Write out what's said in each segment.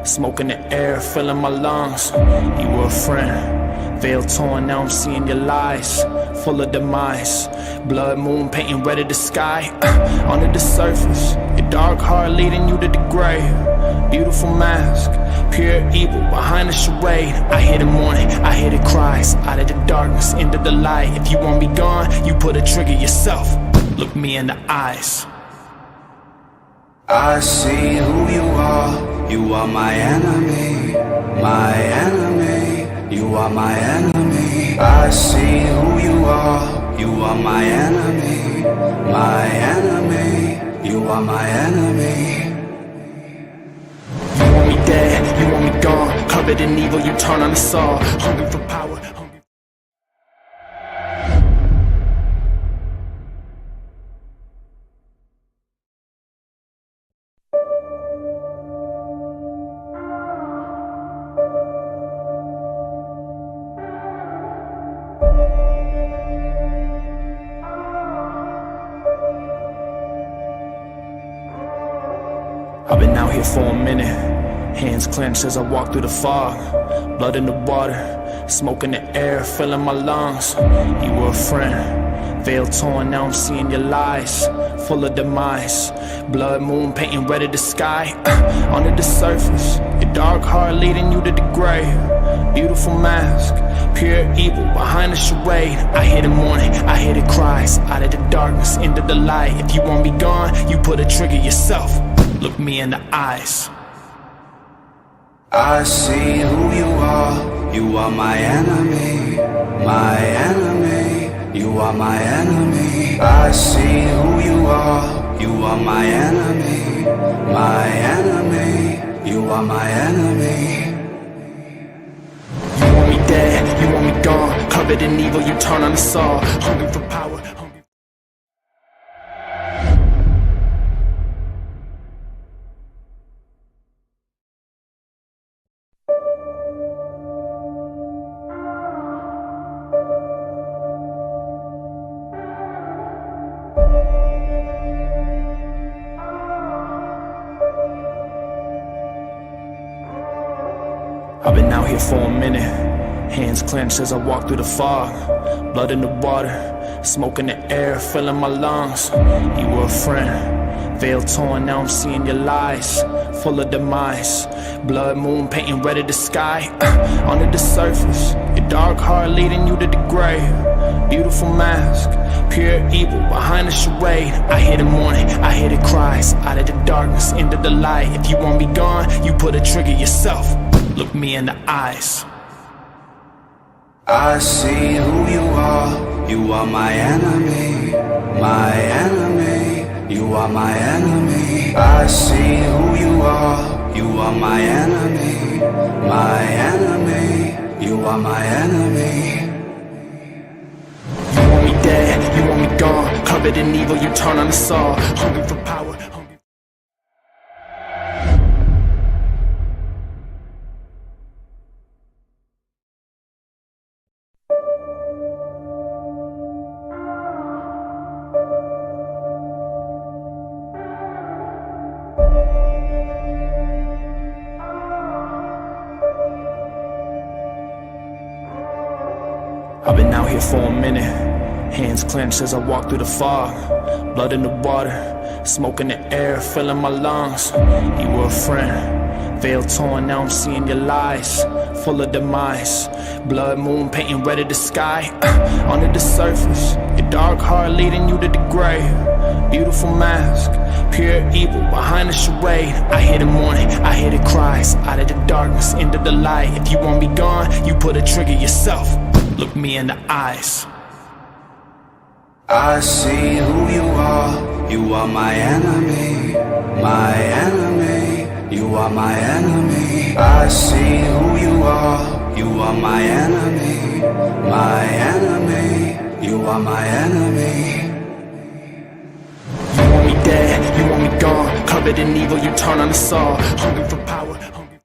smoke in the air, filling my lungs. You were a friend, veil torn, now I'm seeing your lies, full of demise. Blood moon painting red of the sky. Under the surface, your dark heart leading you to the grave. Beautiful mask, pure evil behind the charade. I hear the mourning, I hear the cries, out of the darkness into the light. If you want me gone, you put a trigger yourself. Look me in the eyes. I see who you are. You are my enemy, my enemy. You are my enemy. I see who you are. You are my enemy, my enemy. You are my enemy. You want me dead, you want me gone, covered in evil, you turn on the saw. Hungry for power, hungry. I've been out here for a minute, hands clenched as I walk through the fog. Blood in the water, smoke in the air, filling my lungs. You were a friend, veil torn, now I'm seeing your lies, full of demise. Blood moon painting red of the sky. Under the surface, your dark heart leading you to the grave. Beautiful mask, pure evil behind the charade. I hear the mourning, I hear the cries, out of the darkness into the light. If you want me gone, you put a trigger yourself. Look me in the eyes. I see who you are. You are my enemy, my enemy. You are my enemy. I see who you are. You are my enemy, my enemy. You are my enemy. You want me dead, you want me gone, covered in evil, you turn on the saw. Hungry for power, hungry. I've been out here for a minute, hands clenched as I walk through the fog. Blood in the water, smoke in the air, filling my lungs. You were a friend, veil torn, now I'm seeing your lies, full of demise. Blood moon painting red of the sky. Under the surface, your dark heart leading you to the grave. Beautiful mask, pure evil behind the charade. I hear the mourning, I hear the cries, out of the darkness into the light. If you want me gone, you put a trigger yourself. Look me in the eyes. I see who you are. You are my enemy, my enemy. You are my enemy. I see who you are. You are my enemy, my enemy. You are my enemy. You want me dead, you want me gone, covered in evil, you turn on the saw. Hungry for power, hungry. I've been out here for a minute, hands clenched as I walk through the fog. Blood in the water, smoke in the air, filling my lungs. You were a friend, veil torn, now I'm seeing your lies, full of demise. Blood moon painting red of the sky. Under the surface, your dark heart leading you to the grave. Beautiful mask, pure evil behind the charade. I hear the mourning, I hear the cries, out of the darkness into the light. If you want me gone, you put a trigger yourself. Look me in the eyes. I see who you are. You are my enemy, my enemy. You are my enemy. I see who you are. You are my enemy, my enemy. You are my enemy. You want me dead, you want me gone, covered in evil, you turn on the saw. Hungry for power, hungry.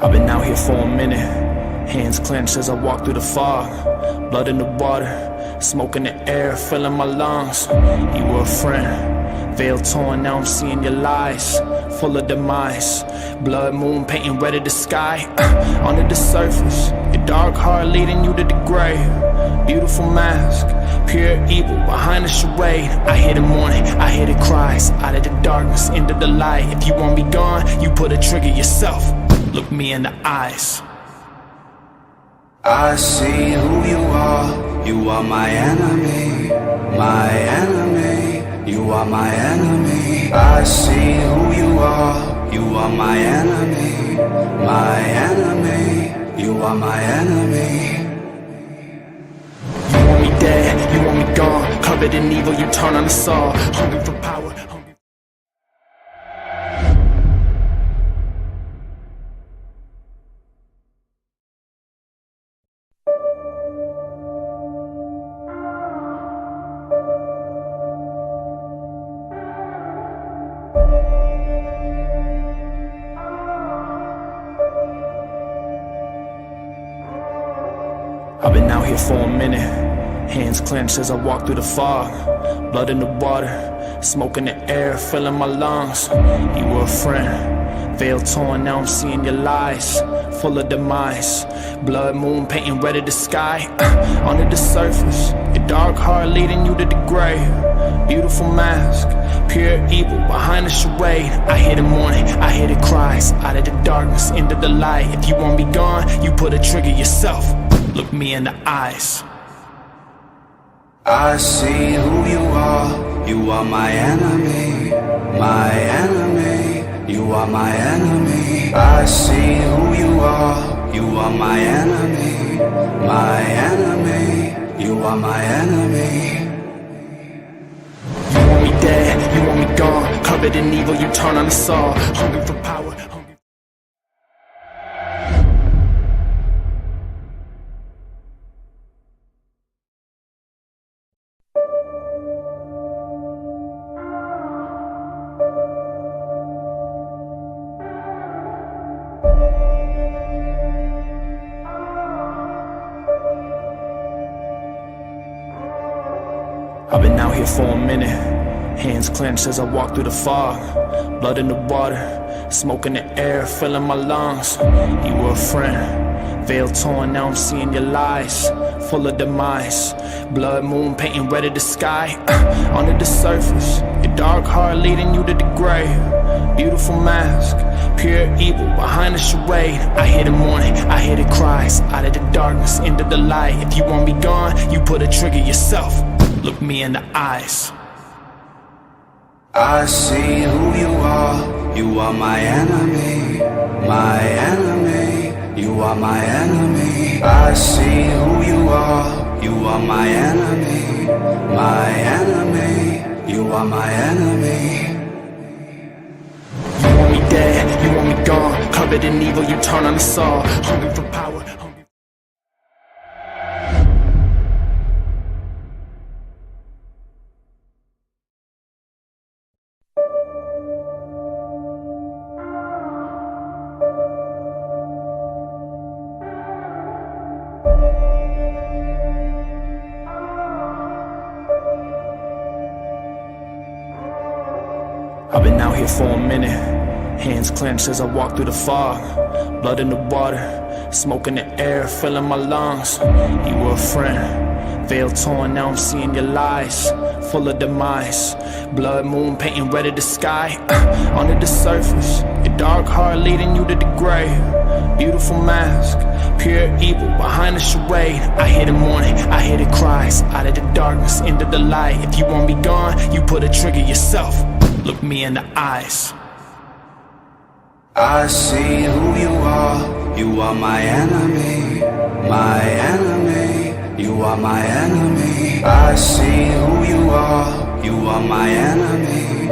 I've been out here for a minute, hands clenched as I walk through the fog. Blood in the water, smoke in the air, filling my lungs. You were a friend, veil torn, now I'm seeing your lies, full of demise. Blood moon painting red of the sky. Under the surface, your dark heart leading you to the grave. Beautiful mask, pure evil behind the charade. I hear the mourning, I hear the cries, out of the darkness into the light. If you want me gone, you put a trigger yourself. Look me in the eyes. I see who you are. You are my enemy, my enemy. You are my enemy. I see who you are. You are my enemy, my enemy. You are my enemy. You want me dead, you want me gone, covered in evil, you turn on the saw. Hungry for power, hungry. I've been out here for a minute, hands clenched as I walk through the fog. Blood in the water, smoke in the air, filling my lungs. You were a friend, veil torn, now I'm seeing your lies, full of demise. Blood moon painting red of the sky. Under the surface, your dark heart leading you to the grave. Beautiful mask, pure evil behind the charade. I hear the mourning, I hear the cries, out of the darkness into the light. If you want me gone, you put a trigger yourself. Look me in the eyes. I see who you are. You are my enemy, my enemy. You are my enemy. I see who you are. You are my enemy, my enemy. You are my enemy. You want me dead, you want me gone, covered in evil, you turn on the saw. Hungry for power, hungry. I've been out here for a minute, hands clenched as I walk through the fog. Blood in the water, smoke in the air, filling my lungs. You were a friend, veil torn, now I'm seeing your lies, full of demise. Blood moon painting red of the sky. Under the surface, your dark heart leading you to the grave. Beautiful mask, pure evil behind the charade. I hear the mourning, I hear the cries, out of the darkness into the light. If you want me gone, you put a trigger yourself. Look me in the eyes. I see who you are. You are my enemy, my enemy. You are my enemy. I see who you are. You are my enemy, my enemy. You are my enemy. You want me dead, you want me gone, covered in evil, you turn on the saw. Hungry for power, hungry. I've been out here for a minute, hands clenched as I walk through the fog. Blood in the water, smoke in the air, filling my lungs. You were a friend, veil torn, now I'm seeing your lies, full of demise. Blood moon painting red of the sky. Under the surface, your dark heart leading you to the grave. Beautiful mask, pure evil behind the charade. I hear the mourning, I hear the cries, out of the darkness into the light. If you want me gone, you put a trigger yourself. Look me in the eyes. I see who you are. You are my enemy, my enemy. You are my enemy. I see who you are. You are my enemy,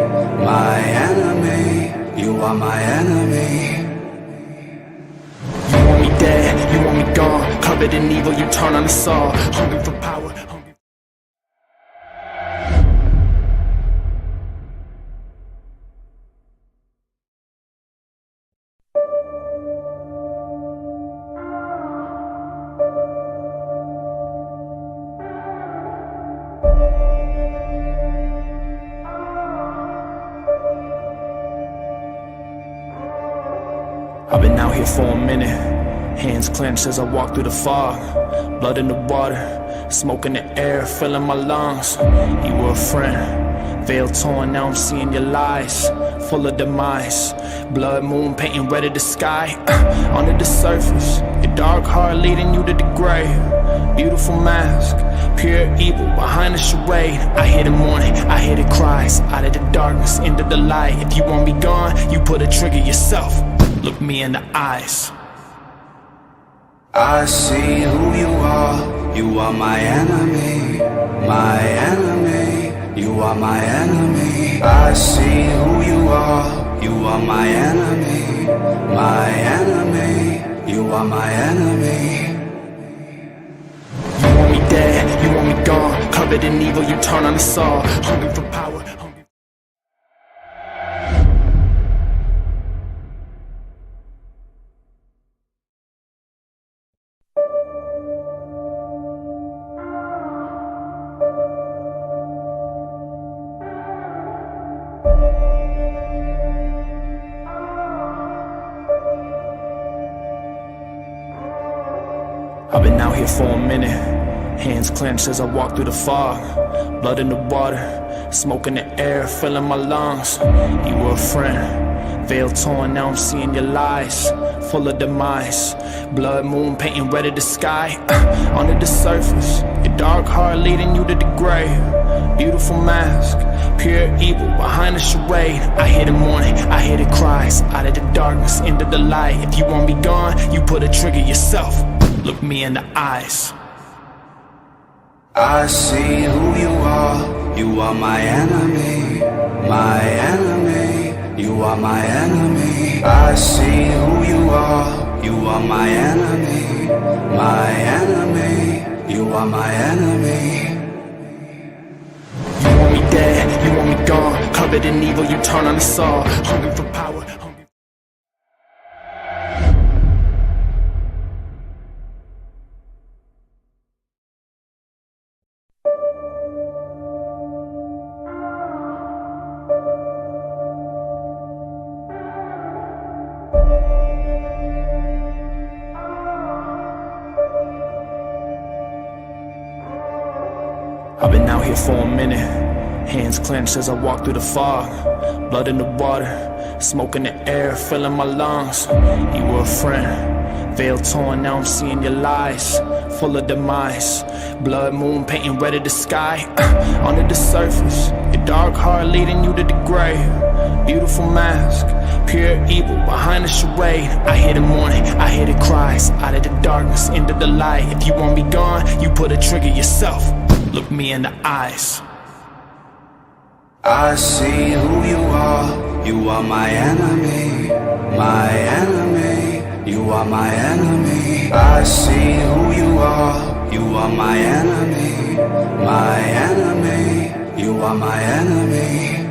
my enemy. You are my enemy. You want me dead, you want me gone, covered in evil, you turn on the saw. Hungry for power, hungry. I've been out here for a minute, hands clenched as I walk through the fog. Blood in the water, smoke in the air, filling my lungs. You were a friend, veil torn, now I'm seeing your lies, full of demise. Blood moon painting red of the sky. Under the surface, your dark heart leading you to the grave. Beautiful mask, pure evil behind the charade. I hear the mourning, I hear the cries, out of the darkness into the light. If you want me gone, you put a trigger yourself. Look me in the eyes. I see who you are. You are my enemy, my enemy. You are my enemy. I see who you are. You are my enemy, my enemy. You are my enemy. You want me dead, you want me gone. Covered in evil, you turn on the saw. Hungry for power, hungry. I've been out here for a minute, hands clenched as I walk through the fog. Blood in the water, smoke in the air, filling my lungs. You were a friend, veil torn, now I'm seeing your lies, full of demise. Blood moon painting red of the sky. Under the surface, your dark heart leading you to the grave. Beautiful mask, pure evil behind the charade. I hear the mourning, I hear the cries, out of the darkness into the light. If you want me gone, you put a trigger yourself. Look me in the eyes. I see who you are. You are my enemy, my enemy. You are my enemy. I see who you are. You are my enemy, my enemy. You are my enemy. You want me dead, you want me gone. Covered in evil, you turn on the saw. Hungry for power, hungry. I've been out here for a minute, hands clenched as I walk through the fog. Blood in the water, smoke in the air, filling my lungs. You were a friend, veil torn, now I'm seeing your lies, full of demise. Blood moon painting red of the sky. Under the surface, your dark heart leading you to the grave. Beautiful mask, pure evil behind the charade. I hear the mourning, I hear the cries, out of the darkness into the light. If you want me gone, you put a trigger yourself. Look me in the eyes. I see who you are. You are my enemy, my enemy. You are my enemy. I see who you are. You are my enemy, my enemy. You are my enemy.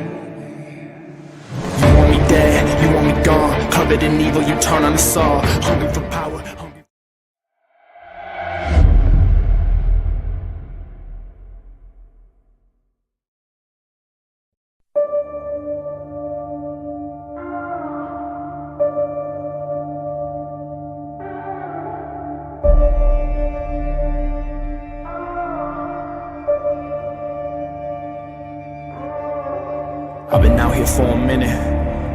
You want me dead, you want me gone. Covered in evil, you turn on the saw. Hungry for power, hungry. I've been out here for a minute,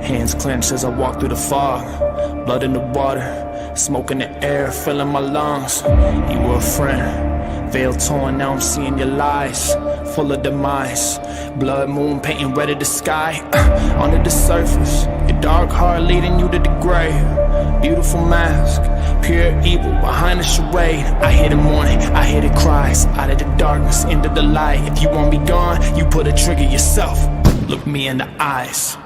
hands clenched as I walk through the fog. Blood in the water, smoke in the air, filling my lungs. You were a friend, veil torn, now I'm seeing your lies, full of demise. Blood moon painting red of the sky. Under the surface, your dark heart leading you to the grave. Beautiful mask, pure evil behind the charade. I hear the mourning, I hear the cries, out of the darkness into the light. If you want me gone, you put a trigger yourself. Look me in the eyes.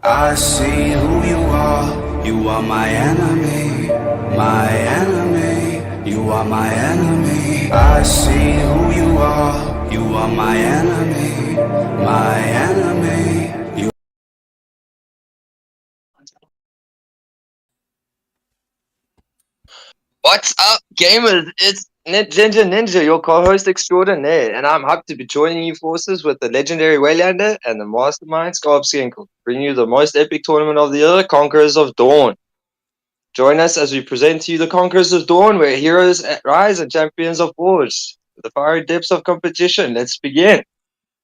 I see who you are. You are my enemy, my enemy. You are my enemy. I see who you are. You are my enemy, my enemy. You. What's up, gamers? It's Ginger Ninja, your co-host extraordinaire, and I'm happy to be joining you forces with the legendary Waylander and the mastermind Scarpskinkel, bringing you the most epic tournament of the year, Conquerors of Dawn. Join us as we present to you the Conquerors of Dawn, where heroes rise and champions of wars. The fiery depths of competition. Let's begin.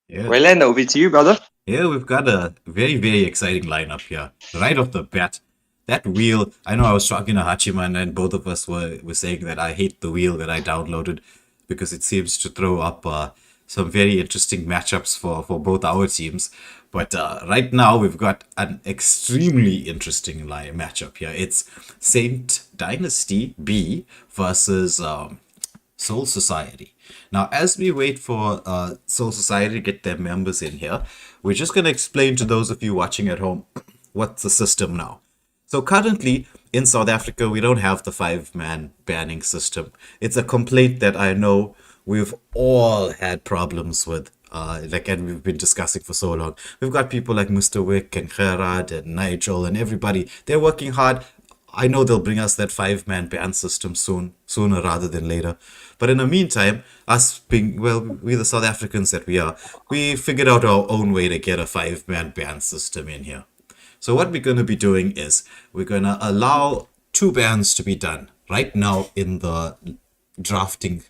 Yeah, Waylander, over to you, brother. yeah, we've got a very, very exciting lineup here. Right off the bat, that wheel. I know I was talking to Hachiman, and both of us were saying that I hate the wheel that I downloaded because it seems to throw up some very interesting matchups for both our teams. But right now, we've got an extremely interesting matchup here. It's Saint Dynasty B versus Soul Society. Now, as we wait for Soul Society to get their members in here, we're just going to explain to those of you watching at home what's the system now. So currently in South Africa, we don't have the 5-man banning system. It's a complaint that I know we've all had problems with. And we've been discussing for so long. We've got people like Mr. Wick and Gerard and Nigel and everybody. They're working hard. I know they'll bring us that 5-man ban system sooner rather than later. But in the meantime, us being, well, we the South Africans that we are, we figured out our own way to get a 5-man ban system in here. So what we're going to be doing is we're going to allow 2 bans to be done right now in the drafting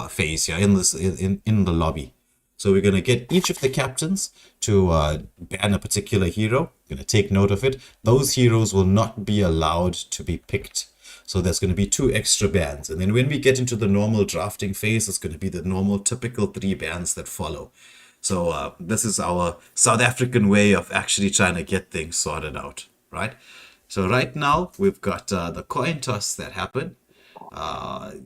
phase here, in the lobby. So we're going to get each of the captains to ban a particular hero. We're going to take note of it. Those heroes will not be allowed to be picked. So there's going to be 2 extra bans. And then when we get into the normal drafting phase, it's going to be the normal typical 3 bans that follow. So this is our South African way of actually trying to get things sorted out, right? So right now we've got the coin toss that happened.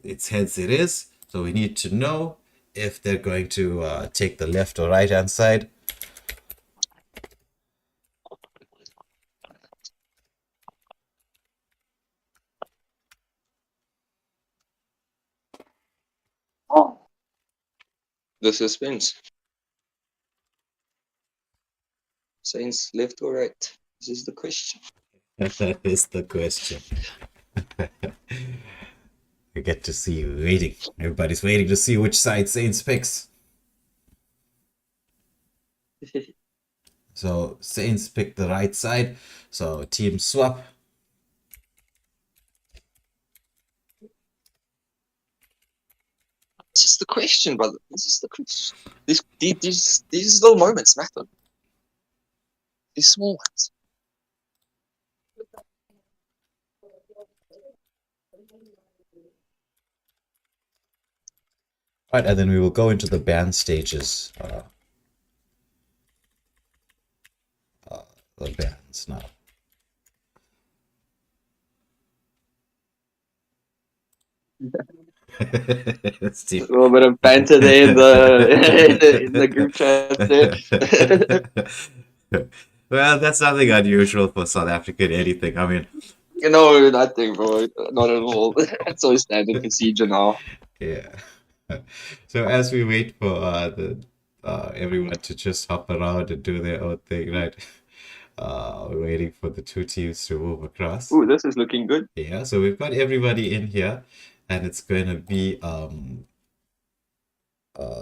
It's heads it is. So we need to know if they're going to take the left or right hand side. The suspense. Saints left or right? This is the question. That is the question. We get to see waiting. Everybody's waiting to see which side Saints picks. So Saints pick the right side. So team swap. This is the question, brother. This is the question. These little moments matter. These small ones. Right, and then we will go into the band stages. The bands now. A Steve. little bit of banter there in the group chat there. Well, that's nothing unusual for South African anything. I mean, Nothing, bro. Not at all. That's so standard procedure now. yeah. So as we wait for the everyone to just hop around and do their own thing, right? We're waiting for the 2 teams to move across. Ooh, this is looking good. Yeah, so we've got everybody in here, and it's going to be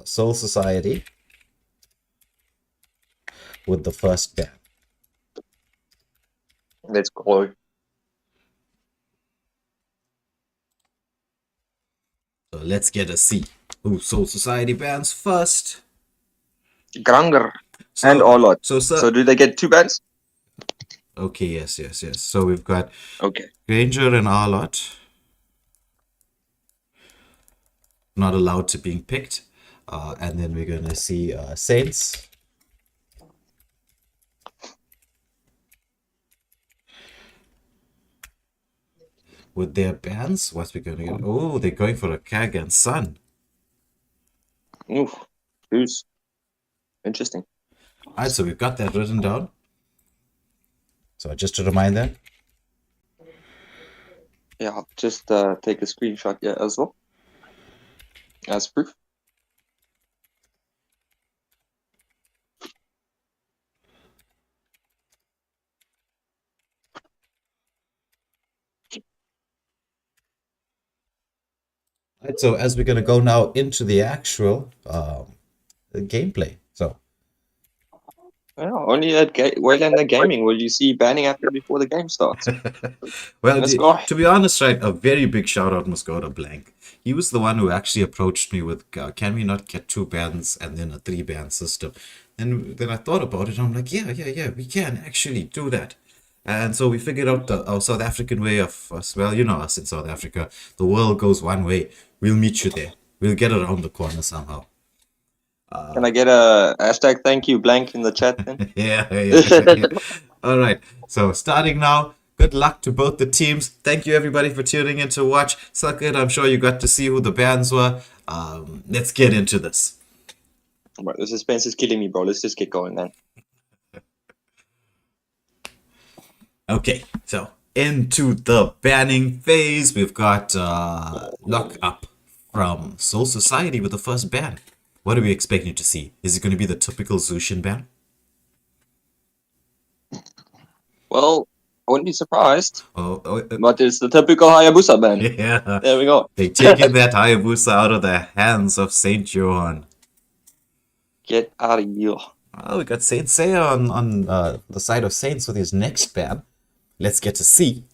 Soul Society with the first ban. Let's go. So let's get a see who Soul Society bans first. Granger and Olot. So So do they get 2 bans? okay, yes. So we've got Okay. Granger and Arlott not allowed to being picked. And then we're going to see Saints. With their bans, what's we going to get? Oh, they're going for a Kag and Sun. Oof. Who's interesting. All right, so we've got that written down. So just to remind them. Yeah, I'll just take a screenshot here as well. As proof. Right, so as we're gonna go now into the actual gameplay. So Yeah, only at Waylander Gaming will you see banning happen before the game starts. well, Let's go. to be honest, right, a very big shout out must go to Blank. He was the one who actually approached me with, can we not get 2 bans and then a 3 ban system? And then I thought about it. And I'm like, yeah, we can actually do that. And so we figured out our South African way of us. Well, you know us in South Africa. The world goes one way. We'll meet you there. We'll get around the corner somehow. Can I get a hashtag thank you blank in the chat then? Yeah. All right. So starting now. Good luck to both the teams. Thank you everybody for tuning in to watch. Sakit, I'm sure you got to see who the bands were. Let's get into this. Right, the suspense is killing me, bro. Let's just get going then. Okay, so into the banning phase. We've got Lock Up from Soul Society with the first ban. What are we expecting to see? Is it going to be the typical Zushin ban? Well, I wouldn't be surprised. Oh, But it's the typical Hayabusa ban. yeah. There we go. They taking that Hayabusa out of the hands of Saint Johan. Get out of here. Well, we got Saint Seiya on the side of Saints with his next ban. Let's get to see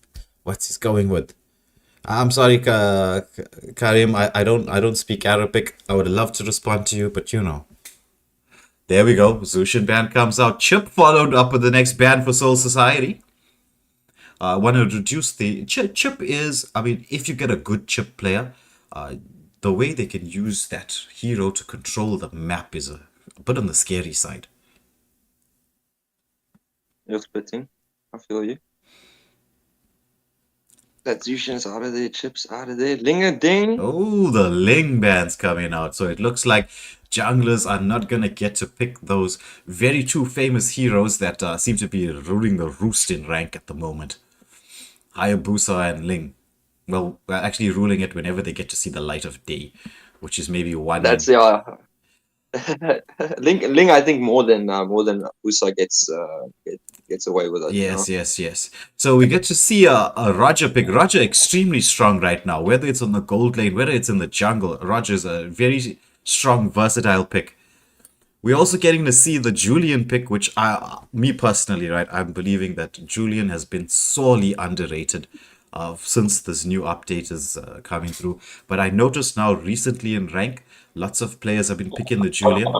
what he's going with. I'm sorry, Karim. I don't speak Arabic. I would love to respond to you, but you know. There we go. Zushin ban comes out. Chip followed up with the next ban for Soul Society. Want to reduce the chip is. I mean, if you get a good chip player, the way they can use that hero to control the map is a bit on the scary side. You're splitting. I feel you. That Zushin's out of there, Chips out of there. Ling-a-ding. Oh, the Ling band's coming out. So it looks like junglers are not going to get to pick those very two famous heroes that seem to be ruling the roost in rank at the moment. Hayabusa and Ling. Well, actually ruling it whenever they get to see the light of day, which is maybe one. That's Ling. I think more than Usa gets away with it. Yes, you know? yes. So we get to see a Roger pick. Roger extremely strong right now, whether it's on the gold lane, whether it's in the jungle. Roger's a very strong, versatile pick. We're also getting to see the Julian pick, which me personally, right, I'm believing that Julian has been sorely underrated since this new update is coming through. But I noticed now recently in rank, lots of players have been picking the Julian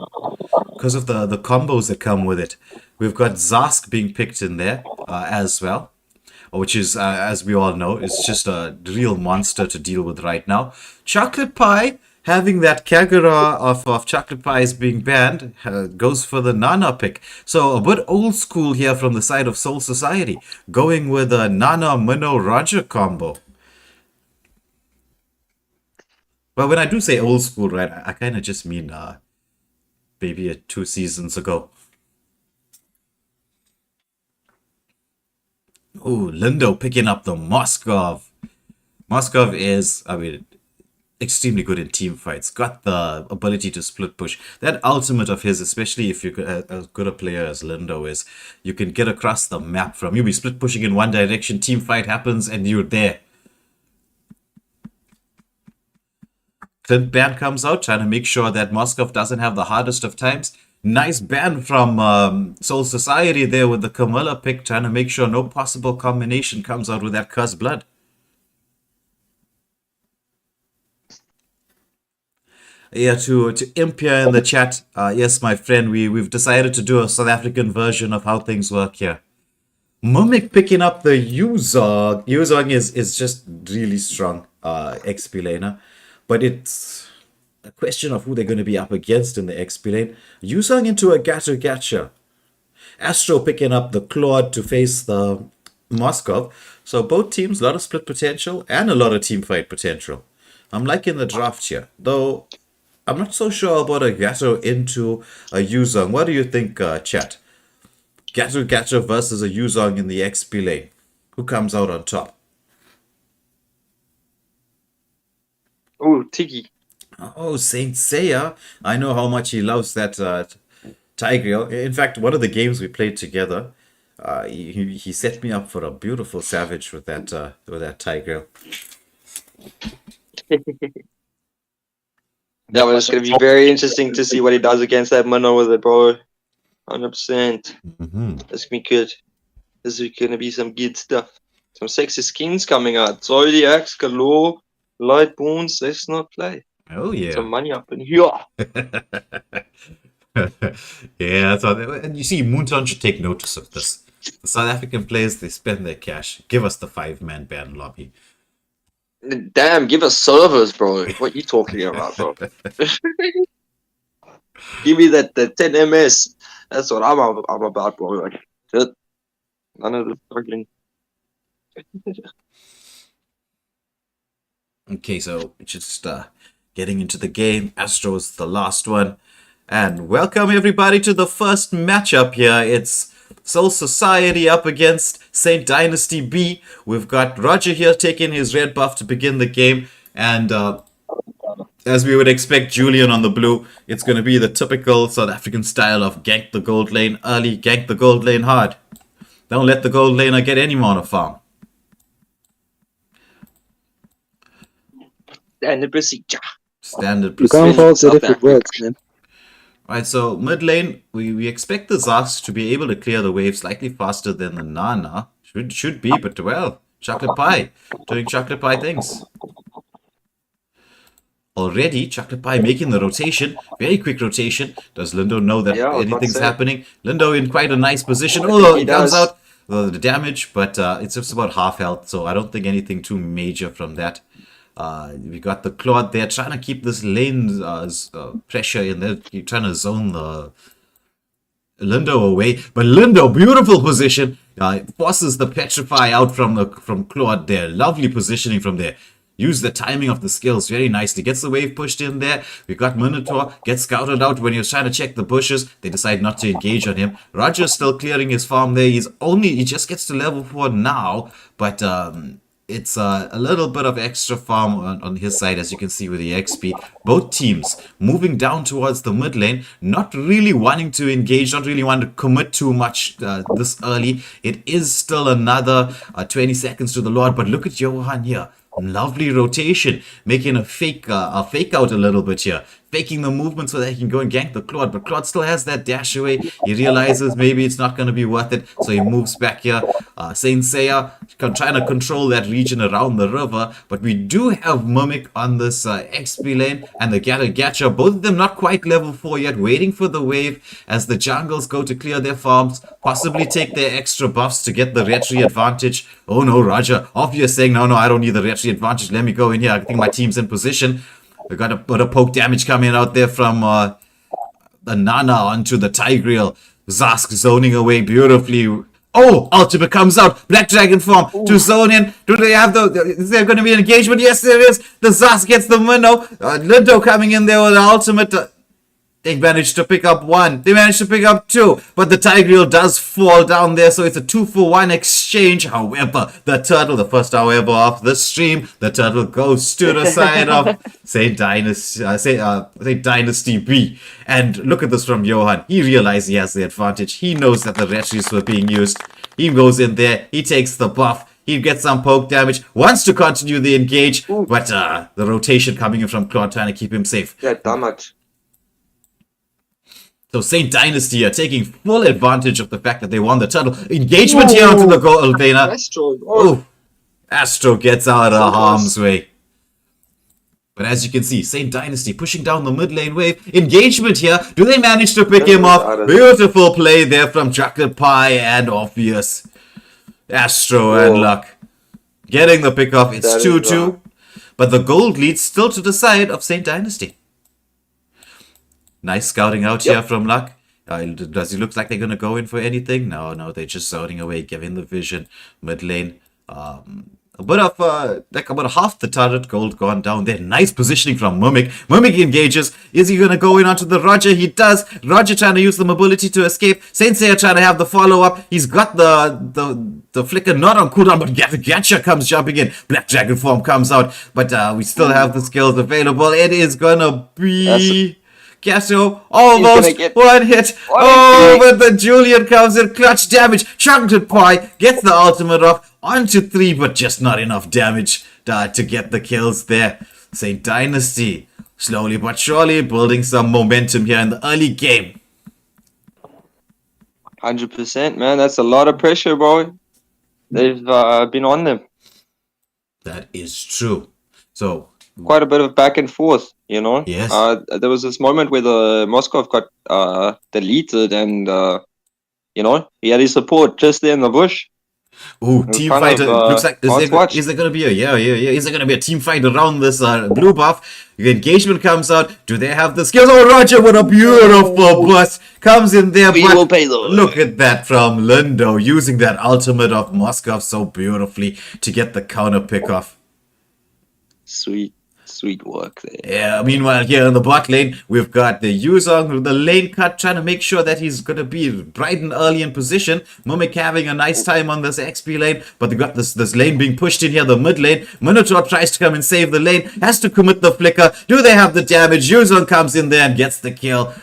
because of the combos that come with it. We've got Zask being picked in there as well, which is, as we all know, is just a real monster to deal with right now. Chocolate Pie, having that Kagura of Chocolate Pie is being banned, goes for the Nana pick. So a bit old school here from the side of Soul Society, going with a Nana Minnow Roger combo. Well, when I do say old school, right, I kind of just mean maybe 2 seasons ago. Oh, Lindo picking up the Moskov. Moskov is, I mean, extremely good in team fights. Got the ability to split push. That ultimate of his, especially if you're as good a player as Lindo is, you can get across the map from, you'll be split pushing in one direction, team fight happens, and you're there. Clint ban comes out, trying to make sure that Moskov doesn't have the hardest of times. Nice ban from Soul Society there with the Camilla pick, trying to make sure no possible combination comes out with that cursed blood. Yeah, to Impia in the chat, yes, my friend, we've decided to do a South African version of how things work here. Mumik picking up the Yuzong. Yuzong is just really strong XP laner, but it's a question of who they're going to be up against in the XP lane. Yuzong into a Gacha. Astro picking up the Claude to face the Moskov. So both teams, a lot of split potential and a lot of team fight potential. I'm liking the draft here, though I'm not so sure about a Gato into a Yuzong. What do you think, chat? Gato versus a Yuzong in the XP lane. Who comes out on top? Oh, Tiki. Oh, Saint Seiya. I know how much he loves that Tigreal. In fact, one of the games we played together, he set me up for a beautiful savage with that Tigreal. That one's going to be very interesting to see what he does against that minnow with it, bro. 100%. Mm-hmm. That's going to be good. This is going to be some good stuff. Some sexy skins coming out. Zodiacs, galore, light bones. Let's not play. Oh yeah. Some money up in here. Yeah, and you see, Moonton should take notice of this. The South African players, they spend their cash. Give us the 5-man band lobby. Damn, give us servers, bro. What you talking about, bro? Give me the 10 MS. That's what I'm about, bro. Like, shit. None of the struggling. Okay, so just getting into the game. Astro's the last one. And welcome everybody to the first matchup here. It's Soul Society up against Saint Dynasty B. We've got Roger here taking his red buff to begin the game. And as we would expect, Julian on the blue. It's going to be the typical South African style of gank the gold lane early, gank the gold lane hard. Don't let the gold laner get any more on a farm. Standard procedure. Standard You procedure. can't false it if South it works, man. Alright, so mid lane, we expect the Zarks to be able to clear the wave slightly faster than the Nana. Should be, but well, Chocolate Pie doing Chocolate Pie things. Already, Chocolate Pie making the rotation. Very quick rotation. Does Lindo know that Yeah, I was about to anything's say. happening? Lindo in quite a nice position. I Oh, think he he comes does. out. The damage, but it's just about half health, so I don't think anything too major from that. We got the Claude there trying to keep this lane pressure in there. You're trying to zone the Lindo away, but Lindo, beautiful position, forces the Petrify out from Claude there. Lovely positioning from there. Use the timing of the skills very nicely. Gets the wave pushed in there. We got Minotaur. Gets scouted out when he was trying to check the bushes. They decide not to engage on him. Roger's still clearing his farm there. He just gets to level 4 now, but it's a little bit of extra farm on his side, as you can see with the XP. Both teams moving down towards the mid lane, not really wanting to engage, not really wanting to commit too much this early. It is still another 20 seconds to the Lord, but look at Johan here. Lovely rotation, making a fake out a little bit here, faking the movement so that he can go and gank the Claude, but Claude still has that dash away. He realizes maybe it's not going to be worth it, so he moves back here. Saint Seiya trying to control that region around the river, but we do have Mimic on this XP lane and the Gacha, both of them not quite level 4 yet, waiting for the wave as the jungles go to clear their farms, possibly take their extra buffs to get the retry advantage. Oh no, Roger, obvious saying, no, I don't need the retry advantage, let me go in here, I think my team's in position. We got a bit of poke damage coming out there from the Nana onto the Tigreal. Zask zoning away beautifully. Oh, ultimate comes out. Black Dragon form to zone in. Do they have is there going to be an engagement? Yes, there is. The Zask gets the minnow. Lindo coming in there with the ultimate. They managed to pick up 1. They managed to pick up 2. But the Tigreal does fall down there. So it's a 2-for-1 exchange. However, the turtle, the first however of the stream, the turtle goes to the side of Saint Dynasty B. And look at this from Johan. He realized he has the advantage. He knows that the retries were being used. He goes in there. He takes the buff. He gets some poke damage. Wants to continue the engage. But the rotation coming in from Claude trying to keep him safe. Yeah, damage. So Saint Dynasty are taking full advantage of the fact that they won the turtle. Engagement here onto the gold laner. Astro. Oh, Astro gets out of harm's way. But as you can see, Saint Dynasty pushing down the mid lane wave. Engagement here. Do they manage to pick him off? Beautiful play there from Chocolate Pie and Obvious. Astro and Luck getting the pick off. It's 2-2. But the gold leads still to the side of Saint Dynasty. Nice scouting out here from Luck. Does it look like they're going to go in for anything? No, they're just zoning away, giving the vision. Mid lane. About half the turret gold gone down there. Nice positioning from Mimic. Mimic engages. Is he going to go in onto the Roger? He does. Roger trying to use the mobility to escape. Saint Seiya trying to have the follow-up. He's got the flicker not on cooldown, but Gacha comes jumping in. Black Dragon form comes out. But we still have the skills available. It is going to be... Gasso, almost one hit. But the Julian comes in, clutch damage. Chocolate Pie gets the ultimate off onto 3, but just not enough damage to get the kills there. Saint Dynasty slowly but surely building some momentum here in the early game. 100%, man. That's a lot of pressure, bro. They've been on them. That is true. So, Quite a bit of back and forth, you know. yes. There was this moment where the Moskov got deleted, and you know, he had his support just there in the bush. Ooh, It was team kind fight. of, Looks like hard to watch. is there gonna be a is there gonna be a team fight around this blue buff? The engagement comes out. Do they have the skills? Oh, Roger, what a beautiful bust comes in there. We will pay the- Look at that from Lindo using that ultimate of Moskov so beautifully to get the counter pick off. Sweet work there. Yeah, meanwhile, here in the bot lane, we've got the Yuzong with the lane cut, trying to make sure that he's going to be bright and early in position. Mimic having a nice time on this XP lane, but they got this lane being pushed in here, the mid lane. Minotaur tries to come and save the lane, has to commit the flicker. Do they have the damage? Yuzong comes in there and gets the kill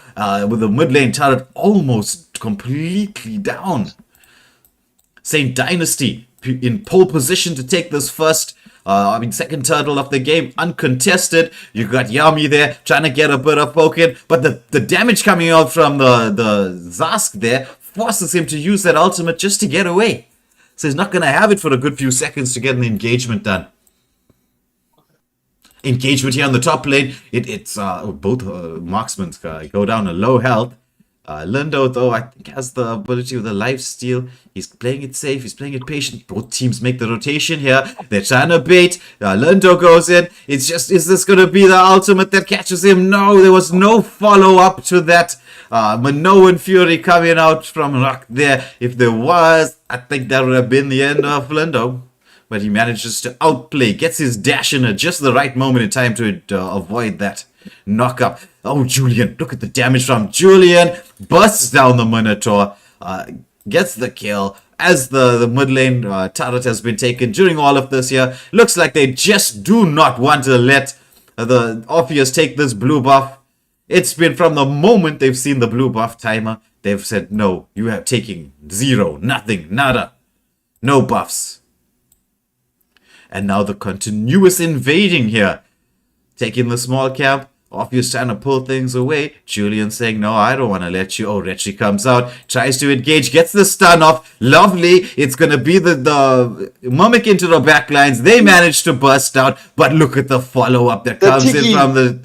with the mid lane turret almost completely down. Saint Dynasty in pole position to take this first second turtle of the game, uncontested. You got Yami there trying to get a bit of poke in, but the damage coming out from the Zask there forces him to use that ultimate just to get away. So he's not going to have it for a good few seconds to get an engagement done. Engagement here on the top lane. It's both marksmen go down a low health. Lindo, though, I think has the ability with the lifesteal. He's playing it safe. He's playing it patient. Both teams make the rotation here. They're trying to bait. Lindo goes in. It's just, is this going to be the ultimate that catches him? No, there was no follow-up to that. Minoan Fury coming out from Rock there. If there was, I think that would have been the end of Lindo. But he manages to outplay, gets his dash in at just the right moment in time to avoid that knock up. Oh, Julian, look at the damage from Julian. Busts down the Minotaur, gets the kill. As the mid lane turret has been taken during all of this here. Looks like they just do not want to let the Orpheus take this blue buff. It's been from the moment they've seen the blue buff timer. They've said, no, you have taken 0, nothing, nada. No buffs. And now the continuous invading here. Taking the small camp. Orpheus trying to pull things away. Julian saying, no, I don't want to let you. Oh, Retchi comes out. Tries to engage. Gets the stun off. Lovely. It's going to be the Mimic into the backlines. They manage to burst out. But look at the follow-up that comes in from the...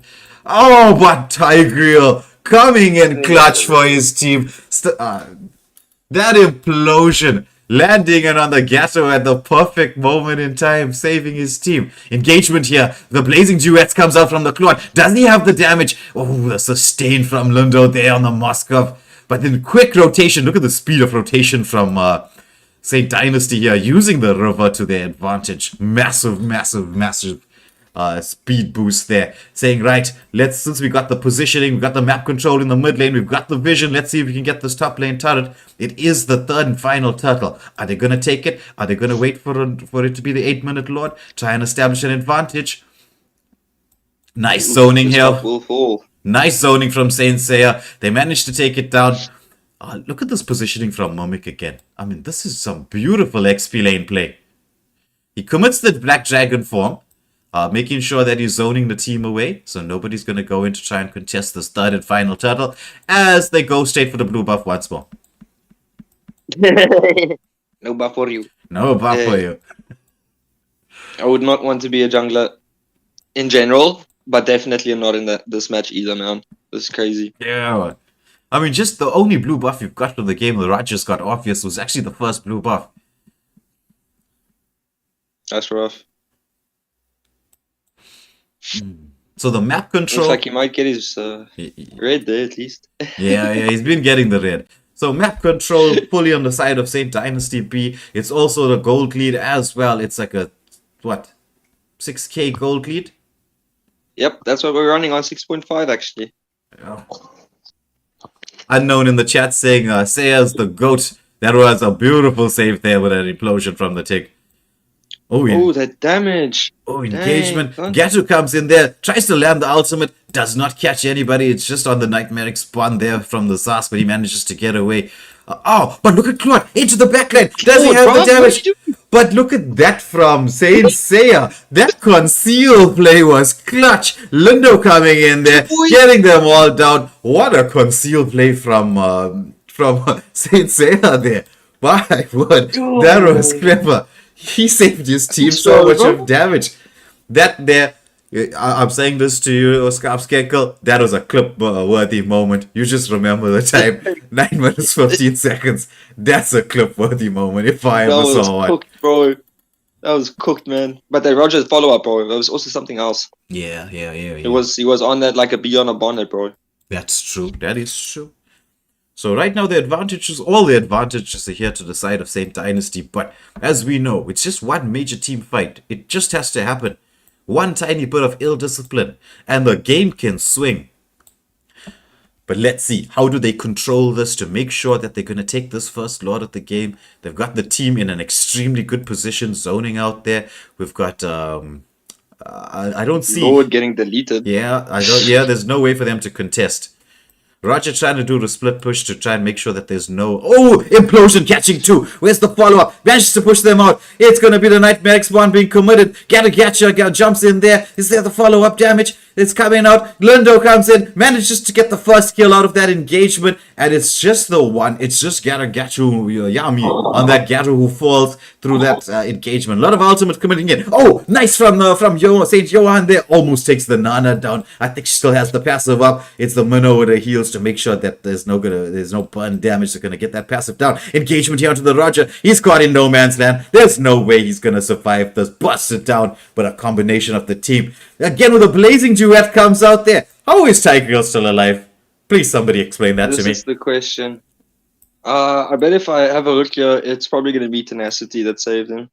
Oh, but Tigreal coming in clutch for his team. That implosion. Landing it on the Gato at the perfect moment in time, saving his team. Engagement here. The Blazing Duets comes out from the Claude. Does he have the damage? Oh, the sustain from Lindo there on the Moskov. But then quick rotation. Look at the speed of rotation from Saint Dynasty here, using the river to their advantage. Massive speed boost there. Saying, right, since we got the positioning, we got the map control in the mid lane, we've got the vision, let's see if we can get this top lane turret. It is the third and final turtle. Are they going to take it? Are they going to wait for it to be the 8-minute lord? Try and establish an advantage. Nice zoning here. Nice zoning from Saint Seiya. They managed to take it down. Look at this positioning from Mimic again. I mean, this is some beautiful XP lane play. He commits the Black Dragon form. Making sure that he's zoning the team away, so nobody's going to go in to try and contest this third and final turtle, as they go straight for the blue buff once more. No buff for you. No buff for you. I would not want to be a jungler in general, but definitely not in this match either, man. This is crazy. Yeah. I mean, just the only blue buff you've got from the game the Rogers got Orpheus was actually the first blue buff. That's rough. So the map control... Looks like he might get his red there at least. yeah, he's been getting the red. So map control fully on the side of Saint Dynasty B. It's also the gold lead as well. It's like a, 6k gold lead? Yep, that's what we're running on, 6.5 actually. Yeah. Unknown in the chat saying, Seiya's the GOAT. That was a beautiful save there with an implosion from the tick. Oh, that damage. Oh, engagement. Gatu comes in there, tries to land the ultimate, does not catch anybody. It's just on the Nightmaric spawn there from the Zas, but he manages to get away. Oh, but look at Claude into the backline. Does he Claude, have bro, the what are damage? you doing? But look at that from Saint Seiya. That conceal play was clutch. Lindo coming in there, Boy. getting them all down. What a conceal play from Saint Seiya there. My word, that was clever. He saved his team so much of damage. That there, I'm saying this to you, Oscar Skenkel, that was a clip-worthy moment. You just remember the time, 9 minutes, 15 seconds. That's a clip-worthy moment, if I That ever was saw one. cooked, bro. That was cooked, man. But the Roger's follow-up, bro, that was also something else. Yeah. He was on that like a bee on a bonnet, bro. That's true. That is true. So right now all the advantages are here to the side of Saint Dynasty. But as we know, it's just one major team fight. It just has to happen. One tiny bit of ill discipline, and the game can swing. But let's see, how do they control this to make sure that they're going to take this first lot of the game? They've got the team in an extremely good position, zoning out there. We've got I don't see Lord getting deleted. Yeah, I don't. Yeah, there's no way for them to contest. Roger trying to do the split push to try and make sure that there's no... Oh, implosion catching two. Where's the follow-up? Manages to push them out. It's going to be the Nightmare X1 being committed. Gatcha jumps in there. Is there the follow-up damage? It's coming out. Lindo comes in. Manages to get the first kill out of that engagement. And it's just the one. It's just Gatchu Yami on that Gattu who falls through that engagement. A lot of ultimate committing in. Oh, nice from St. Johan there. Almost takes the Nana down. I think she still has the passive up. It's the Minnow with the heals to make sure that there's no burn damage that's gonna get that passive down. Engagement here onto the Roger. He's caught in no man's land. There's no way he's gonna survive this. Busted down, but a combination of the team. Again with a blazing duet comes out there. How is Tiger still alive? Please somebody explain that to me. This is the question. I bet if I have a look here, it's probably gonna be Tenacity that saved him.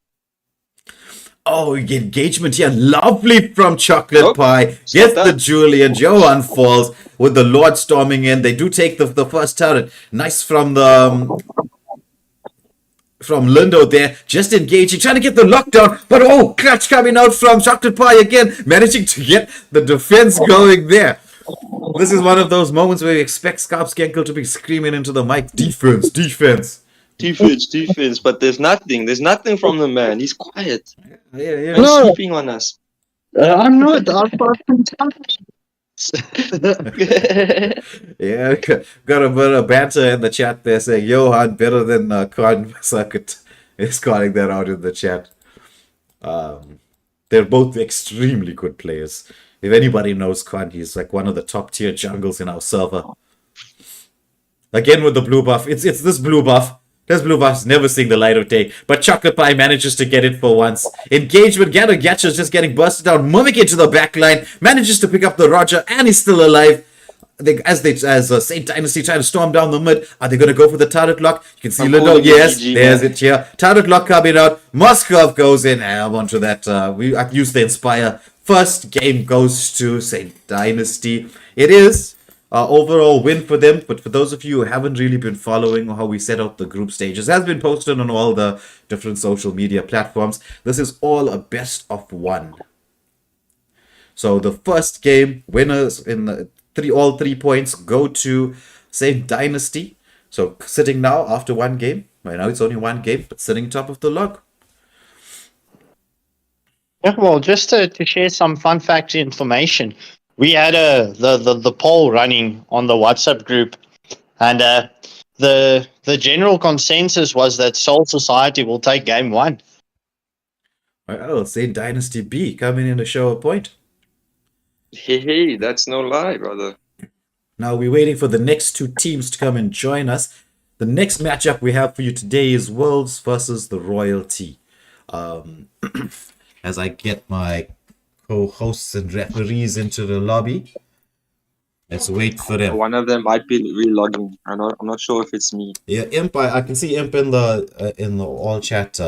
Oh, engagement here. Lovely from Chocolate Pie. Stop Gets that. the Julian. Johan falls with the Lord storming in. They do take the first turret. Nice from the... from Lindo there. Just engaging. Trying to get the lockdown. But oh, clutch coming out from Chocolate Pie again. Managing to get the defense going there. This is one of those moments where you expect Scarp Skenkel to be screaming into the mic. Defense. Defense, but there's nothing from the man. He's quiet. Yeah. He's sleeping on us. I'm not. I'm fucking touched. Yeah, got a bit of banter in the chat there saying Johan better than Con Circuit is calling that out in the chat. They're both extremely good players. If anybody knows Con, he's like one of the top tier jungles in our server. Again with the blue buff. It's this blue buff. This blue buff's never seeing the light of day. But Chocolate Pie manages to get it for once. Engagement, Gatcha's just getting busted down. Mimic into the backline. Manages to pick up the Roger and he's still alive. As Saint Dynasty trying to storm down the mid, are they going to go for the turret lock? You can see Lindo. Yes, there's it here. Turret lock coming out. Moskov goes in. I want to that. I've used the Inspire. First game goes to Saint Dynasty. It is overall win for them, but for those of you who haven't really been following how we set out the group stages, has been posted on all the different social media platforms. This is all a best of one. So the first game winners in the all 3 points go to Saint Dynasty. So sitting now after one game. Right now it's only one game, but sitting top of the log. Yeah, well, just to share some fun fact information, we had the poll running on the WhatsApp group, and the general consensus was that Soul Society will take game one. Well, Saint Dynasty B coming in to show a point. Hey, that's no lie, brother. Now we're waiting for the next two teams to come and join us. The next matchup we have for you today is Wolves versus the Royalty. As I get my co-hosts and referees into the lobby, let's wait for them. One of them might be relogging. I'm not sure if it's me. Yeah, Imp. I can see Imp in the all chat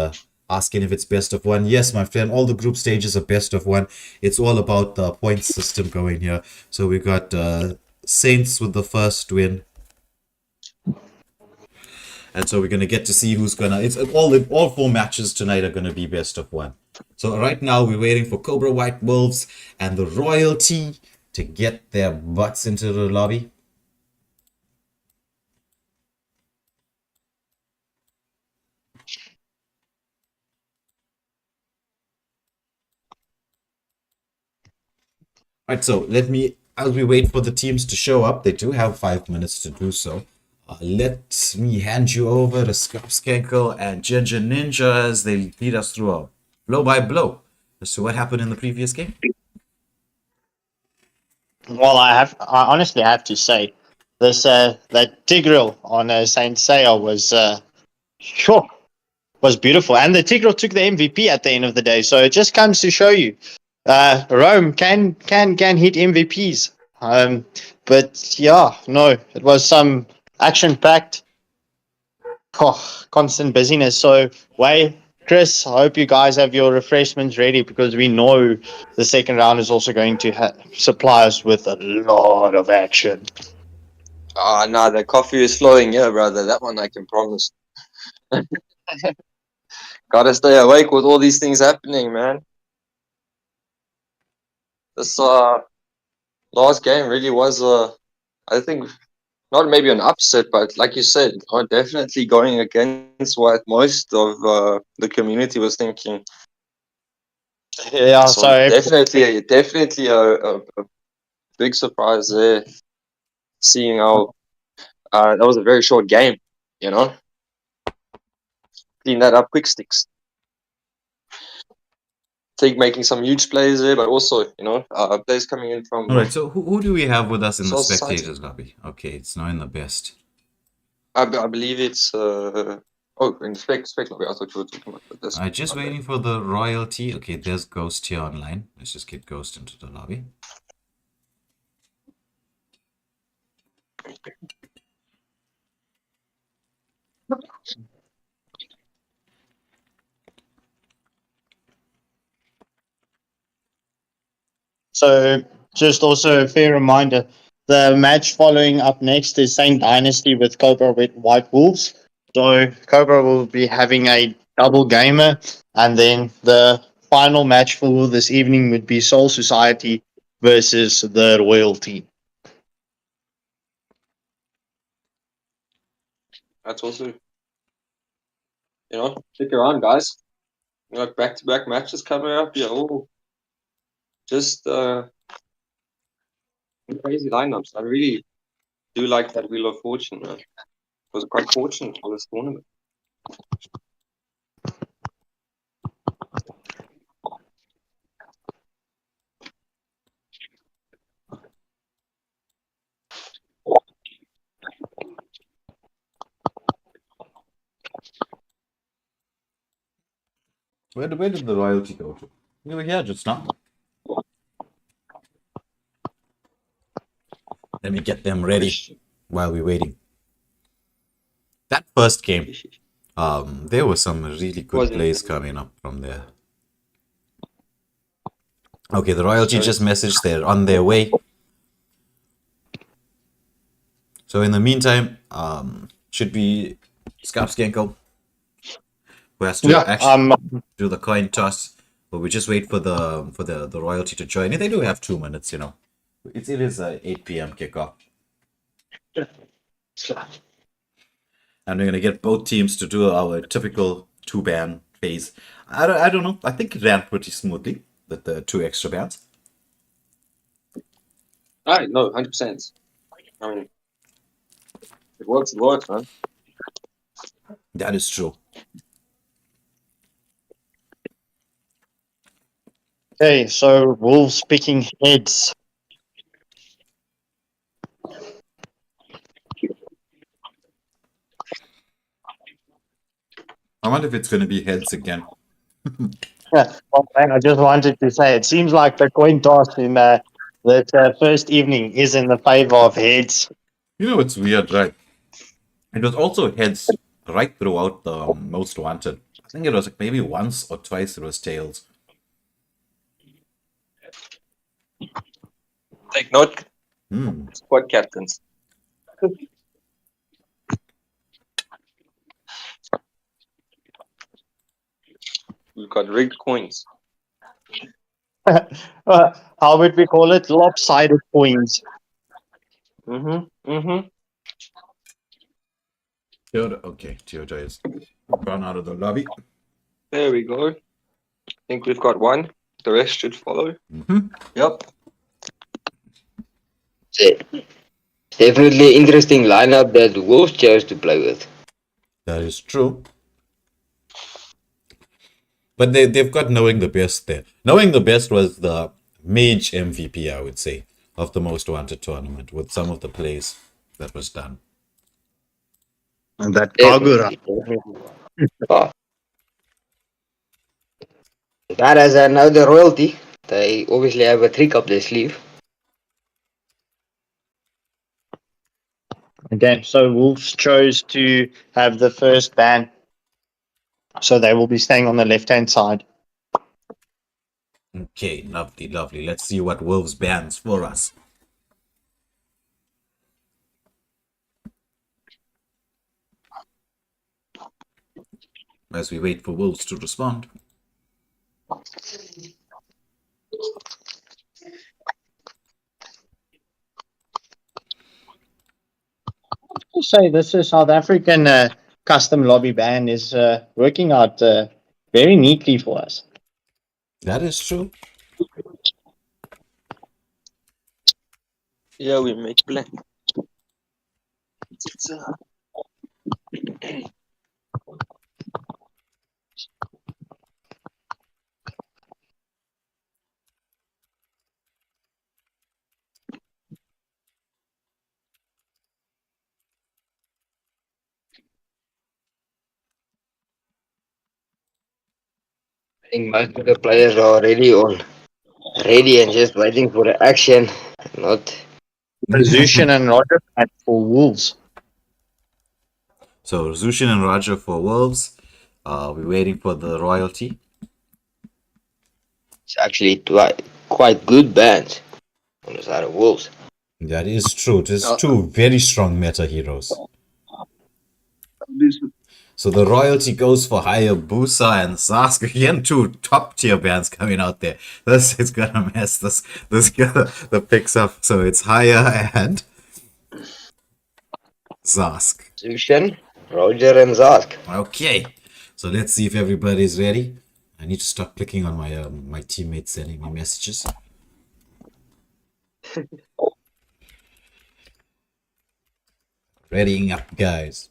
asking if it's best of one. Yes, my friend. All the group stages are best of one. It's all about the point system going here. So we got Saints with the first win. And so we're going to get to see who's going to... It's all 4 matches tonight are going to be best of one. So right now we're waiting for Cobra White Wolves and the Royalty to get their butts into the lobby. Right, so let me, as we wait for the teams to show up, they do have 5 minutes to do so. Let me hand you over to Skankle and Ginger Ninja as they lead us through a blow by blow as to what happened in the previous game. Well, I honestly have to say, this that Tigreal on Saint Seiya was beautiful, and the Tigreal took the MVP at the end of the day. So it just comes to show you, Rome can hit MVPs. But yeah, no, it was some action packed, constant busyness. So Chris, I hope you guys have your refreshments ready because we know the second round is also going to supply us with a lot of action. No, the coffee is flowing here, brother. That one I can promise. Gotta stay awake with all these things happening, man. This last game really was I think not maybe an upset, but like you said, definitely going against what most of the community was thinking. Yeah, So so definitely a big surprise there. Seeing how that was a very short game, you know. Clean that up, quick sticks. Making some huge plays there, but also plays coming in from. All right, so who do we have with us in the South Society. spectators lobby? Okay, it's not in the best. I believe it's in the spec lobby. I thought you were talking about this. I'm just waiting for the royalty. Okay, there's Ghost here online. Let's just get Ghost into the lobby. So, just also a fair reminder, the match following up next is Saint Dynasty with Cobra with White Wolves. So, Cobra will be having a double gamer, and then the final match for this evening would be Soul Society versus the Royalty. That's also, stick around, guys. Back-to-back matches coming up. Yeah, just crazy lineups. I really do like that Wheel of Fortune. Man. It was quite fortunate for this tournament. Where did the royalty go to? You were here just now. Let me get them ready while we're waiting. That first game, there were some really good plays coming up from there. Okay, the royalty just messaged they're on their way. So in the meantime, should be Scarpskanko, who has to actually do the coin toss. But we just wait for the royalty to join. They do have 2 minutes, you know. It is a 8 p.m. kickoff. And we're gonna get both teams to do our typical 2-ban phase. I don't know. I think it ran pretty smoothly with the 2 extra bans. Alright, no, 100%. I mean, it works, man. That is true. Okay, so Wolves picking heads. I wonder if it's gonna be heads again. Well, I just wanted to say, it seems like the coin toss in that first evening is in the favor of heads. You know, it's weird, right? It was also heads right throughout the Most Wanted. I think it was like maybe once or twice it was tails. Take note, Hmm. squad captains. We've got rigged coins. How would we call it? Lopsided coins. Okay, Teoja is gone out of the lobby. There we go. I think we've got one. The rest should follow. Mm-hmm. Yep. It's definitely an interesting lineup that the Wolves chose to play with. That is true. But they've got knowing the best there. Knowing the best was the mage MVP, I would say, of the most wanted tournament with some of the plays that was done. And that Kagura. Definitely. Oh. That as I know the royalty, they obviously have a trick up their sleeve. Again, so Wolves chose to have the first ban. So they will be staying on the left-hand side. Okay, lovely, lovely. Let's see what Wolves bans for us. As we wait for Wolves to respond. I'll say this is South African custom lobby ban is working out very neatly for us. That is true. Yeah, we make plan. I think most of the players are already ready and just waiting for the action. Not Zushin and Roger for Wolves. So Zushin and Roger for Wolves. We're waiting for the royalty. it's actually quite good bands on the side of Wolves. That is true. There's two very strong meta heroes. So the royalty goes for Hayabusa and Sask. Again, two top tier bands coming out there. This is gonna mess this the picks up. So it's Haya and Zask. Zushin, Roger, and Zask. Okay. So let's see if everybody's ready. I need to stop clicking on my my teammates sending me messages. Readying up, guys.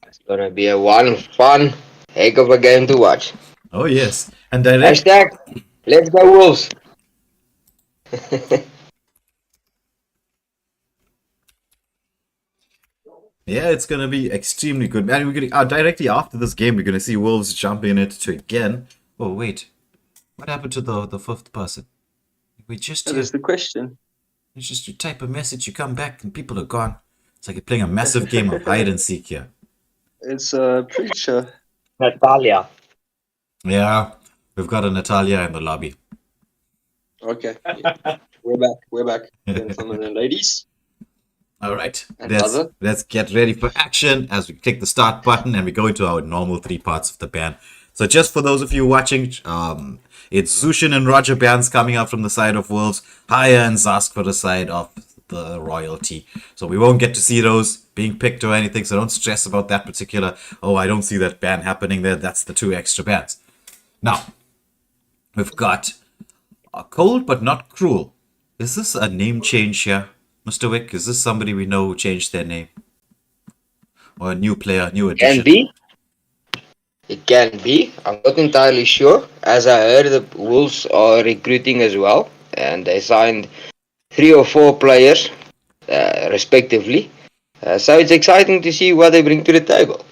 It's gonna be a one fun heck of a game to watch. Oh yes, and direct. Hashtag, let's go Wolves. Yeah, it's gonna be extremely good. And we're gonna directly after this game, we're gonna see Wolves jump in it to again. Oh wait, what happened to the fifth person? We just That is the question. it's just you type a message, you come back, and people are gone. It's like you're playing a massive game of hide and seek here. It's a preacher. Natalia. Yeah, we've got a Natalia in the lobby. Okay. Yeah. We're back. Gentlemen and ladies. All right, And let's other? let's get ready for action as we click the start button and we go into our normal 3 parts of the ban. So just for those of you watching, it's Zushin and Roger bans coming up from the side of Wolves, Haya and Zask for the side of the royalty. So we won't get to see those being picked or anything, so don't stress about that particular, oh, I don't see that ban happening there, that's the 2 extra bans. Now, we've got Cold but Not Cruel. Is this a name change here? Mr. Wick, is this somebody we know who changed their name? Or a new player, new addition? Can be. It can be. I'm not entirely sure. As I heard, the Wolves are recruiting as well, and they signed 3 or 4 players, respectively. So it's exciting to see what they bring to the table.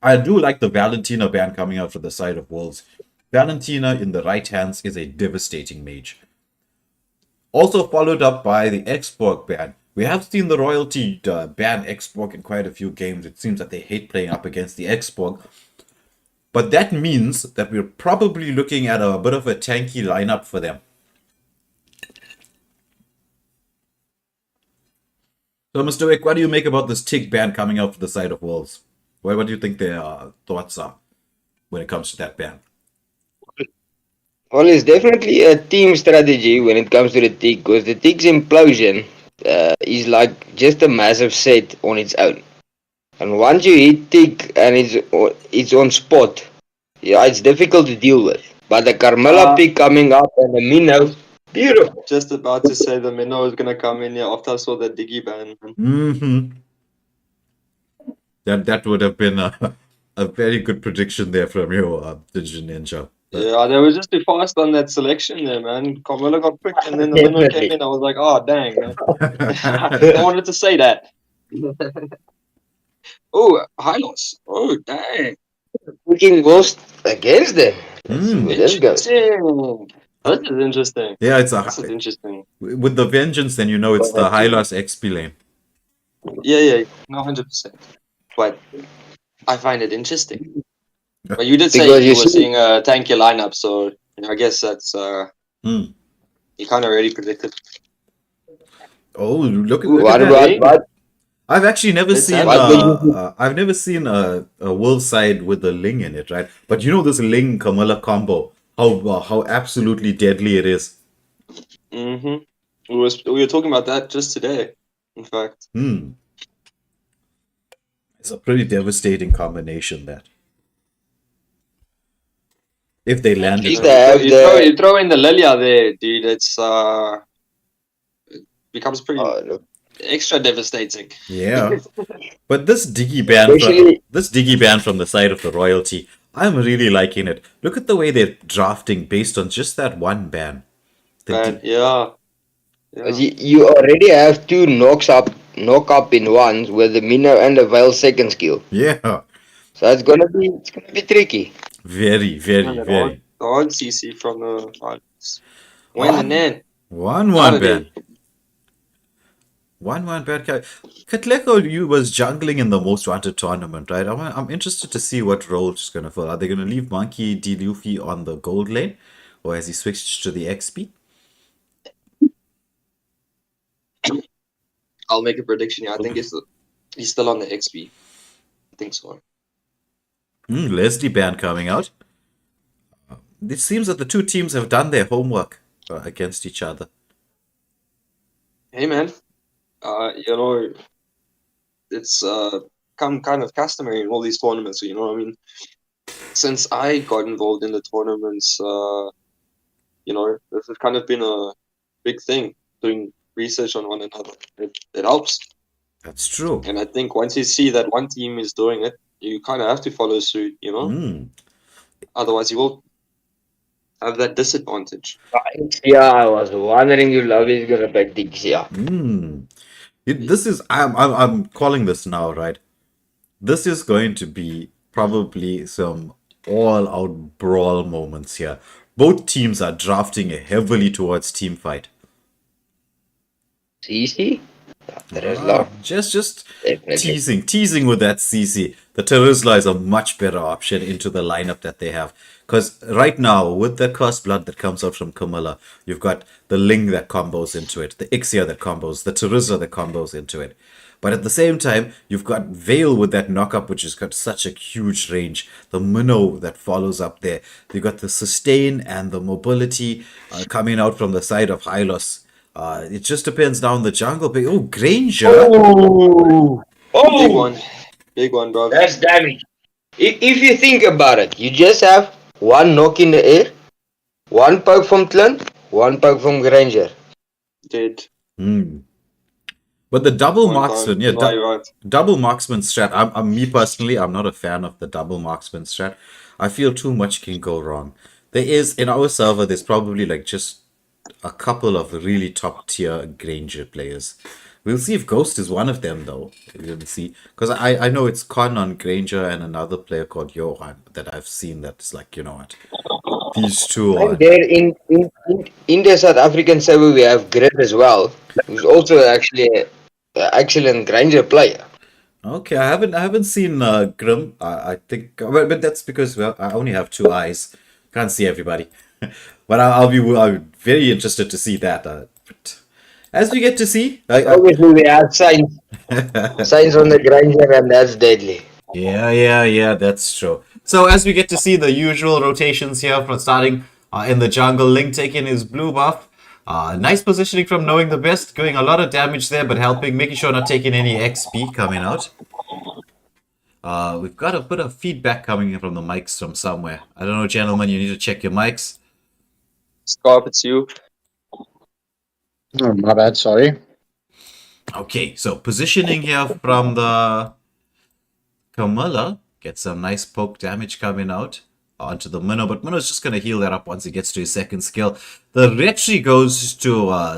I do like the Valentina ban coming out for the side of Wolves. Valentina in the right hands is a devastating mage. Also followed up by the Xborg ban. We have seen the royalty ban Xborg in quite a few games. It seems that they hate playing up against the Xborg. But that means that we're probably looking at a bit of a tanky lineup for them. So, Mr. Wick, what do you make about this Tig ban coming out for the side of Wolves? What do you think their thoughts are when it comes to that ban? Well, it's definitely a team strategy when it comes to the Tig, because the Tig's implosion is like just a massive set on its own. And once you hit Tig and it's on spot, yeah, it's difficult to deal with. But the Carmilla pick coming up and the Minnow, Beautiful. Just about to say the minnow was gonna come in here after I saw that diggy ban. Hmm. That would have been a very good prediction there from you, Digital Ninja. But Yeah, they were just too fast on that selection there, man. Carmelo got picked and then the minnow came Definitely. in. I was like, oh, dang, man. I wanted to say that. Oh, high loss. Oh, dang. Picking most against them. Let's see where Hmm. this goes. Interesting. This is interesting. Yeah, it's This is interesting. with the vengeance. Then you know it's the Hylos XP lane. Yeah, no, 100%. But I find it interesting. But you did say Because you you were see, seeing a tanky lineup, so I guess that's Hmm. you kind of already predicted. Oh, look at what that! about what I've actually never Let's seen have it. what would you I've never seen a wolf side with a ling in it, right? But you know this ling Kamala combo, how absolutely deadly it is. Mm-hmm. We were talking about that just today, in fact. Hmm. It's a pretty devastating combination that if they at land it least No, they you right. throw have you throw the you throw in the Lilia there, dude. It's becomes pretty look, extra devastating. Yeah. But especially this diggy ban from the side of the royalty, I'm really liking it. Look at the way they're drafting based on just that one ban. The Man, di- yeah. you already have two knock up in ones with the minnow and the veil second skill. yeah, So it's gonna be tricky. very, And very, that hard, very. the hard CC from the Islands. When and Oh, then out one of there. ban. One bad guy. Katleko, you was jungling in the most wanted tournament, right? I'm interested to see what role she's gonna fill. Are they gonna leave Monkey D. Luffy on the gold lane, or has he switched to the XP? I'll make a prediction here. I think he's still on the XP. I think so. Leslie ban coming out. It seems that the two teams have done their homework against each other. Hey man, it's come kind of customary in all these tournaments. You know what I mean? Since I got involved in the tournaments, this has kind of been a big thing, doing research on one another. It helps. That's true. And I think once you see that one team is doing it, you kind of have to follow suit, Mm. Otherwise, you will have that disadvantage. Yeah, I was wondering you love is gonna pick Dixia. Mm. This is I'm calling this now, right? This is going to be probably some all-out brawl moments here. Both teams are drafting heavily towards team fight. CC? There is Ah, lot. just Definitely. teasing with that CC. The Terizla is a much better option into the lineup that they have. Because right now, with the cursed blood that comes out from Kamala, you've got the Ling that combos into it, the Ixia that combos, the Terizla that combos into it. But at the same time, you've got Veil with that knockup, which has got such a huge range. The Minnow that follows up there. You've got the sustain and the mobility coming out from the side of Hylos. It just depends down the jungle. But oh, Granger. Oh, Big one, bro. that's damage. If you think about it, you just have one knock in the air, one poke from Clint, one poke from Granger. Dead. Hmm. But the double One time. marksman, yeah, No, you're right. double marksman strat. I'm me personally, I'm not a fan of the double marksman strat. I feel too much can go wrong. There is in our server, there's probably like just a couple of really top tier Granger players. We'll see if Ghost is one of them though. We'll see. Because I know it's Con on Granger and another player called Johan that I've seen that's like, you know what? These two And are. there in the South African server we have Grit as well, who's also actually an excellent Granger player. Okay, I haven't seen Grim. I think, but that's because well, I only have two eyes, can't see everybody. But I'll be very interested to see that. But as we get to see, Obviously we have signs on the Granger and that's deadly. yeah, that's true. So as we get to see the usual rotations here from starting in the jungle, Link taking his blue buff. Nice positioning from knowing the best, doing a lot of damage there, but helping, making sure not taking any XP coming out. We've got a bit of feedback coming in from the mics from somewhere. I don't know, gentlemen, you need to check your mics. Scarp, it's you. Oh, my bad, sorry. Okay, so positioning here from the Camilla. Get some nice poke damage coming out onto the Minnow, but Minnow's just going to heal that up once he gets to his second skill. The Retri goes to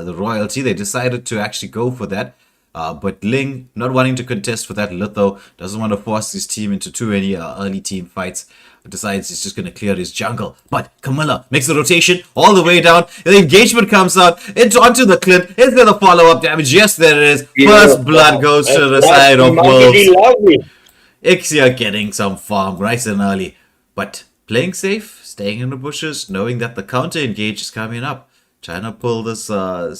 the Royalty. They decided to actually go for that. But Ling, not wanting to contest for that Litho, doesn't want to force his team into too many early team fights. Decides he's just going to clear his jungle. But Camilla makes the rotation all the way down. The engagement comes out onto the Clint. Is there the follow-up damage? Yes, there it is. First blood goes to the side of Wolves. Lovely. Ixia getting some farm nice and early. But playing safe, staying in the bushes, knowing that the counter engage is coming up. Trying to pull this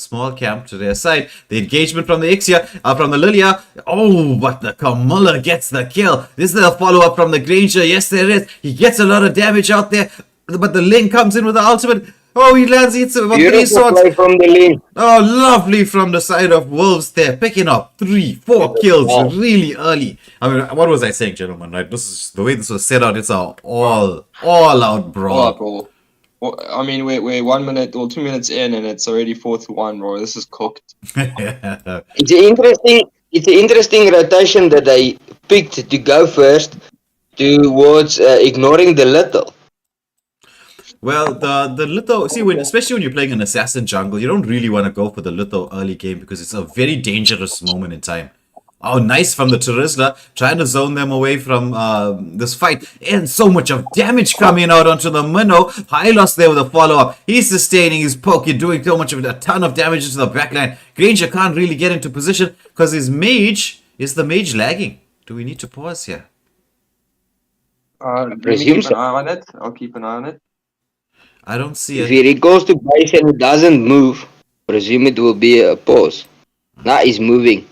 small camp to their side. The engagement from the Ixia, from the Lilia. Oh, but the Camilla gets the kill. This is the follow-up from the Granger. Yes, there is. He gets a lot of damage out there. But the Ling comes in with the ultimate. Oh, he lands it about 3 Beautiful swords. play from the lane. Oh, lovely from the side of Wolves there. Picking up 3-4 kills Wow. really early. I mean, what was I saying, gentlemen? Right? This is the way this was set out. It's a all-out brawl. Bro. Well, I mean, we're 1 minute or 2 minutes in, and it's already 4-1, bro. This is cooked. It's an interesting rotation that they picked to go first towards ignoring the little. Well, the Litho, see, especially when you're playing an assassin jungle, you don't really want to go for the Litho early game because it's a very dangerous moment in time. Oh, nice from the Terizla, trying to zone them away from this fight. And so much of damage coming out onto the Minnow. High loss there with a follow-up. He's sustaining his poke. You're doing so much of a ton of damage into the backline. Granger can't really get into position because his mage, is the mage lagging? Do we need to pause here? Let me Presume keep an so. eye on it. I'll keep an eye on it. I don't see If it. he recalls to base and it doesn't move, presume it will be a pause. Now he's moving.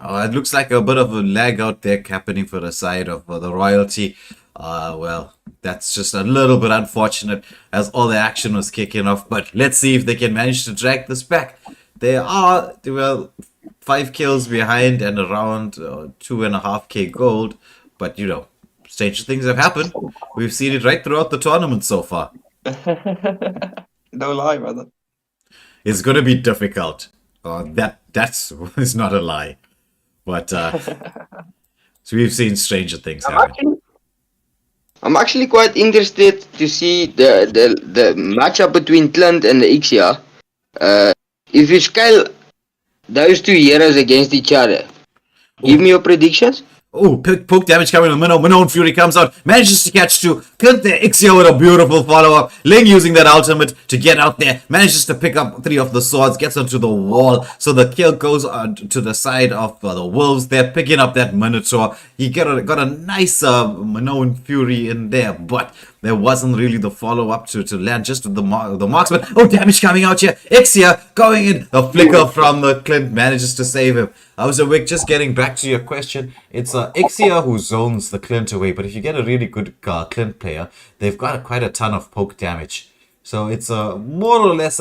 Oh, it looks like a bit of a lag out there happening for the side of the Royalty. Well, that's just a little bit unfortunate as all the action was kicking off. But let's see if they can manage to drag this back. They are, well, 5 kills behind and around 2.5k gold. But, you know, stranger things have happened. We've seen it right throughout the tournament so far. No lie, brother. It's going to be difficult. That's is not a lie. But so we've seen stranger things happen. I'm actually quite interested to see the matchup between Clint and the Ixia. If you scale those two heroes against each other, give me your predictions. Oh, poke damage coming to Minnow. Minnow and Fury comes out. Manages to catch 2. Clint there. Ixia with a beautiful follow-up. Ling using that ultimate to get out there. Manages to pick up 3 of the swords. Gets onto the wall. So the kill goes to the side of the Wolves there. Picking up that Minotaur. He got a nice Minnow and Fury in there. But there wasn't really the follow-up to land. Just the marksman. Oh, damage coming out here. Ixia going in. The flicker from the Clint manages to save him. I was awake. Just getting back to your question. It's Ixia who zones the Clint away. But if you get a really good Clint player, they've got quite a ton of poke damage. So it's more or less,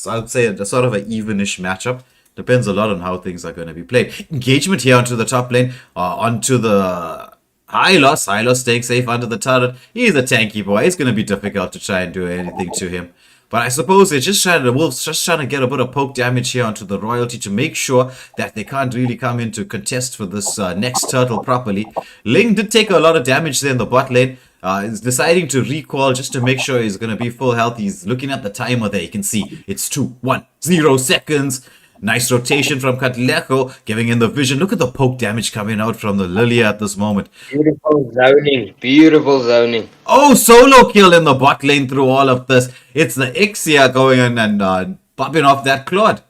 I would say, a sort of an evenish matchup. Depends a lot on how things are going to be played. Engagement here onto the top lane. Onto the High loss staying safe under the turret. He's a tanky boy. It's going to be difficult to try and do anything to him. But I suppose they're just trying to, the Wolves just trying to get a bit of poke damage here onto the Royalty to make sure that they can't really come in to contest for this next turtle properly. Ling did take a lot of damage there in the bot lane. He's deciding to recall just to make sure he's going to be full health. He's looking at the timer there. You can see it's 2, 1, 0 seconds. Nice rotation from Katlego, giving him the vision. Look at the poke damage coming out from the Lilia at this moment. Beautiful zoning. Beautiful zoning. Oh, solo kill in the bot lane through all of this. It's the Ixia going in and popping off that Claude.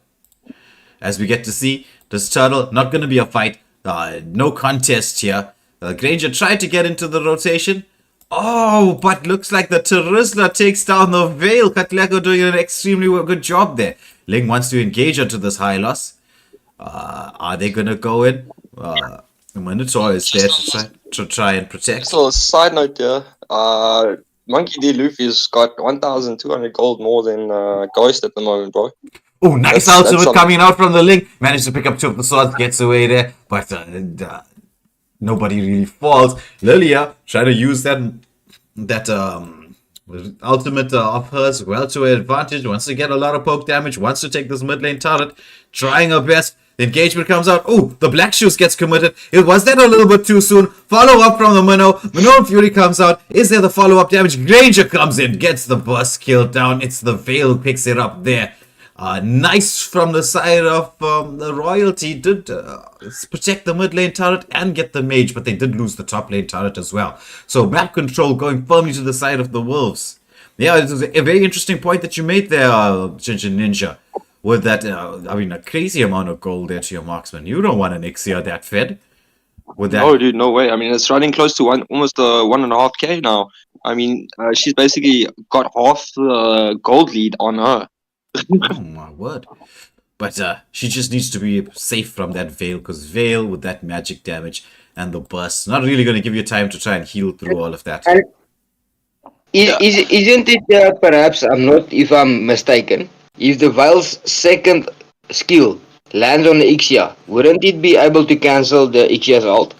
As we get to see, this turtle, not going to be a fight. No contest here. Granger tried to get into the rotation. Oh, but looks like the Terizla takes down the Veil. Katlego doing an extremely good job there. Ling wants to engage onto this high loss. Are they going to go in? Minotaur is there to try and protect. So, side note here, Monkey D. Luffy's got 1,200 gold more than Ghost at the moment, bro. Oh, nice ultimate coming out from the Ling. Managed to pick up 2 of the swords, gets away there. But nobody really falls. Lilia trying to use that Ultimate of hers well to her advantage, wants to get a lot of poke damage, wants to take this mid lane turret, trying her best. The engagement comes out. Oh, the Black Shoes gets committed. It was that a little bit too soon. Follow up from the Minnow. Minnow and Fury comes out. Is there the follow up damage? Granger comes in, gets the burst kill down. It's the Veil who picks it up there. Nice from the side of the Royalty. Did protect the mid lane turret and get the mage, but they did lose the top lane turret as well. So map control going firmly to the side of the Wolves. Yeah, it was a very interesting point that you made there, Ginger Ninja. With that, I mean, a crazy amount of gold there to your marksman. You don't want an Ixia that fed. With that, No, dude, no way. I mean, it's running close to almost 1.5K now. I mean, she's basically got half the gold lead on her. oh my word. But she just needs to be safe from that Veil, because Veil with that magic damage and the burst, not really going to give you time to try and heal through all of that. And isn't it perhaps, if I'm mistaken, if the Veil's second skill lands on the Ixia, wouldn't it be able to cancel the Ixia's ult?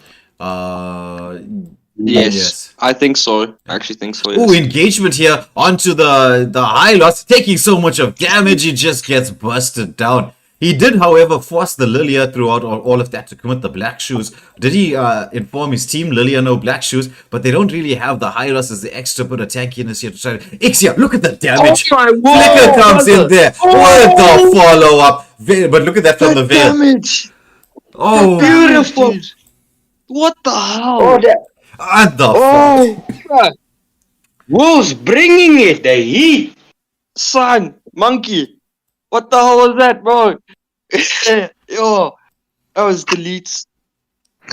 Yes, I think so. I actually think so. Yes. Ooh, engagement here onto the high loss, taking so much of damage, he just gets busted down. He did, however, force the Lilia throughout all of that to commit the Black Shoes. Did he inform his team, Lilia no Black Shoes, but they don't really have the high loss as the extra bit of tankiness here to try to... Ixia, look at the damage! Oh my Flicker comes in there! What the follow-up! But look at that from the Veil. Damage! Oh, Beautiful! What the hell? Oh, and the fuck. Wolves bringing it, the heat. Son, monkey! What the hell was that, bro? Yo, that was deletes.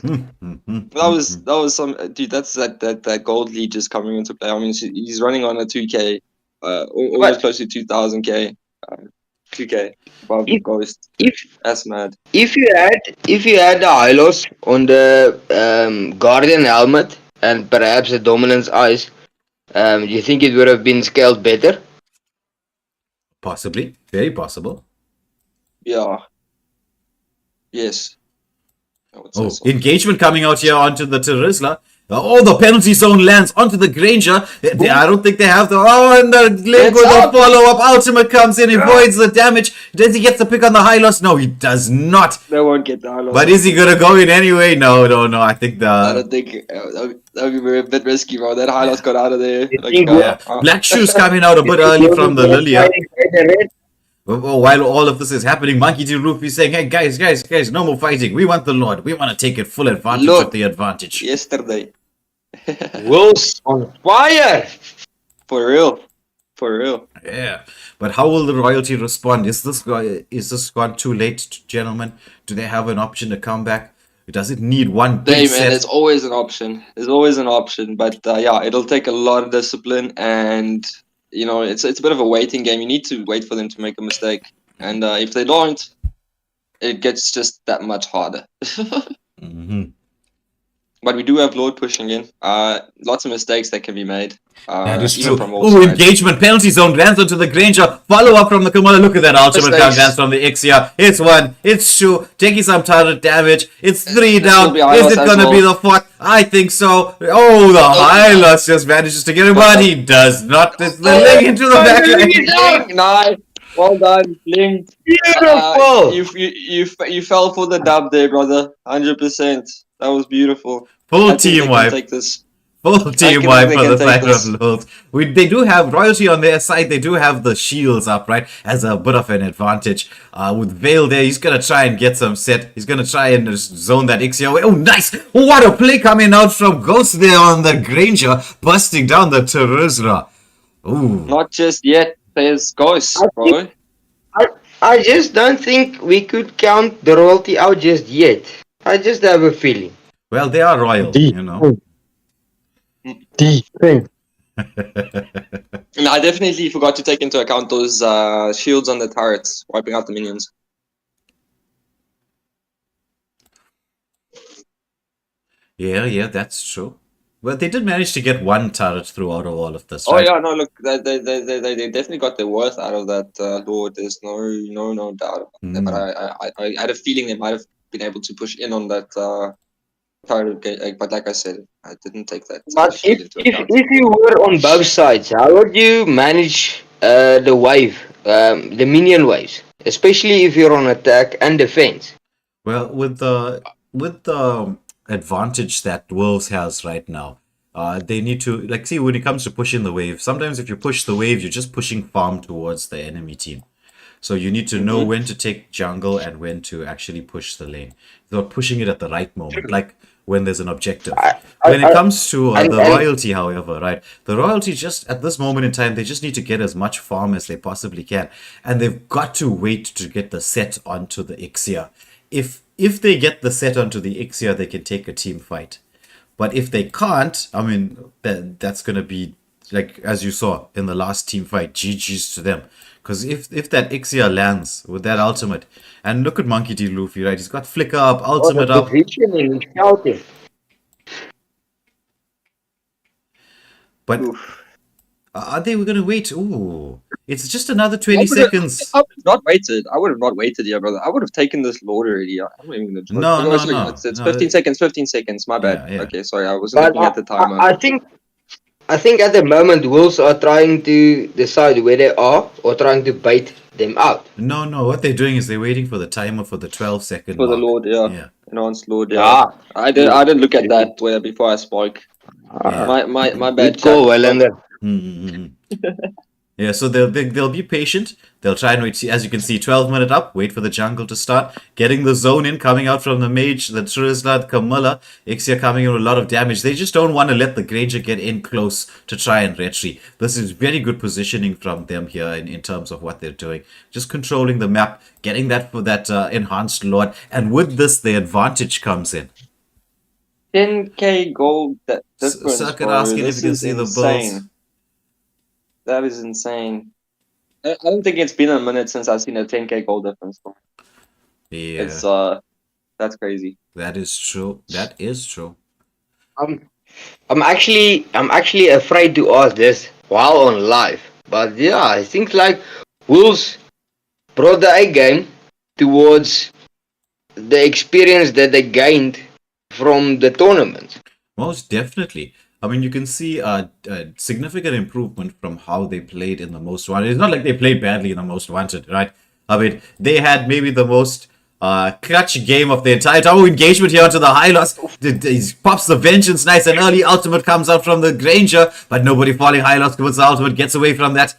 that was some dude. That's that gold lead just coming into play. I mean, he's running on a 2K, almost close to 2000K, 2K above Ghost. That's mad. If you had the Hylos on the Guardian helmet and perhaps the Dominance eyes, do you think it would have been scaled better? Possibly. Very possible. Yeah. Yes. I would say Oh, so. engagement coming out here onto the Terizla. Oh, the penalty zone lands onto the Granger. I don't think they have the... Oh, and the link with the follow-up. Ultimate comes in, avoids the damage. Does he get the pick on the high loss? No, he does not. They won't get the Hylos. But is he going to go in anyway? No. I think I the... don't think that would be a bit risky, bro. That Hylos got out of there. Yeah. Black Shoes coming out a bit early from the Lilia. While all of this is happening, Monkey D. Rupee saying, hey, guys, no more fighting. We want the Lord. We want to take it full advantage of the advantage. Yesterday. Wolves on fire. For real. Yeah, but how will the Royalty respond? Is this gone too late, gentlemen? Do they have an option to come back? Does it need one big Hey, man, set? there's always an option. But yeah, it'll take a lot of discipline, and you know, it's a bit of a waiting game. You need to wait for them to make a mistake, and if they don't, it gets just that much harder. Mm-hmm. But we do have Lord pushing in. Lots of mistakes that can be made. That is even true. from all Oh, sides. engagement, penalty zone, lands onto the Granger. Follow up from the Kamala. Look at that ultimate Mistakes. dance from the Ixia. It's 1, it's 2, taking some turret damage. It's 3 This down. will be Is Hylos it as going to be well. the 4th? I think so. Oh, the Hylos just manages to get him, but he does not. It's the leg into the back. Blink, nice. Well done, Blink. Beautiful. You fell for the dub there, brother. 100%. That was beautiful. Full I think they team can wipe. Take this. Full team they wipe can for the take side this. of Lords. They do have Royalty on their side. They do have the shields up, right? As a bit of an advantage. With Veil there, he's going to try and get some set. He's going to try and just zone that Ixia away. Oh, nice! What a play coming out from Ghost there on the Granger, busting down the Terizra. Ooh. Not just yet. There's Ghost, bro. I just don't think we could count the Royalty out just yet. I just have a feeling. Well, they are royal, you know. Defense. And I definitely forgot to take into account those shields on the turrets, wiping out the minions. Yeah, that's true. Well, they did manage to get one turret throughout of all of this, Oh right? yeah, no, look, they definitely got their worth out of that Lord. There's no doubt about that. But I had a feeling they might have been able to push in on that But like I said, I didn't take that But shit into account. if you were on both sides, how would you manage the wave, the minion waves, especially if you're on attack and defense? Well, with the advantage that Wolves has right now, they need to like see when it comes to pushing the wave. Sometimes if you push the wave, you're just pushing farm towards the enemy team. So you need to know when to take jungle and when to actually push the lane. They're pushing it at the right moment, like when there's an objective. I, I, When it I, comes to the and royalty, however, right? The royalty just at this moment in time, they just need to get as much farm as they possibly can, and they've got to wait to get the set onto the Ixia. If they get the set onto the Ixia, they can take a team fight. But if they can't, I mean, that's gonna be like as you saw in the last team fight, GG's to them. Because if that Ixia lands with that ultimate, and look at Monkey D. Luffy, right? He's got flicker up, oh, the ultimate up. positioning, shouting. But Oof. are they gonna wait? Ooh, it's just another I 20 would have seconds. not waited. I would have not waited, yeah, brother. I would have taken this Lord already. I'm not even gonna joke. No, Okay, no, sorry, no, it's no. 15 seconds. 15 seconds. My bad. Yeah, yeah. Okay, sorry. I wasn't But looking at the timer. I think at the moment Wolves are trying to decide where they are or trying to bait them out. No, no. What they're doing is they're waiting for the timer for the 12-second For the mark. Lord, yeah. Yeah, Enhanced Lord, yeah. Ah, I didn't look at that where before I spoke. yeah. My bad. good call, chat, but- Welander. Yeah, so they'll be patient. They'll try and wait. See, as you can see, 12-minute up. Wait for the jungle to start. Getting the zone in, coming out from the mage, the Trizla, the Kamala, Ixia coming in with a lot of damage. They just don't want to let the Granger get in close to try and retry. This is very good positioning from them here in terms of what they're doing. Just controlling the map, getting that for that enhanced Lord, and with this, the advantage comes in. 10k gold difference, Circuit bro. asking if This you can is see the insane. bills. That is insane. I don't think it's been a minute since I've seen a 10k gold difference. Yeah, It's that's crazy. that is true. That is true. I'm actually afraid to ask this while on live. But yeah, I think like Wolves brought the A game towards the experience that they gained from the tournament. Most definitely. I mean, you can see a significant improvement from how they played in the Most Wanted. It's not like they played badly in the Most Wanted, right? I mean, they had maybe the most clutch game of the entire time. Oh, engagement here onto the Hylos. He pops the Vengeance nice and early. Ultimate comes out from the Granger, but nobody falling. Hylos commits the ultimate, gets away from that.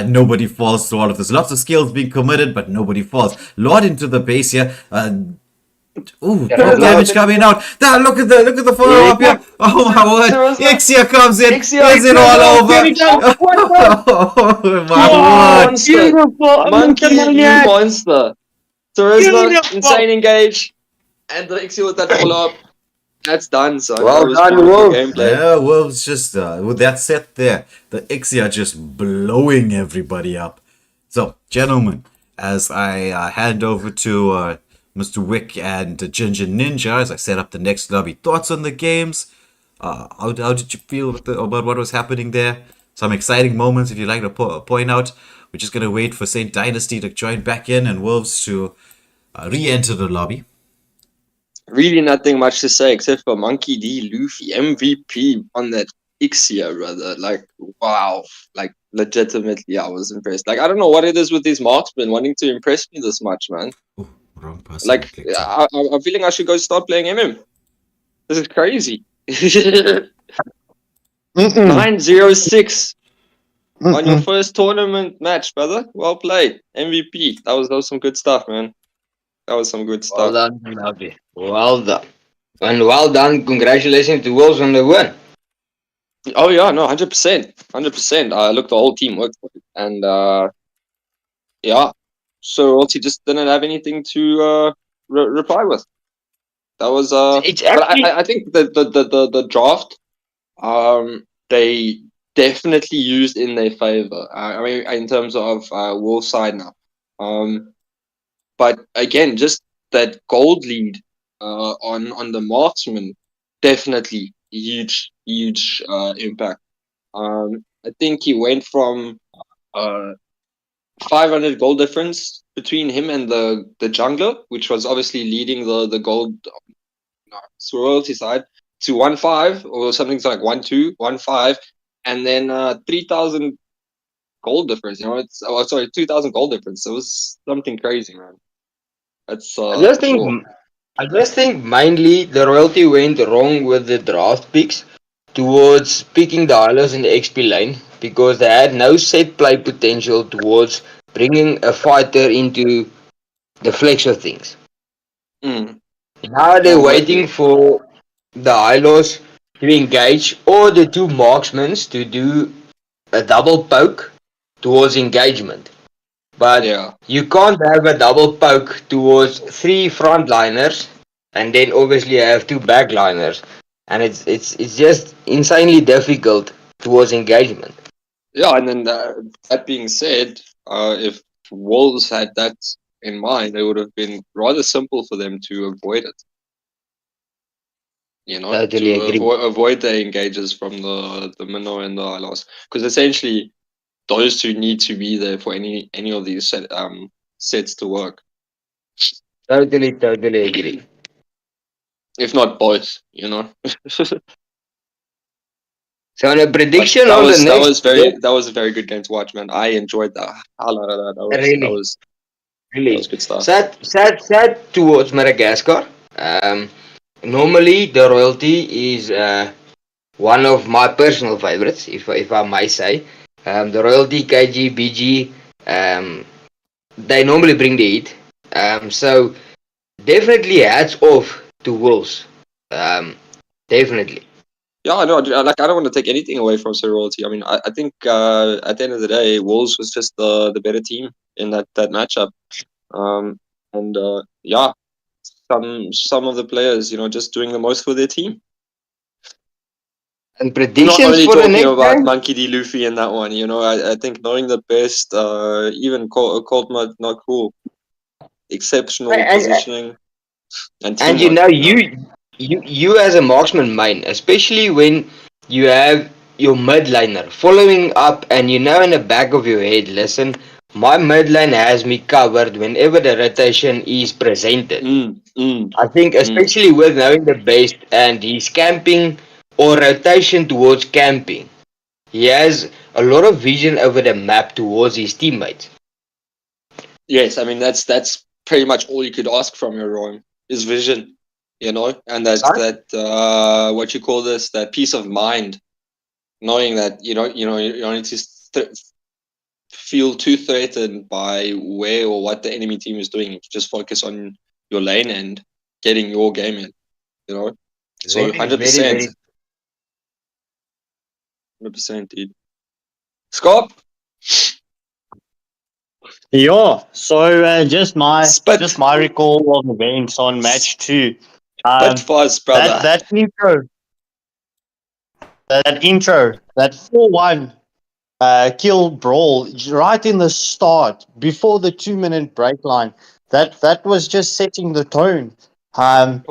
Nobody falls to all of this. Lots of skills being committed, but nobody falls. Lord into the base here. Ooh, drop damage coming out. Now look at the follow up here. Oh my word. Ixia comes in. Is it all over? Oh my word. Monster. Beautiful, Monkey, you maniac. monster. Terizla, Beautiful. insane engage. And the Ixia with that follow up. That's done, son. Well That was done, beautiful Wolf. gameplay. Yeah, Wolves just with that set there, the Ixia just blowing everybody up. So, gentlemen, as I hand over to Mr. Wick and Ginger Ninja as I set up the next lobby, thoughts on the games? How did you feel about what was happening there? Some exciting moments, if you'd like to point out. We're just gonna wait for Saint Dynasty to join back in and Wolves to re-enter the lobby. Really nothing much to say except for Monkey D. Luffy, MVP on that Ixia, brother. Like, wow. Like, legitimately, I was impressed. Like, I don't know what it is with these marksmen wanting to impress me this much, man. Oh, wrong person. Like, I'm feeling I should go start playing MM. This is crazy. 906 on your first tournament match, brother. Well played. MVP. That was some good stuff, man. That was some good Well stuff. done, Nabi. Well done. And well done. Congratulations to Wolves on the win. Oh yeah, no, 100%. 100%. Look, the whole team worked for it. And yeah. So also just didn't have anything to reply with. That was It's but actually I think the draft they definitely used in their favor. I mean, in terms of Wolves side now. But again, just that gold lead on the marksman, definitely huge impact. I think he went from 500 gold difference between him and the jungler, which was obviously leading the gold so royalty side to 1-5 or something like 1-2, 1-5, and then 3,000 goal difference. It's sorry, 2,000 goal difference. It was something crazy, man. That's I just for sure. think I just think mainly the royalty went wrong with the draft picks towards picking the Highlanders in the XP lane because they had no set play potential towards bringing a fighter into the flex of things. Mm. Now No, they're I'm with waiting you. for the Highlanders to engage or the two marksmen to do a double poke towards engagement. But Yeah. you can't have a double poke towards three frontliners and then obviously you have two backliners. And it's just insanely difficult towards engagement. Yeah, and then that being said, if Wolves had that in mind, it would have been rather simple for them to avoid it. Totally To agree. avoid the engages from the minnow and the Ilos, because essentially those two need to be there for any of these sets to work. Totally agree. If not both, So on a But prediction that on the was that next was very that was a very good game to watch, man. I enjoyed the hell out of that. really, That really was good stuff. sad towards Madagascar. Um, Normally the royalty is one of my personal favorites, if I may say. The royalty KG BG, they normally bring the heat. So definitely hats off to Wolves. Um, Definitely. Yeah, I know. I don't want to take anything away from Sir Royalty. I mean, I think at the end of the day, Wolves was just the better team in that matchup. Um, and yeah, some of the players, just doing the most for their team. And I'm not predictions only for the talking next about game? Monkey D. Luffy in that one. I think knowing the best, even Cold Mud, not cool, exceptional And, positioning and and you teamwork. know, you as a marksman main, especially when you have your mid liner following up, and you know in the back of your head, listen, my mid lane has me covered whenever the rotation is presented. Mm, mm, I think mm. especially with knowing the best and he's camping or rotation towards camping, he has a lot of vision over the map towards his teammates. Yes, I mean that's pretty much all you could ask from your Roam is vision, and Right? what you call this, that peace of mind, knowing that you don't need to feel too threatened by where or what the enemy team is doing. Just focus on your lane and getting your game in. You know, so Very, very, 100%, very. 100%, dude. Scott, Yeah. So just my spit, recall of events on match two. spit Um, fuzz, that brother. that intro, that 4-1 kill brawl right in the start before the 2-minute break line. That was just setting the tone. And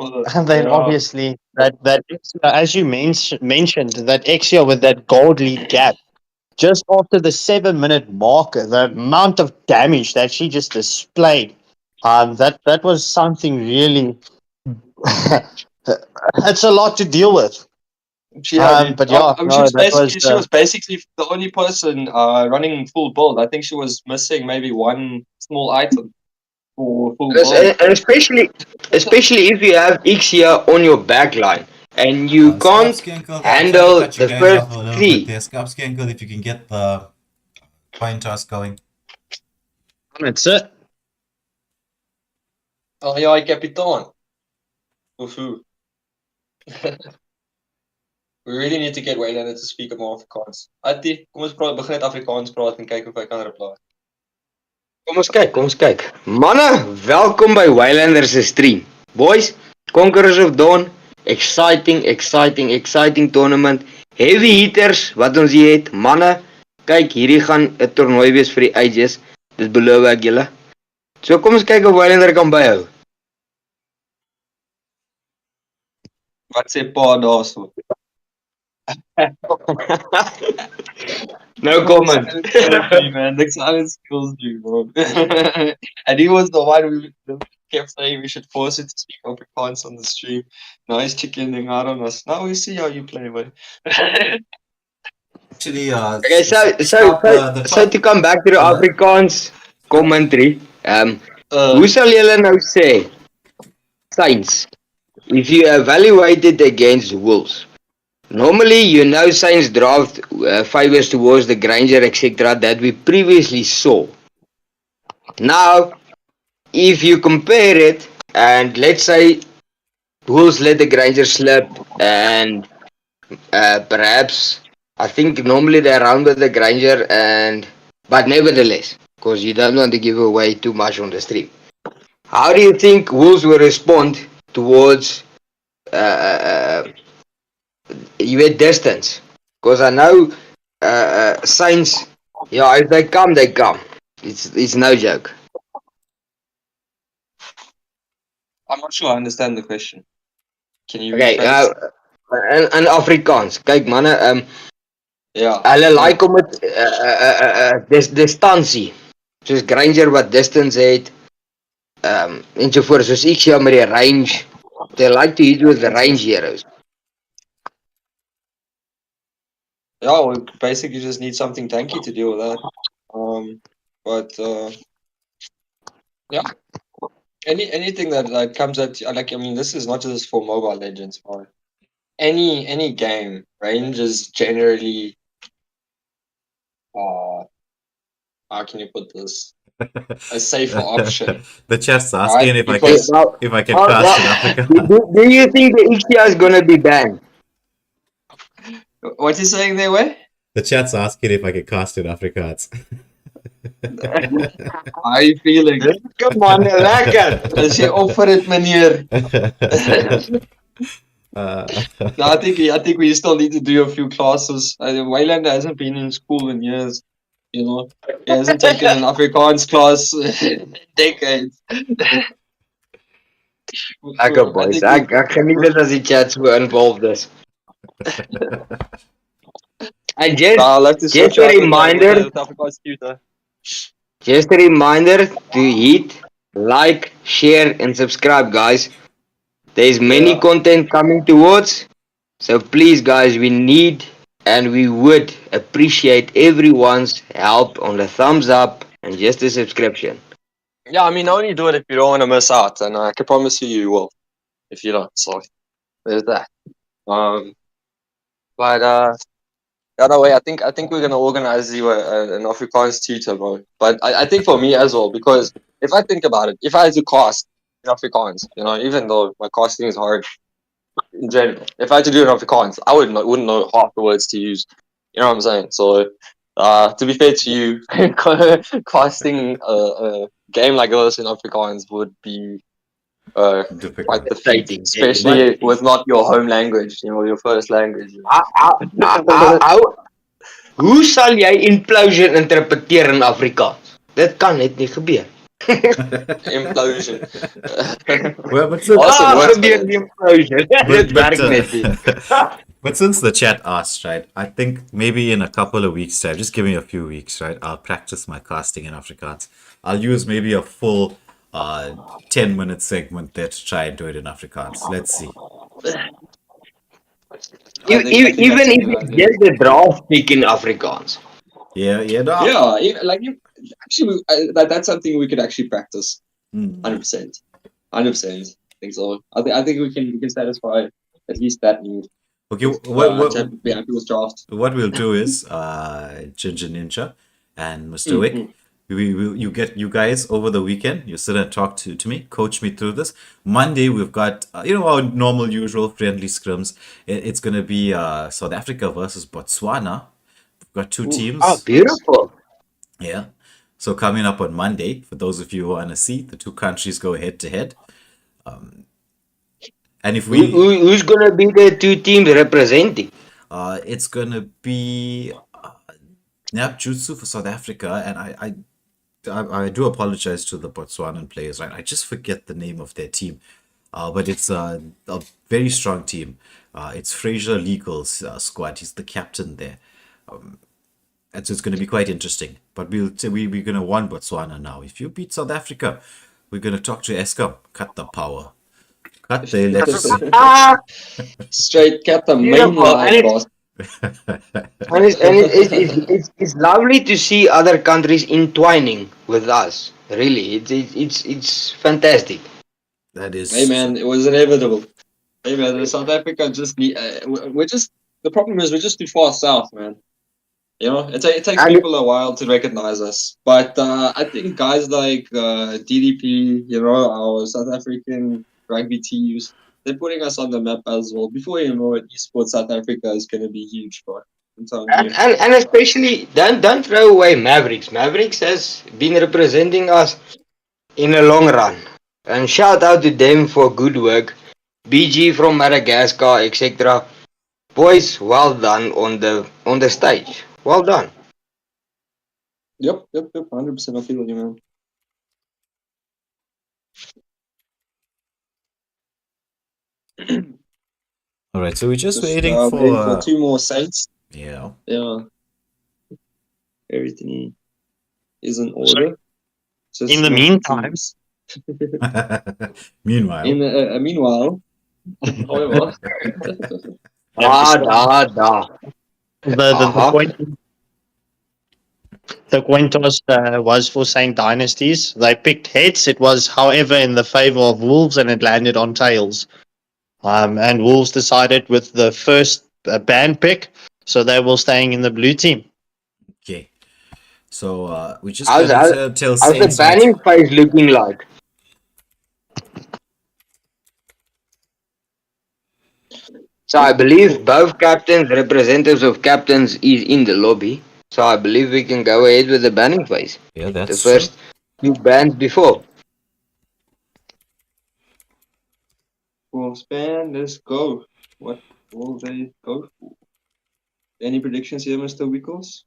then Yeah. obviously that as you mentioned that Exia with that gold lead gap just after the 7-minute marker, the amount of damage that she just displayed, that was something really. It's a lot to deal with. Yeah, dude. But yeah, She no, was that was. basically the only person running full build. I think she was missing maybe one small item for full build. And especially if you have Ixia on your back line and you can't Skapskinkle, I'll try to handle cut you the guys off a first little bit three. there. Skapskinkle, if you can get the coin toss going. That's it. Oh ja, kapitein. Woefoe. We really need to get Waylander to speak more Afrikaans. Ati, kom ons begin net Afrikaans praat en kyk of hy kan reply. Kom ons kyk. Manne, welkom by Waylanders se stream. Boys, Conquerors of Dawn, exciting tournament. Heavy hitters wat ons hier het. Manne, kyk, hierdie gaan 'n toernooi wees vir die ages. Dit beloof ek julle. So kom ons kyk of Waylander kan byhou. Wat sê pa daarso? No comment. Silence kills me, man. The silence kills me, bro. And he was the one who kept saying we should force it to speak Afrikaans on the stream. Now he's chickening out on us. Now we see how you play, man. Actually, Okay, start the so to top. come back to the Afrikaans commentary, hoe sal julle nou sê, Saints, if you evaluate it against Wolves? Normally, you know Saints draft favors towards the Granger, etc. that we previously saw. Now, if you compare it, and let's say Wolves let the Granger slip, and perhaps I think normally they round with the Granger, but nevertheless, because you don't want to give away too much on the stream. How do you think Wolves will respond towards distance? Because I know Saints, yeah, if they come, they come. It's no joke. I'm not sure I understand the question. Can you Okay, rephrase? en Afrikaans. Kyk manne, Yeah. hulle like om dit distansie. Soos Granger wat distance het, ensovoorts, soos Ixia met die range. They like to hit with the range heroes. Yeah, we basically just need something tanky to deal with that. Yeah. Anything that comes at, like, I mean, this is not just for Mobile Legends, or any game. Range is generally how can you put this? A safer option. The chat's asking Right? if Because I can cast in Africa. Do you think the Ixia is gonna be banned? what you saying there, way? The chat's asking if I can cast in Afrikaans. How are you feeling? Come on, lekker. As jy offer it, meneer. No, I think we still need to do a few classes. Waylander hasn't been in school in years. You know, he hasn't taken an Afrikaans class in decades. Lekker boys. Ek geniet dit as die chat so involved is. And I'll have to just switch a out reminder, with the Afrikaans tutor. just a reminder to hit like, share, and subscribe, guys. There's many content coming towards, so please, guys, we need and we would appreciate everyone's help on the thumbs up and just a subscription. Yeah, I mean, only do it if you don't want to miss out, and I can promise you will if you don't. So there's that. Yeah, no way. I think we're gonna organize you an Afrikaans tutor, bro. But I think for me as well, because if I think about it, if I had to cast in Afrikaans, you know, even though my casting is hard in general, if I had to do it in Afrikaans, I wouldn't know half the words to use. You know what I'm saying? So, to be fair to you, casting a game like this in Afrikaans would be quite Difficult. the feat, especially with not your home language, you know, your first language. Hoe sal jy implosion interpreteer in Afrikaans? Dit kan net nie gebeur. Implosion. Well, but Gebeur die implosion. Dit werk net nie. But since the chat asked, right, I think maybe in a couple of weeks' time, just give me a few weeks, right, I'll practice my casting in Afrikaans. I'll use maybe a full 10-minute segment there to try and do it in Afrikaans. Let's see. Even if it's just the draft pick in Afrikaans. No. Actually, that's something we could actually practice. 100%. I think so. I think we can satisfy at least that need. Okay, what we'll do is Ginger Ninja and Mr. Wick, you guys over the weekend, you sit and talk to me, coach me through this. Monday we've got our normal usual friendly scrims. It's gonna be South Africa versus Botswana. We've got two teams. Oh, beautiful. Yeah. So coming up on Monday, for those of you who want to see, the two countries go head to head. And if who's gonna be the two teams representing? It's gonna be Nyap Jutsu for South Africa, and I do apologize to the Botswanan players, right? I just forget the name of their team, but it's a very strong team. It's Fraser Legal's squad. He's the captain there. And so it's going to be quite interesting. But we're going to want Botswana now. If you beat South Africa, we're going to talk to Eskom. Cut the power. Cut the electricity. Straight cat the main Beautiful. line, boss. It's lovely to see other countries entwining with us. Really, it's fantastic. That is. Hey man, it was inevitable. Hey man, South Africa just need. We're just the problem is we're just too far south, man. You know, it takes And- people a while to recognize us. But I think guys like DDP, you know, our South African rugby teams, they're putting us on the map as well. Before you know it, esports South Africa is going to be huge, bro. I'm telling you. And especially don't throw away Mavericks. Mavericks has been representing us in a long run. And shout out to them for good work. BG from Madagascar, etc. Boys, well done on the stage. Well done. Yep, 100% I feel you, man. All right, so we're just waiting waiting for. for two more Saints. Yeah. Yeah. Everything is in order. Just In the not meantime- teams. Meanwhile. Meanwhile, however, Da. The point. The coin toss was for Saint Dynasties. They picked heads. It was, however, in the favor of Wolves, and it landed on tails. And Wolves decided with the first ban pick, so they were staying in the blue team. Okay. So we just How's gotta tell the Saints. banning phase looking like? So I believe both captains, representatives of captains, is in the lobby. So I believe we can go ahead with the banning phase. Yeah, The that's first two bans before. Wolves ban, let's go. What will they go for? Any predictions here, Mr. Wickles?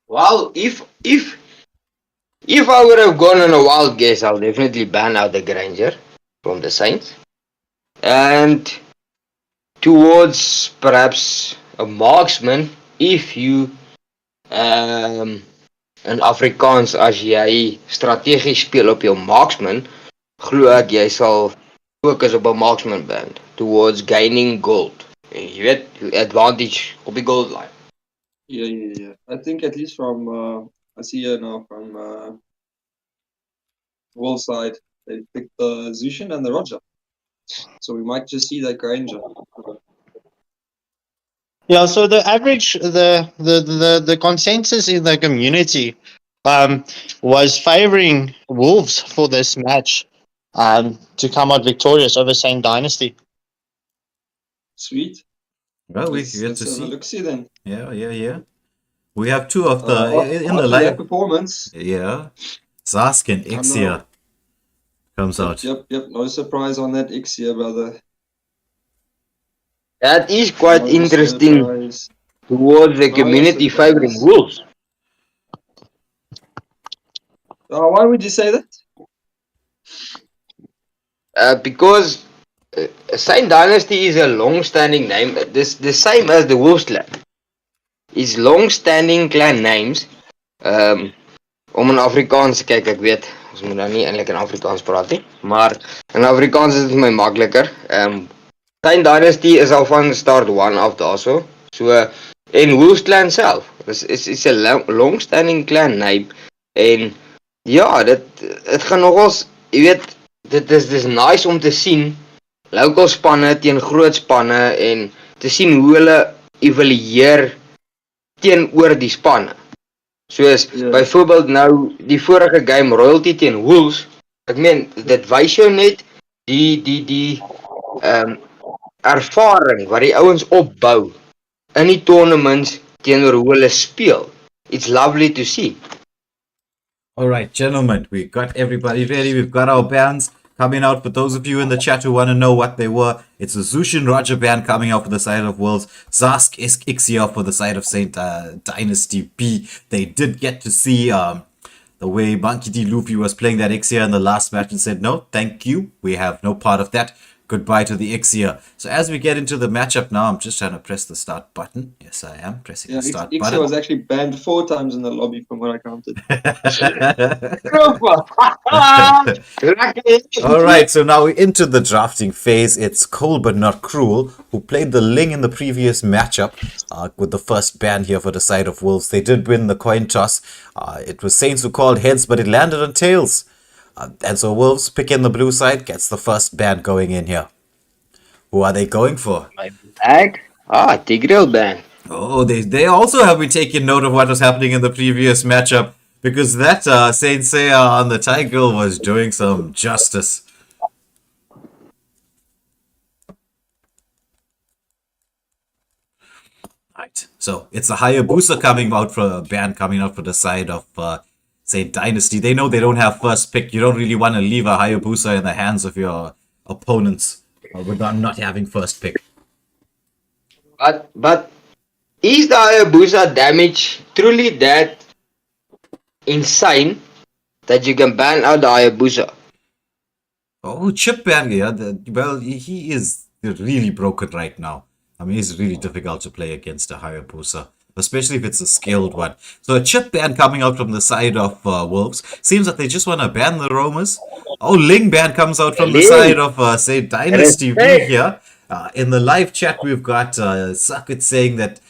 Well, if I would have gone on a wild guess, I'll definitely ban out the Granger from the Saints. And towards perhaps a marksman, if you in Afrikaans as jy strategies speel op jou marksman, glo ek jy sal focus op 'n marksman band towards gaining gold. Jy weet, advantage op die gold line. Yeah. I think at least from I see here now from Wolves side, they picked the Zushin and the Roger. So we might just see that Granger. Yeah, so the average, the consensus in the community was favoring Wolves for this match to come out victorious over Saint Dynasty. Sweet. Well, we Let's get to have a see. look-see then. Yeah. We have two of the in the After that line. performance. Yeah. Zask and Ixia comes out. Yep. No surprise on that Ixia, brother. That is quite No interesting surprise. towards the No community surprise. favoring Wolves. Why would you say that? Because Saint Dynasty is a long-standing name. The same as the Wolves clan. Is long-standing clan names. Om in Afrikaans, kyk ek weet, ons moet nou nie eintlik in Afrikaans praat nie, maar in Afrikaans is dit vir my makliker. Saint Dynasty is al van start 1 af daarso. So en Wolves clan self. Is 'n long-standing clan name en ja, dit gaan nogals, jy weet, dit is nice om te sien local spanne teen groot spanne en te sien hoe hulle evalueer teenoor die spanne. Soos byvoorbeeld nou die vorige game Royalty teen Wolves. Ek meen dit wys jou net die ervaring wat die ouens opbou in die tournaments teenoor hoe hulle speel. It's lovely to see. All right, gentlemen, we got everybody ready. We've got our bands coming out. For those of you in the chat who want to know what they were, it's a Zushin Roger band coming out for the side of Wolves. Zask Ixia for the side of Saint Dynasty B. They did get to see the way Monkey D. Luffy was playing that Ixia in the last match and said, no, thank you. We have no part of that. goodbye to the Ixia. So as we get into the matchup now, I'm just trying to press the start button. Yes, I am pressing the start Ixia button. was actually banned 4 times in the lobby from what I counted. All right, so now we're into the drafting phase. It's Cold But Not Cruel, who played the Ling in the previous matchup with the first ban here for the side of Wolves. They did win the coin toss. It was Saints who called heads, but it landed on tails. And so Wolves picking the blue side gets the first ban going in here. Who are they going for? My bag? Tigreal ban. Oh, they also have been taking note of what was happening in the previous matchup because that Saint Seiya on the Tigreal was doing some justice. Right, so it's a Hayabusa coming out for a ban coming out for the side of Saint Dynasty. They know they don't have first pick. You don't really want to leave a Hayabusa in the hands of your opponents without not having first pick. But is the Hayabusa damage truly that insane that you can ban out the Hayabusa? Oh, Chip ban, yeah. Well, he is really broken right now. I mean, it's really difficult to play against a Hayabusa, especially if it's a skilled one. So a chip ban coming out from the side of Wolves. Seems that they just want to ban the roamers. Oh, Ling ban comes out from the side of, say, Dynasty V here. In the live chat, we've got Suckett saying that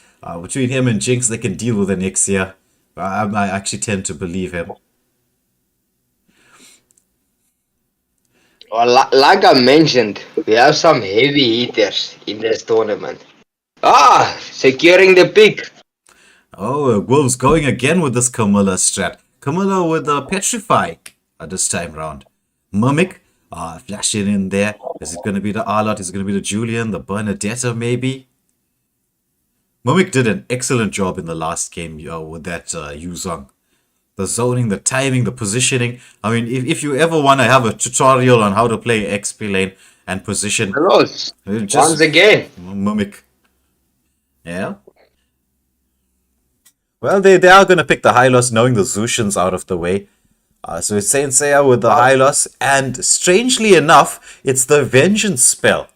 between him and Jinx, they can deal with an Ixia. I actually tend to believe him. Well, like I mentioned, we have some heavy hitters in this tournament. Securing the pick. Oh, Wolves going again with this Camilla strat. Camilla with Petrify this time round. Mimic, flashing in there. Is it going to be the Arlot? Is it going to be the Julian? The Bernadetta maybe? Mimic did an excellent job in the last game with that Yuzong. The zoning, the timing, the positioning. I mean, if you ever want to have a tutorial on how to play XP lane and position, Carlos, just once again. Mimic. Yeah. Well, they are going to pick the Hylos knowing the Zushans out of the way. So it's Saint Seiya with the Hylos. And strangely enough, it's the Vengeance spell.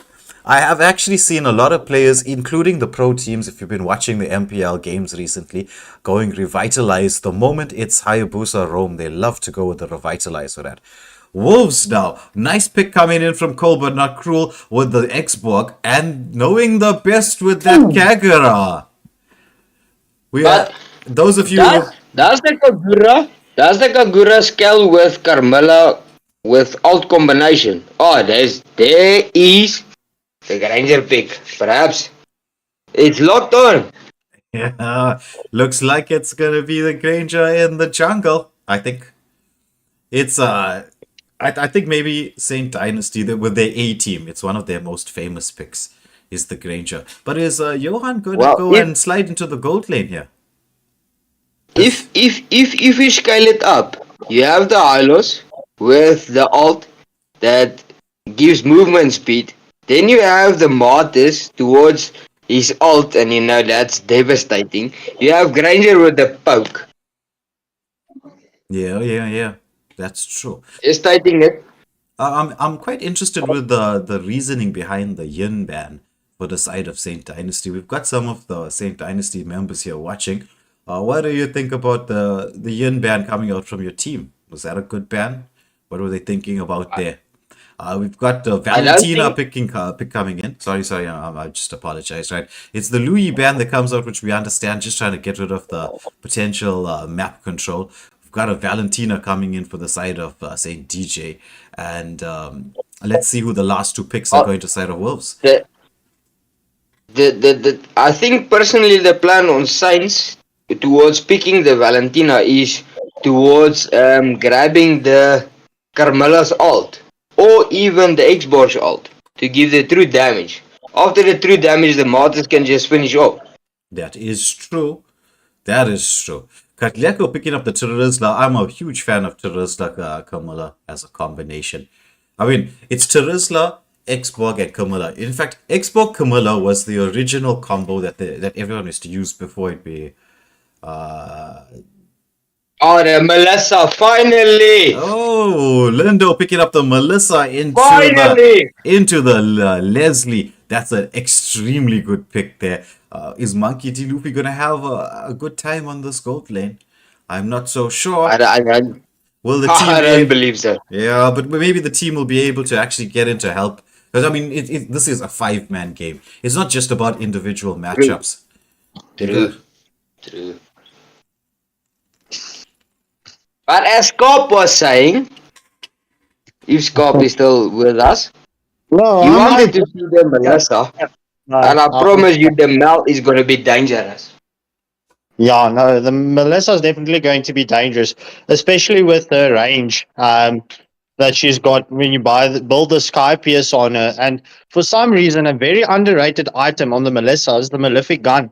I have actually seen a lot of players, including the pro teams, if you've been watching the MPL games recently, going Revitalize. The moment it's Hayabusa Roam, they love to go with the Revitalize for that. Wolves now. Nice pick coming in from Cole, but not cruel with the Xborg. And knowing the best with that Kagura. We are... Those of you... Does the Kagura scale with Carmilla with alt combination? There is the Granger pick. Perhaps it's locked on. Yeah, looks like it's gonna be the Granger in the jungle. I think it's I think maybe Saint Dynasty with their A team. It's one of their most famous picks. Is the Granger, but is Johan going to go and slide into the gold lane here? If you scale it up, you have the Hylos with the alt that gives movement speed. Then you have the Martyrs towards his alt, and you know that's devastating. You have Granger with the poke. Yeah. That's true. Devastating it. I'm quite interested with the reasoning behind the Yin ban for the side of Saint Dynasty. We've got some of the Saint Dynasty members here watching. What do you think about the Yin ban coming out from your team? Was that a good ban? What were they thinking about there? We've got Valentina pick coming in. Sorry, I just apologize, right? It's the Louis ban that comes out, which we understand, just trying to get rid of the potential map control. We've got a Valentina coming in for the side of Saint DJ. And let's see who the last two picks are going to side of Wolves. I think personally the plan on Saints towards picking the Valentina is towards grabbing the Carmella's alt or even the Xbox alt to give the true damage. After the true damage, the Martyrs can just finish off. That is true. Katleko picking up the Terizla. I'm a huge fan of Terizla Camilla as a combination. I mean, it's Terizla, Xborg, and Camilla. In fact, Xborg Camilla was the original combo that everyone used to use before it be Oh, the Melissa, finally! Oh, Lindo picking up the Melissa Finally! into the Leslie. That's an extremely good pick there. Is Monkey D. Luffy gonna have a good time on this gold lane? I'm not so sure. I Will the team I be don't believe so. Yeah, but maybe the team will be able to actually get into help. Because, I mean, this is a five-man game. It's not just about individual matchups. True. True. But as Scop was saying, if Scop is still with us, No, he I'm wanted to see the Melissa, and I promise you the Mel is going to be dangerous. Yeah, no, the Melissa is definitely going to be dangerous, especially with the range that she's got when you build the Sky Pierce on her. And for some reason, a very underrated item on the Melissa is the Malefic Gun.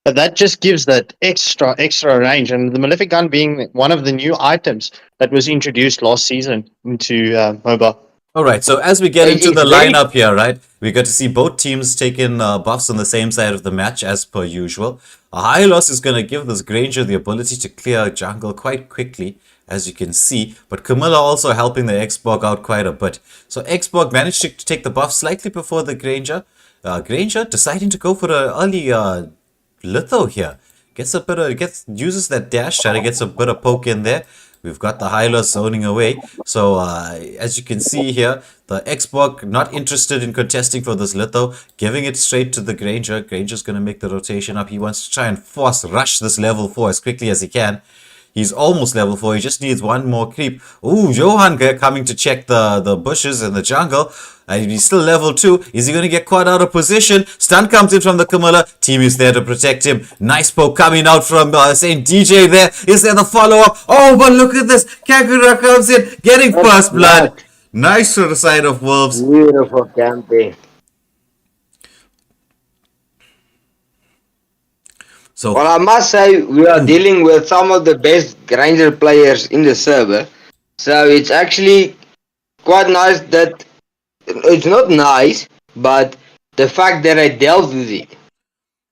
But that just gives that extra range. And the Malefic Gun being one of the new items that was introduced last season into MOBA. All right, so as we get into It's the very lineup here, right, we got to see both teams taking buffs on the same side of the match as per usual. Hylos is going to give this Granger the ability to clear jungle quite quickly, as you can see, but Camilla also helping the Xborg out quite a bit. So Xborg managed to take the buff slightly before the Granger. Granger deciding to go for an early Litho here. Uses that dash, trying to get a bit of poke in there. We've got the Hylos zoning away. So, as you can see here, the Xborg not interested in contesting for this Litho, giving it straight to the Granger. Granger's going to make the rotation up. He wants to try and rush this level 4 as quickly as he can. He's almost level 4. He just needs one more creep. Ooh, Johan coming to check the bushes in the jungle. And he's still level 2. Is he going to get caught out of position? Stun comes in from the Camilla. Team is there to protect him. Nice poke coming out from Saint DJ there. Is there the follow-up? Oh, but look at this. Kagura comes in, getting first blood. Nice to the side of Wolves. beautiful camping. So, Well, I must say, we are dealing with some of the best Granger players in the server. So it's actually quite nice that it's not nice, but the fact that I dealt with it.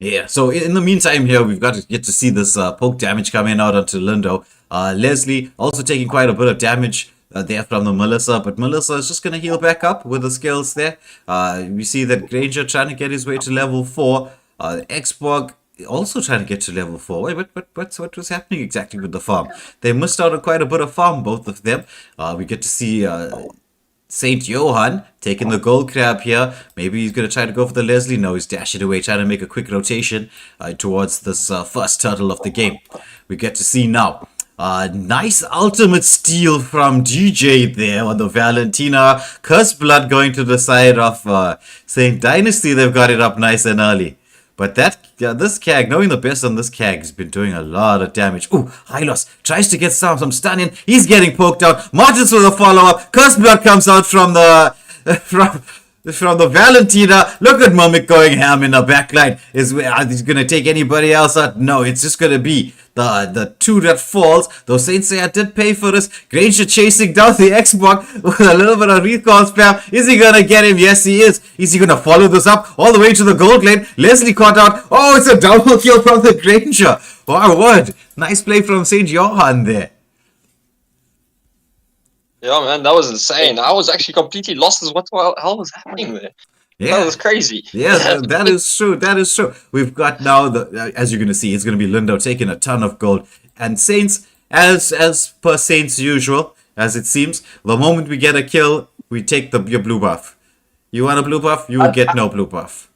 yeah, so in the meantime here, we've got to get to see this poke damage coming out onto Lindo. Leslie also taking quite a bit of damage there from the Melissa, but Melissa is just going to heal back up with the skills there. We see that Granger trying to get his way to level 4. Xborg also trying to get to level 4. Wait, what was happening exactly with the farm? They missed out on quite a bit of farm, both of them. We get to see Saint Johan taking the gold crab here. Maybe he's going to try to go for the Leslie. No, he's dashing away, trying to make a quick rotation towards this first turtle of the game. We get to see now. Nice ultimate steal from DJ there on the Valentina. Curse Blood going to the side of Saint Dynasty. They've got it up nice and early. But this Kag, knowing the best on this Kag, has been doing a lot of damage. Ooh, Hylos tries to get some stun in. He's getting poked out. Martins with a follow-up. Curse Blood comes out from the from the Valentina. Look at Mummic going ham in the backline. Is he's gonna take anybody else out? No, it's just gonna be the two that falls. Though Saint Seiya did pay for this. Granger chasing down the Xbox with a little bit of recall spam. Is he gonna get him? Yes, he is. Is he gonna follow this up all the way to the gold lane? Leslie caught out. Oh, it's a double kill from the Granger. Wow, what? Nice play from Saint Johan there. Yeah, man, that was insane. I was actually completely lost as what the hell was happening there. Yeah. That was crazy. Yeah, that is true. That is true. We've got now as you're gonna see, it's gonna be Lindo taking a ton of gold, and Saints, as per Saints usual, as it seems, the moment we get a kill, we take your blue buff. You want a blue buff? You will get no blue buff.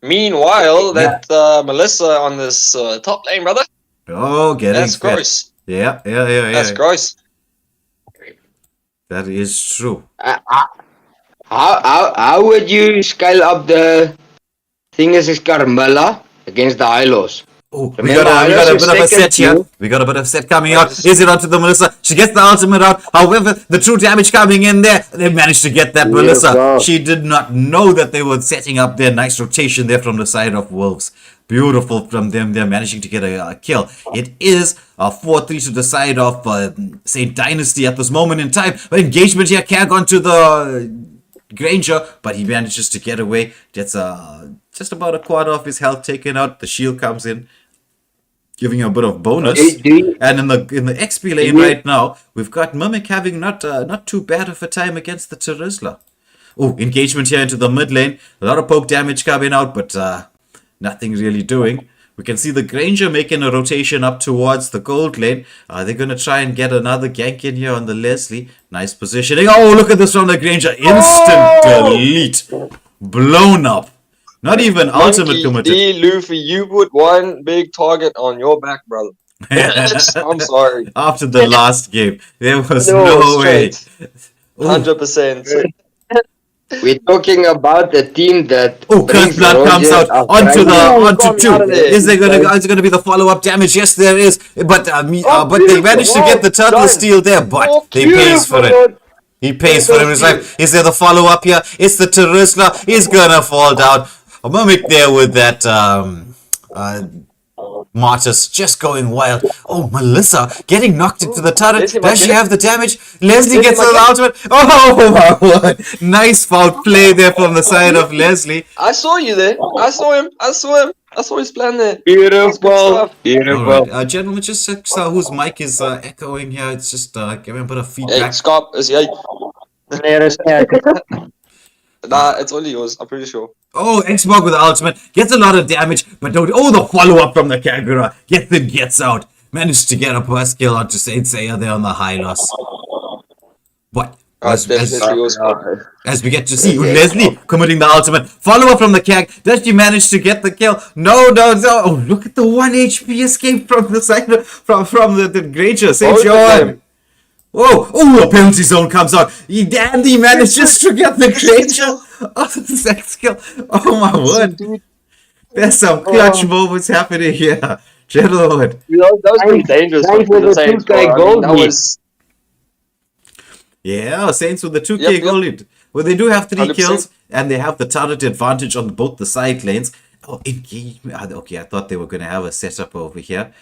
Meanwhile, that Melissa on this top lane, brother. Oh, That's fed. gross. Yeah. That's gross. That is true. How would you scale up the thing as Carmella against the Hylos? Oh, we got a bit of a set here. We got a bit of set coming out. Is it onto the Melissa? She gets the ultimate out. However, the true damage coming in there. They managed to get that Melissa. She did not know that they were setting up their nice rotation there from the side of Wolves. Beautiful from them. They're managing to get a kill. It is a 4-3 to the side of Saint Dynasty at this moment in time. But engagement here can't go onto the Granger, but he manages to get away. Gets just about a quarter of his health taken out. The shield comes in. giving you a bit of bonus. And in the XP lane right now, we've got Mimic having not too bad of a time against the Terizla. Oh, engagement here into the mid lane. A lot of poke damage coming out, but nothing really doing. We can see the Granger making a rotation up towards the gold lane. They're going to try and get another gank in here on the Leslie. Nice positioning. Oh, look at this from the Granger. Instant delete. Blown up. Not even ultimate committed. Luffy, you put one big target on your back, brother. I'm sorry. After the last game, there was no way. 100%. We're talking about a team that. Oh, Curse Blood comes out onto two. Is it going to be the follow-up damage? Yes, there is. But they managed to get the turtle steal there. But he pays for it. He pays for his life. Is there the follow-up here? It's the Terizla. He's gonna fall down. A Mimic there with that Martus just going wild. Oh, Melissa getting knocked into the turret. Does she have the damage? Leslie gets the ultimate. Oh my word. Nice foul play there from the side of Leslie. I saw you there. I saw him. I saw his plan there. Beautiful. Right. Gentlemen, just check whose mic is echoing here. It's just giving a bit of feedback. Hey, Scott, is he? Nah, it's only yours. I'm pretty sure. Oh, Xbox with the ultimate. Gets a lot of damage, but don't. Oh, the follow-up from the Kagura. Gets out. Managed to get a first kill onto Saint Seiya there on the high loss. But as we get to see Leslie committing the ultimate. Follow-up from the Kag. Does she manage to get the kill? No. Oh, look at the 1 HP escape from the side from the Granger. St. John. Oh, a penalty zone comes out. Dandy manages to get the Granger. Oh, the sex kill. Oh, my word. There's some clutch moments happening here. Gentlemen. That was pretty dangerous. Yeah, Saints with the 2k goal lead. Well, they do have 3 100%. Kills, and they have the turret advantage on both the side lanes. Oh, engagement. Okay, I thought they were going to have a setup over here.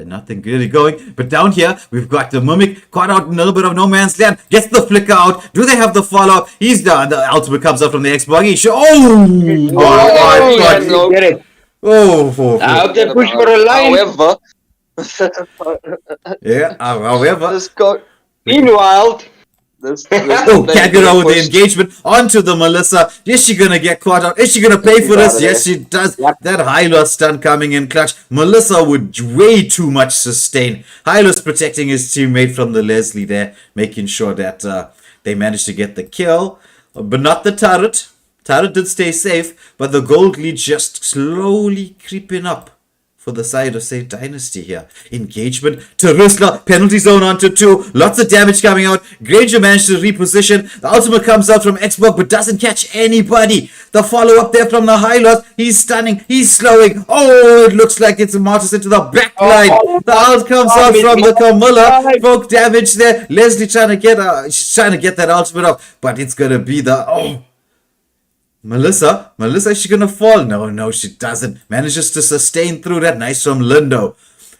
Nothing really going. But down here, we've got the Mimic caught out in a little bit of no man's land. Gets the flicker out. Do they have the follow-up? He's done. The ultimate comes up from the X-Buggy. Get it. I hope they push for a line. However. Meanwhile. Kagura with the engagement onto the Melissa. Is she gonna get caught out? Is she gonna pay for this? Yes, she does. Yep. That Hylos stun coming in clutch. Melissa with way too much sustain. Hylos protecting his teammate from the Leslie there, making sure that they managed to get the kill, but not the turret. Turret did stay safe, but the gold lead just slowly creeping up for the side of St. Dynasty here. Engagement. Terizla. Penalty zone onto 2. Lots of damage coming out. Granger managed to reposition. The ultimate comes out from Xbox but doesn't catch anybody. The follow-up there from the high loss. He's stunning. He's slowing. Oh, it looks like it's a Martus into the back line. The ult comes out from the Camilla. Poke damage there. Leslie trying to get that ultimate off. But it's going to be the... Melissa, is she gonna fall? No, she doesn't. Manages to sustain through that. Nice from Lindo.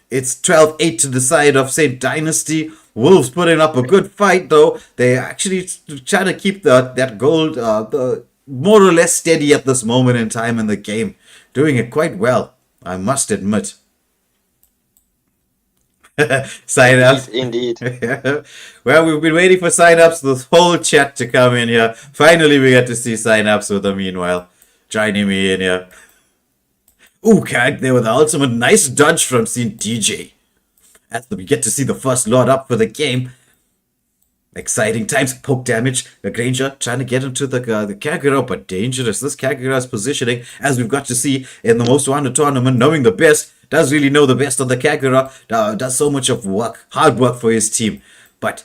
It's 12-8 to the side of St. Dynasty. Wolves putting up a good fight, though. They actually trying to keep that gold more or less steady at this moment in time in the game. Doing it quite well, I must admit. Sign-ups. Indeed. Well, we've been waiting for sign-ups, this whole chat to come in here. Finally, we get to see sign-ups with them meanwhile. Joining me in here. Ooh, Kag there with the ultimate. Nice dodge from St. DJ. As we get to see the first Lord up for the game. Exciting times. Poke damage. The Granger trying to get into the Kagura, but dangerous. This Kagura's positioning, as we've got to see in the Most Wanted tournament, knowing the best, does really know the best of the Kagura, does so much of hard work for his team. But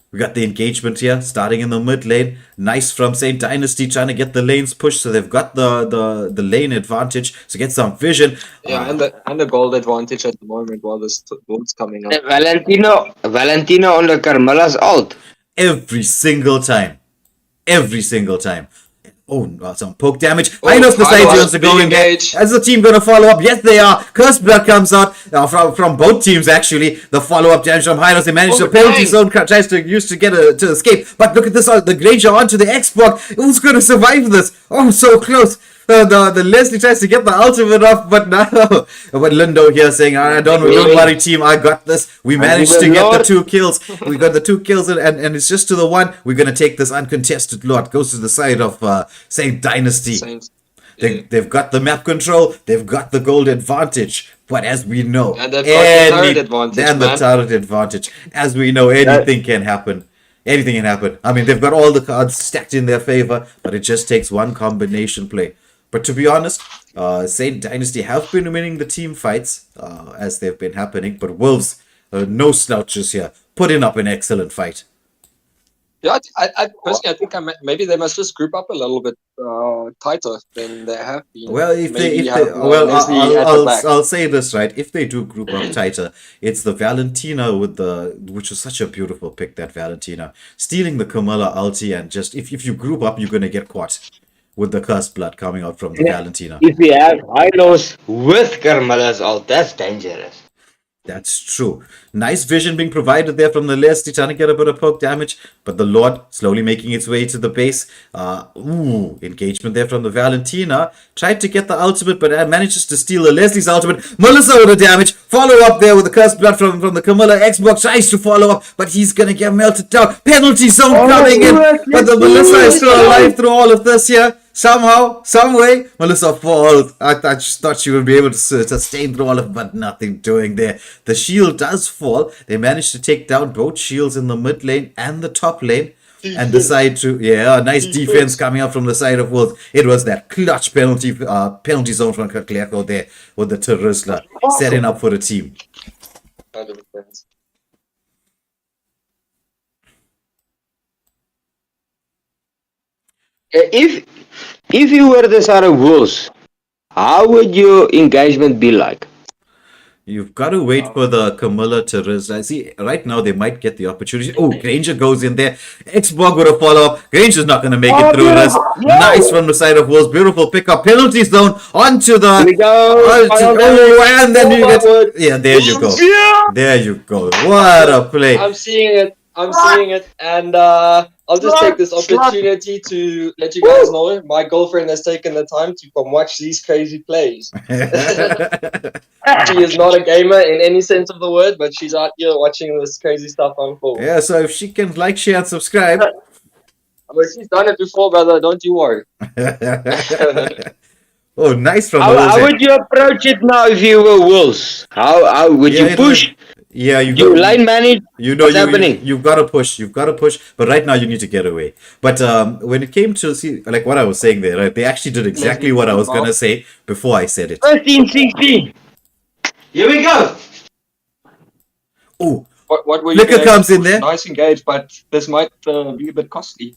we got the engagement here, starting in the mid lane. Nice from St. Dynasty, trying to get the lanes pushed, so they've got the lane advantage, so get some vision. Yeah, and the gold advantage at the moment while this gold's coming up. Valentino on the Carmela's ult. Every single time. Some poke damage. Oh, Hylos decides he wants to big go in there. engage. Is the team going to follow up? Yes, they are. Cursed Blood comes out from both teams, actually. The follow-up damage from Hylos. They manage to penalty zone, tries to use to get to escape. But look at this, the Granger onto the Xbox. Who's going to survive this? Oh, so close. The Leslie tries to get the ultimate off, but no. But Lindo here saying, don't worry, team, I got this. We managed to get the 2 kills. We got the 2 kills, and it's just to the 1. We're going to take this uncontested lot. Goes to the side of Saint Dynasty. They've got the map control. They've got the gold advantage. But as we know, and they've got the turret advantage, the turret advantage. As we know, anything can happen. Anything can happen. I mean, they've got all the cards stacked in their favor, but it just takes one combination play. But to be honest, Saint Dynasty have been winning the team fights as they've been happening. But Wolves, no slouches here, putting up an excellent fight. Yeah, I personally, I think maybe they must just group up a little bit tighter than they have been. Well, I'll say this, right. If they do group up tighter, it's the Valentina which was such a beautiful pick, that Valentina. Stealing the Camilla ulti, and just, if you group up, you're going to get caught with the Cursed Blood coming out from the Valentina. If we have Hylos with Carmella's ult, that's dangerous. That's true. Nice vision being provided there from the Leslie, trying to get a bit of poke damage, but the Lord slowly making its way to the base. Engagement there from the Valentina. Tried to get the ultimate, but manages to steal the Leslie's ultimate. Melissa with the damage. Follow up there with the Cursed Blood from the Camilla. Xbox tries to follow up, but he's going to get melted down. Penalty zone coming in, but the Melissa is still alive through all of this here. Somehow, some way, Melissa falls. I just thought she would be able to sustain through all of it, but nothing doing there. The shield does fall. They managed to take down both shields in the mid lane and the top lane. And decide to, nice defense coming up from the side of Wolves. It was that clutch penalty zone from Clerco there with the Terizla setting up for the team. 100%. If you were the side of Wolves, how would your engagement be like? You've got to wait for the Camilla Terizla. See, right now they might get the opportunity. Oh, Granger goes in there. Xborg with a follow-up. Granger's not going to make it through this. Nice from the side of Wolves. Beautiful pickup. Penalty zone onto the... Here we go. And then you get... Yeah, there you go. There you go. What a play. I'm seeing it. And I'll just take this opportunity to let you guys know my girlfriend has taken the time to come watch these crazy plays. She is not a gamer in any sense of the word, but she's out here watching this crazy stuff unfold. Yeah, so if she can like, share, and subscribe. But she's done it before, brother. Don't you worry. Oh, nice from How would you approach it now if you were Wolves? How would you push? Yeah, you line manage. What's happening? You've got to push. But right now you need to get away. But when it came to like what I was saying there, right? They actually did exactly what I was gonna say before I said it. 13-16. Here we go. Oh, what were you? Liquor comes in there. Nice engage, but this might be a bit costly.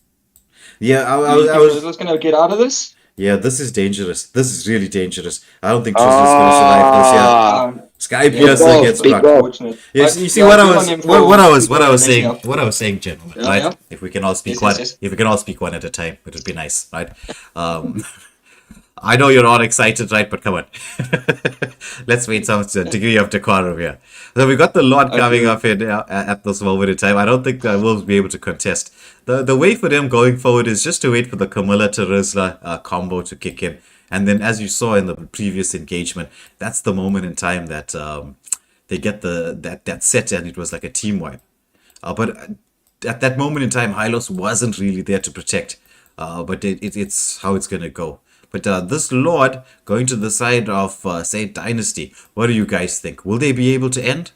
Yeah, I was just gonna get out of this. Yeah, this is dangerous. This is really dangerous. I don't think Tristan's gonna survive this. Yeah. Sky Piercer gets struck. You see what I was saying, gentlemen. Right? Yeah. If we can all speak if we can all speak one at a time, it would be nice, right? I know you're all excited, right? But come on, let's wait some degree of decorum here. So we got the Lord coming up in at this moment in time. I don't think we'll be able to contest. The way for them going forward is just to wait for the Camilla Terizla combo to kick in. And then, as you saw in the previous engagement, that's the moment in time that they get that set, and it was like a team wipe. But at that moment in time, Hylos wasn't really there to protect. But it's how it's gonna go. But this Lord going to the side of Saint Dynasty, what do you guys think? Will they be able to end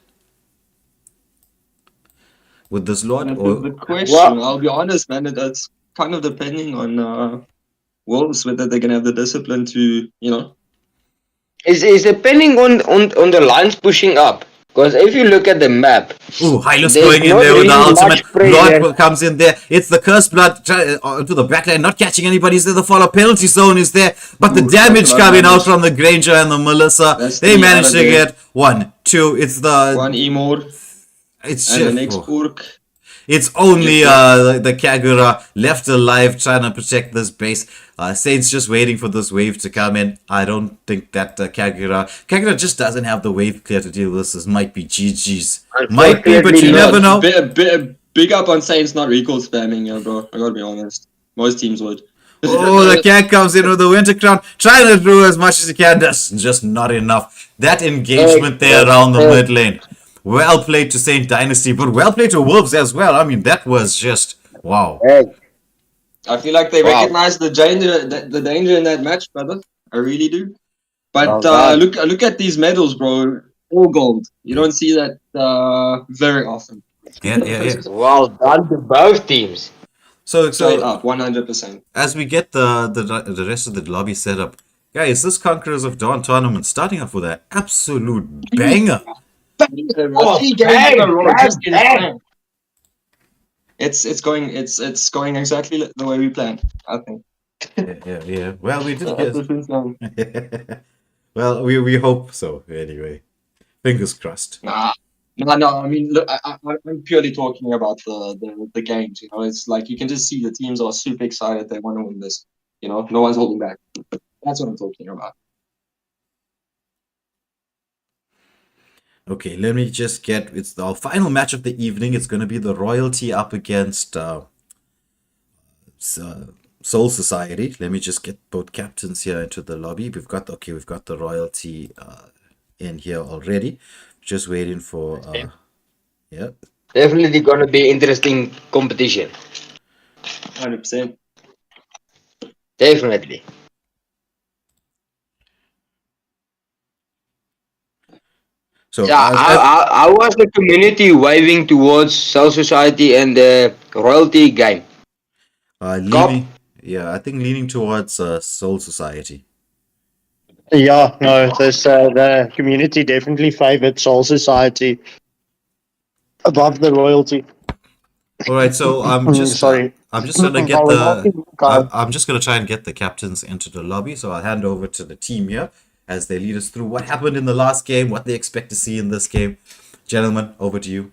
with this Lord? The question, I'll be honest, man, that's kind of depending on Wolves, whether they're gonna have the discipline to, It's depending on the lines pushing up. Because if you look at the map, Hylos going in there with the ultimate. Lord comes in there. It's the Cursed Blood to the backline, not catching anybody. Is there the follow penalty zone is there, but the damage coming out from the Granger and the Melissa. They managed to get 1, 2. It's the one E mode. It's and the next Urk. It's only the Kagura left alive trying to protect this base. Saints just waiting for this wave to come in. I don't think that Kagura just doesn't have the wave clear to deal with this. This might be GG's. Might be, but you never know. Big up on Saints not recall spamming, bro. I gotta be honest. Most teams would. Oh, the cat comes in with the Winter Crown, trying to do as much as he can. That's just not enough. That engagement there around the mid lane. Well played to Saint Dynasty, but well played to Wolves as well. I mean, that was just wow. I feel like they recognize the danger in that match, brother. I really do. But look at these medals, bro. All gold. You don't see that very often. Yeah. Well done to both teams. So Straight up, 100%. as we get the rest of the lobby set up, guys, this Conquerors of Dawn tournament starting off with an absolute banger. Three games in a row, just insane. It's going exactly the way we planned, I think. Yeah. Well, we did Ever since then. well, we hope so. Anyway, fingers crossed. No. I mean, look, I'm purely talking about the games. You know, it's like you can just see the teams are super excited. They want to win this. You know, no one's holding back. That's what I'm talking about. Okay, let me just get. It's our final match of the evening. It's going to be the Royalty up against Soul Society. Let me just get both captains here into the lobby. We've got the Royalty in here already. Just waiting for yeah. Definitely gonna be interesting competition. 100%. Definitely. So Yeah, how was the community waving towards Soul Society and the Royalty game? leaning, I think leaning towards Soul Society. Yeah, no, this the community definitely favored Soul Society above the Royalty. All right, so I'm just Sorry. I'm just gonna get I was the asking you guys. I'm just gonna try and get the captains into the lobby. So I'll hand over to the team here as they lead us through what happened in the last game, what they expect to see in this game. Gentlemen, over to you.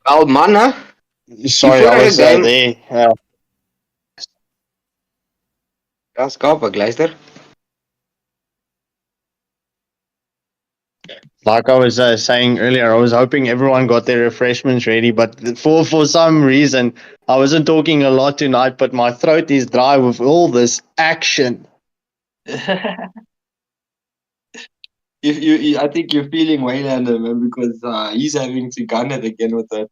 Well, Mana, Sorry, before I the was game- there. ja, skape, luister. Like I was saying earlier, I was hoping everyone got their refreshments ready, but for some reason, I wasn't talking a lot tonight, but my throat is dry with all this action. I think you're feeling Waylander, man, because he's having to gun it again with that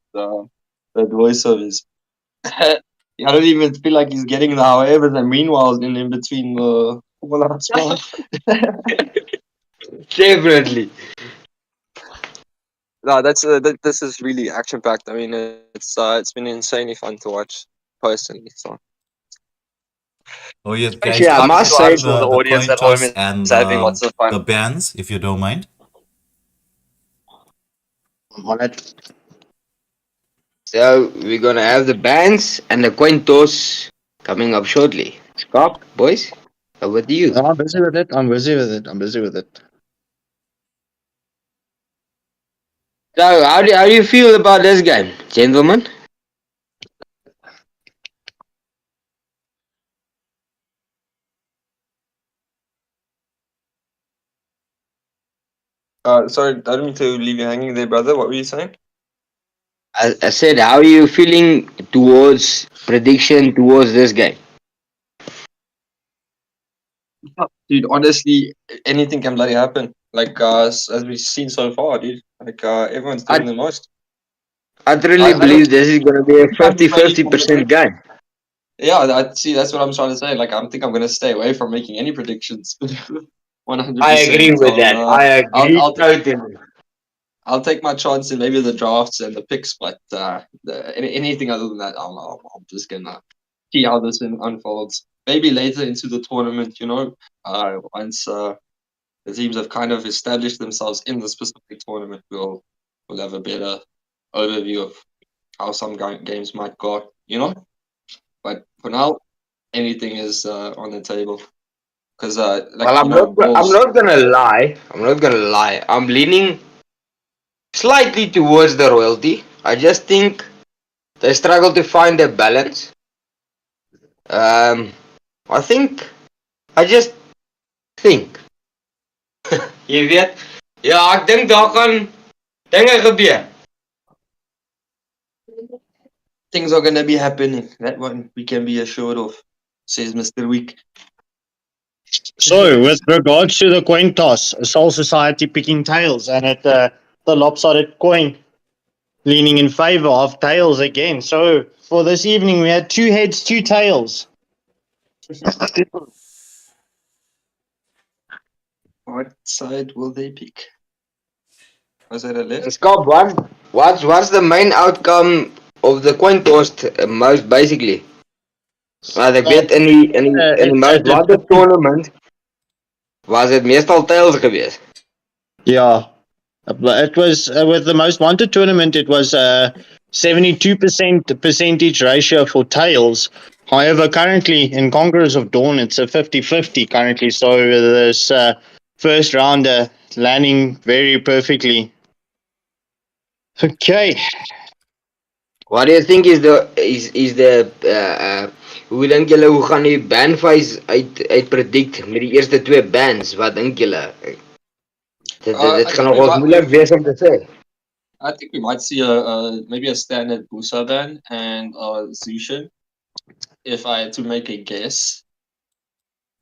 voice of his. I don't even feel like he's getting the however and meanwhile in between the all-out spots. Definitely. No, this is really action packed. I mean, it's been insanely fun to watch personally. So Oh yes, guys, Actually, I keep must the- say- the, the audience coin at home toss is and having lots of fun. the bands, if you don't mind. On it. So we're gonna have the bands and the coin toss coming up shortly. Scott, boys, over to you. I'm busy with it. I'm busy with it. So how do you feel about this game, gentlemen? Sorry, I don't mean to leave you hanging there, brother. What were you saying? I said, how are you feeling towards prediction towards this game? Dude, honestly, anything can bloody happen. Like as we've seen so far, dude. Like everyone's doing the most. I truly I believe don't- this is gonna be a I'm ready for 50-50% game. Yeah, that's what I'm trying to say. Like I think I'm gonna stay away from making any predictions. 100%. I agree with that. I agree I'll totally. I'll take my chance in maybe the drafts and the picks, but anything other than that, I'm just gonna see how this unfolds. Maybe later into the tournament, you know, once the teams have kind of established themselves in the specific tournament, we'll have a better overview of how some games might go, you know. But for now, anything is on the table because Well, I'm not gonna lie. I'm leaning slightly towards the royalty. I just think they struggle to find a balance. Um, I think, I just think. Jy weet, ja, ek dink daar gaan dinge gebeur. Things are gonna be happening. That one we can be assured of, says Mr. Week. So, with regards to the coin toss, Soul Society picking tails, and at the lopsided coin leaning in favor of tails again. So, for this evening, we had 2 heads, 2 tails. What side will they pick? Was that a left? Scott, what's the main outcome of the coin toss most basically? Ek weet in die most wanted tournament was dit meestal tails geweest. Yeah. But it was with the most wanted tournament, it was 72% percentage ratio for tails. However, currently in Conquerors of Dawn, it's a 50-50 currently. So this first rounder landing very perfectly. Okay. What do you think is the hoe dink julle hoe gaan die ban phase uit predict met die eerste 2 bans? Wat dink julle? Dit gaan nog ons moeilik wees om te sê. I think we might see maybe a standard Busa ban and Zushin, if I had to make a guess.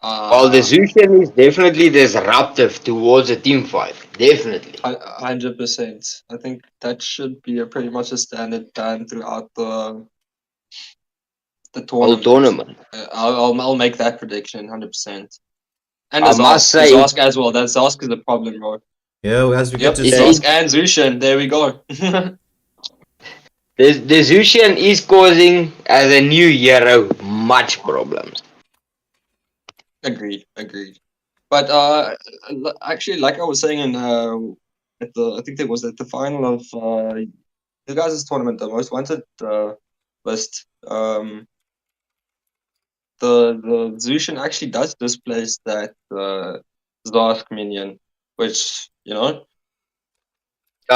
Well, the Zushin is definitely disruptive towards a team fight. Definitely. 100%. I think that should be pretty much a standard ban throughout the Whole tournament. tournament. I'll make that prediction 100%. And I must say, Zask as well. That Zask is a problem, bro. Yeah, as we get to see. Zask and Zushin. There we go. The Zushin is causing, as a new hero, much problems. Agreed. But actually, like I was saying in I think it was at the final of the guys' tournament, the most wanted list. The Zushin actually does displace that Zask minion, which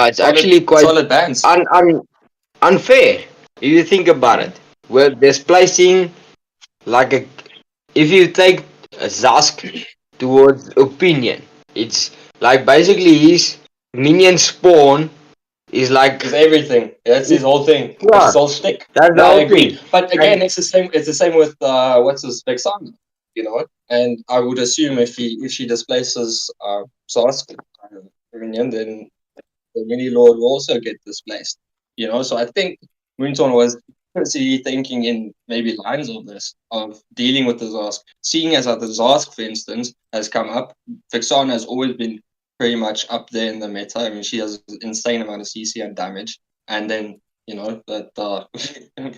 It's actually quite solid bans. unfair if you think about it. We're displacing if you take a Zask towards opinion, it's like basically his minion spawn is like It's everything. That's his whole thing. Yeah. That's his whole shtick. That's the I whole agree. thing. But again, it's the same. It's the same with what's his Vexana, And I would assume if she displaces Zask minion, then the mini lord will also get displaced. So I think Moonton was seriously thinking in maybe lines of this, of dealing with the Zask. Seeing as how the Zask, for instance, has come up, Vexana has always been pretty much up there in the meta. I mean, she has an insane amount of CC and damage. And then, that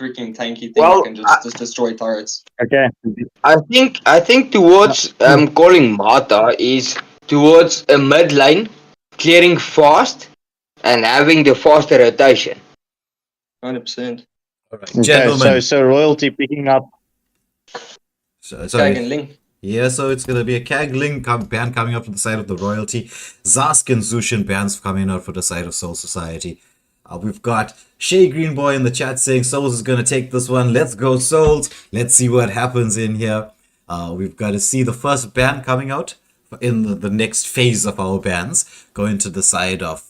freaking tanky thing that can just destroy turrets. Okay. I think towards calling Mata is towards a mid lane, clearing fast and having the faster rotation. 100%. All right, Okay, gentlemen. so royalty picking up. Tag and Ling. Yeah, so it's going to be a Kag Ling ban coming up from the side of the royalty. Zask and Zushin bans coming out for the side of Soul Society. We've got Shay Greenboy in the chat saying Souls is going to take this one. Let's go, Souls. Let's see what happens in here. We've got to see the first ban coming out in the next phase of our bans. Going to the side of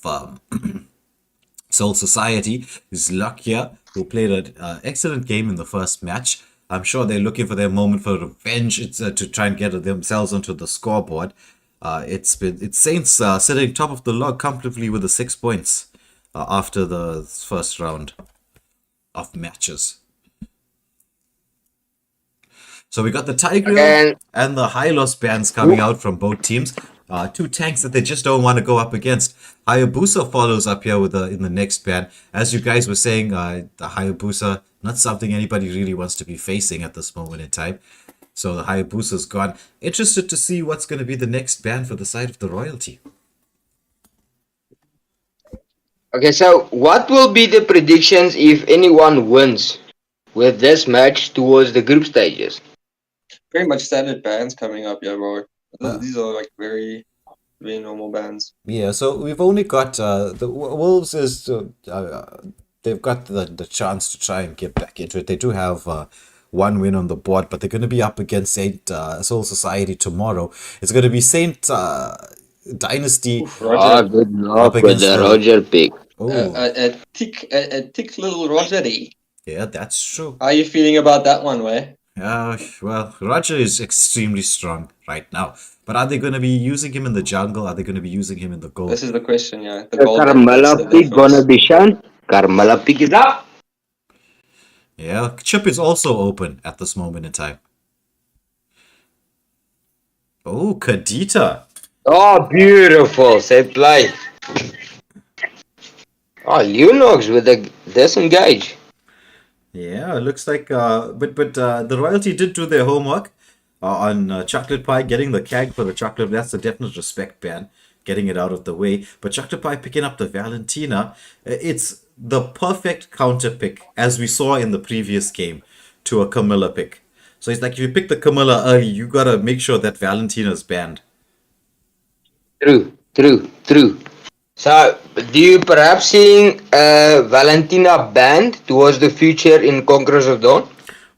Soul Society is Luck here, who played an excellent game in the first match. I'm sure they're looking for their moment for revenge. It's to try and get themselves onto the scoreboard. It's Saints sitting top of the log comfortably with the 6 points after the first round of matches. So we got the Tiger and the Hylos bands coming out from both teams. 2 tanks that they just don't want to go up against. Hayabusa follows up here with in the next ban. As you guys were saying, the Hayabusa, not something anybody really wants to be facing at this moment in time. So the Hayabusa's gone. Interested to see what's going to be the next ban for the side of the royalty. Okay, so what will be the predictions if anyone wins with this match towards the group stages? Pretty much standard bans coming up, yeah, bro. These are like very Very normal bands. Yeah, so we've only got the Wolves is they've got the chance to try and get back into it. They do have one win on the board, but they're going to be up against Saint Soul Society tomorrow. It's going to be Saint Dynasty Oof, Ah, Roger. good up luck with against the the Roger pick. oh A thick little Rogery. yeah, that's true. How are you feeling about that one, Way? Well, Roger is extremely strong right now, but are they going to be using him in the jungle? Are they going to be using him in the gold? This is the question, yeah. The The gold, that's Carmela the pick gonna difference. be shown. Carmela pick is up. Yeah, Chip is also open at this moment in time. Oh, Kadita. Oh, beautiful. Set play. Oh, Lunox with a disengage. Yeah, it looks like but the royalty did do their homework on chocolate pie getting the keg for the chocolate. That's a definite respect ban, getting it out of the way. But chocolate pie picking up the Valentina, it's the perfect counter pick as we saw in the previous game to a Camilla pick. So it's like if you pick the Camilla early, you gotta make sure that Valentina's banned. True. So, do you perhaps seeing Valentina banned towards the future in Conquerors of Dawn?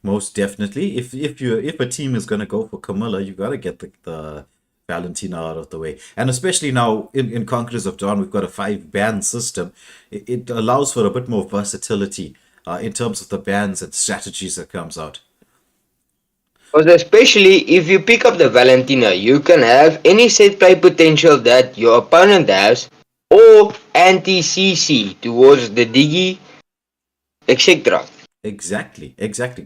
Most definitely. If a team is gonna go for Camilla, you gotta get the Valentina out of the way. And especially now in Conquerors of Dawn, we've got a 5 ban system. It allows for a bit more versatility in terms of the bans and strategies that comes out. Because especially if you pick up the Valentina, you can have any set play potential that your opponent has, or anti-CC towards the Diggy, etc. Exactly.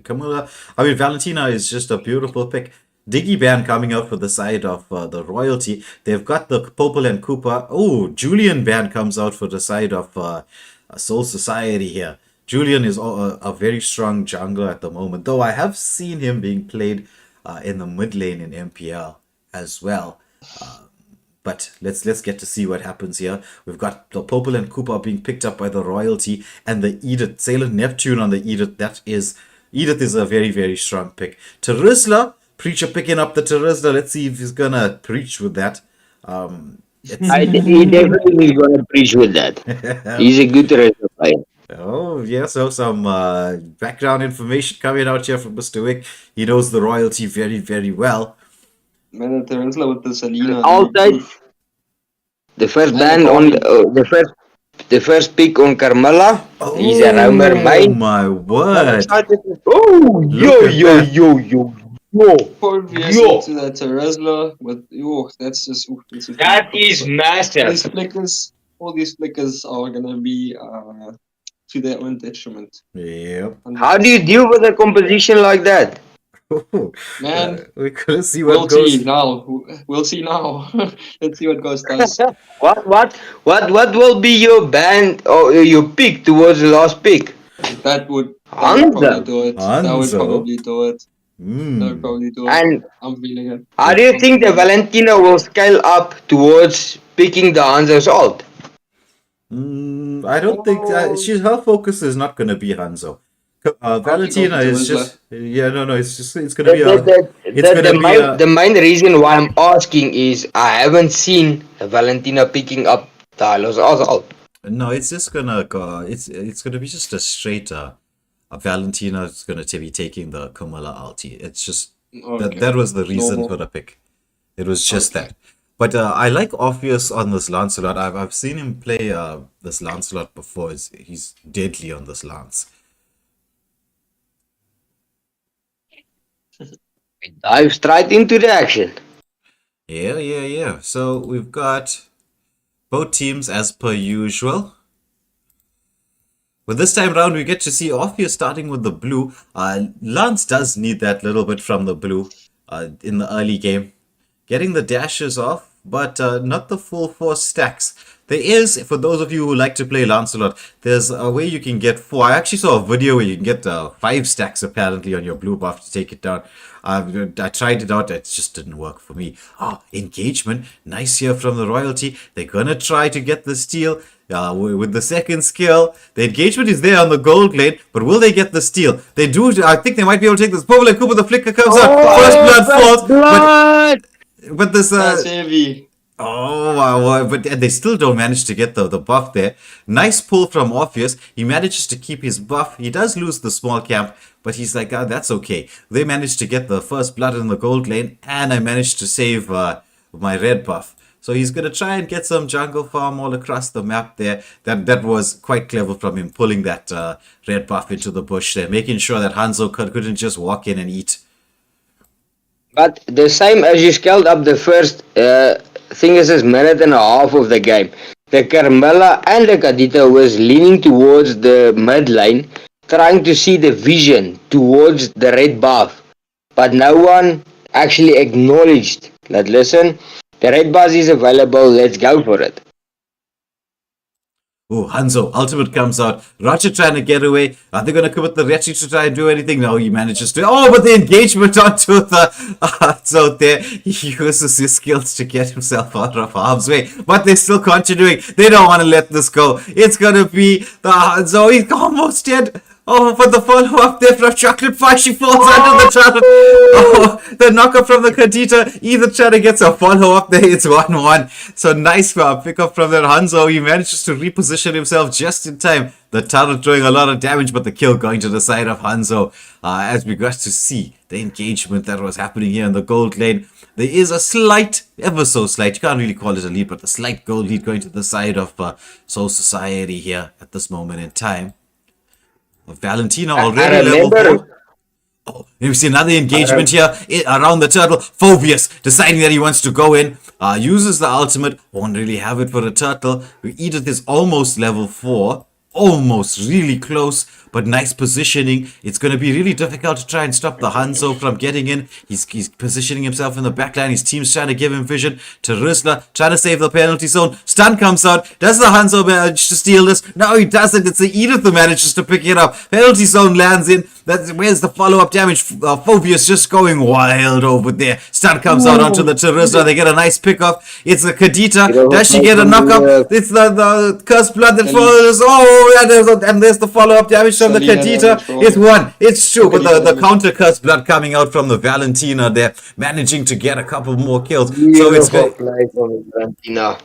Camilla, I mean, Valentina is just a beautiful pick. Diggy ban coming out for the side of the royalty. They've got the Popel and Cooper. Oh, Julian ban comes out for the side of Soul Society here. Julian is a very strong jungler at the moment, though I have seen him being played in the mid lane in MPL as well. But let's get to see what happens here. We've got the Popel and Cooper being picked up by the royalty and the Edith. Sailor Neptune on the Edith. Edith is a very, very strong pick. Terizla, Preacher picking up the Terizla. Let's see if he's gonna preach with that. He definitely is going to preach with that. He's a good wrestler player. Oh, yeah, so some background information coming out here from Mr. Wick. He knows the royalty very, very well. Man, the Terensla with the Selena. Altijd. The first ban on the first pick on Carmella is a Roamer Oh main. my word! Oh, Look at that. yo. Poor VS to that Teresla with that's just That is massive. all these flickers are gonna be to their own detriment. Yep. How do you deal with a composition like that? Man, we couldn't see we'll what goes. see now. We'll see now. Let's see what goes does. What will be your ban or your pick towards the last pick? That would Hanzo. probably do it. That would Hanzo. probably do it. That would Mm. probably do it. And I'm feeling it. how do you think the Valentina will scale up towards picking the Hanzo's ult? I don't think her focus is not going to be Hanzo. Valentina is just it's going to be The main reason why I'm asking is I haven't seen Valentina picking up Tyler's ult. no, it's just gonna go. It's gonna be just a straight. Valentina is gonna be taking the Camilla ulti. It's just that was the reason Normal. for the pick. It was just that. But I like Orpheus on this Lancelot. I've seen him play this Lancelot before. He's deadly on this Lance. Dive straight into the action. Yeah. So we've got both teams as per usual. But this time round, we get to see Orpheus starting with the blue. Lance does need that little bit from the blue in the early game. Getting the dashes off, but not the full 4 stacks. There is, for those of you who like to play Lancelot, there's a way you can get 4. I actually saw a video where you can get 5 stacks apparently on your blue buff to take it down. I tried it out, it just didn't work for me. Engagement, nice here from the royalty. They're gonna try to get the steal. With the second skill, the engagement is there on the gold lane, but will they get the steal? They do. I think they might be able to take this. Popel and Cooper, the flicker comes out. First blood falls. But this That's heavy. Oh, wow, but they still don't manage to get the buff there. Nice pull from Orpheus. He manages to keep his buff. He does lose the small camp, but he's like, ah, that's okay. They managed to get the first blood in the gold lane, and I managed to save my red buff. So he's going to try and get some jungle farm all across the map there. That was quite clever from him, pulling that red buff into the bush there, making sure that Hanzo couldn't just walk in and eat. But the same as you scaled up the first thing is minute and a half of the game. The Carmella and the Kadita was leaning towards the mid lane, trying to see the vision towards the red buff. But no one actually acknowledged that, listen, the red buff is available, let's go for it. Oh, Hanzo, ultimate comes out. Roger trying to get away. Are they going to commit the Retri to try and do anything? No, he manages to. Oh, but the engagement onto the Hanzo there. He uses his skills to get himself out of harm's way. But they're still continuing. They don't want to let this go. It's going to be the Hanzo. He's almost dead. Oh, but the follow-up there from Chocolate Pie, she falls under the turtle. Oh, the knocker from the Kadita. Either Chana gets a follow-up there, it's 1-1. So nice pick up from that Hanzo. He manages to reposition himself just in time. The turtle doing a lot of damage, but the kill going to the side of Hanzo. As we got to see the engagement that was happening here in the gold lane. There is a slight, ever so slight, you can't really call it a lead, but a slight gold lead going to the side of Soul Society here at this moment in time. Valentina already level 4. Oh, you see another engagement here around the turtle. Phobius deciding that he wants to go in. Uses the ultimate. Won't really have it for the turtle. Edith is almost level 4. Almost really close, but nice positioning. It's going to be really difficult to try and stop the Hanzo from getting in. He's positioning himself in the backline. His team's trying to give him vision. Terizla trying to save the penalty zone. Stun comes out. Does the Hanzo manage to steal this? No, he doesn't. It's the Edith who manages to pick it up. Penalty zone lands in. Where's the follow-up damage? Phobius just going wild over there. Stun comes out onto the Terizla. They get a nice pick-off. It's the Kadita. Does she get a knock-up? It's the cursed blood that follows. Oh, and there's the follow-up damage from the Kadita. It's 1. It's true, but the counter cursed blood coming out from the Valentina there, managing to get a couple more kills. So it's good. Valentina.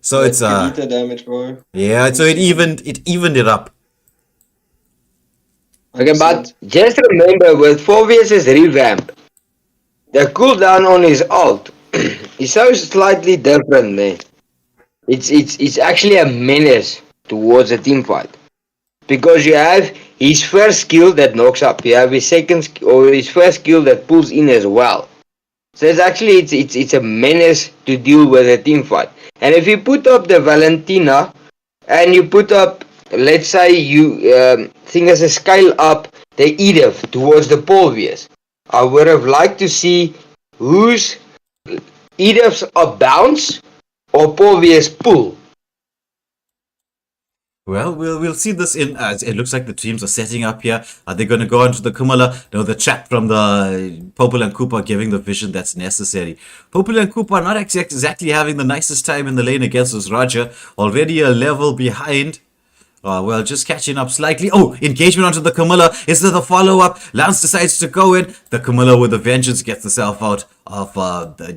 So it's Kadita damage, bro. yeah. So it evened it up. Okay, but just remember with Phobius' revamp, the cooldown on his ult is so slightly different, man. It's actually a menace towards a team fight. Because you have his first skill that knocks up, you have his his first skill that pulls in as well. So it's actually it's a menace to deal with a team fight. And if you put up the Valentina and you put up, let's say you think as a scale up the Edith towards the Polvius, I would have liked to see whose Ediths are bounce or Polvius pull. Well, we'll see this in. It looks like the teams are setting up here. Are they going to go onto the Kumala? No, the chat from the Popel and Cooper giving the vision that's necessary. Popel and Cooper not exactly having the nicest time in the lane against this Roger. Already a level behind. Well, just catching up slightly. Oh, engagement onto the Camilla. Is there the follow-up? Lance decides to go in. The Camilla with the vengeance gets herself out of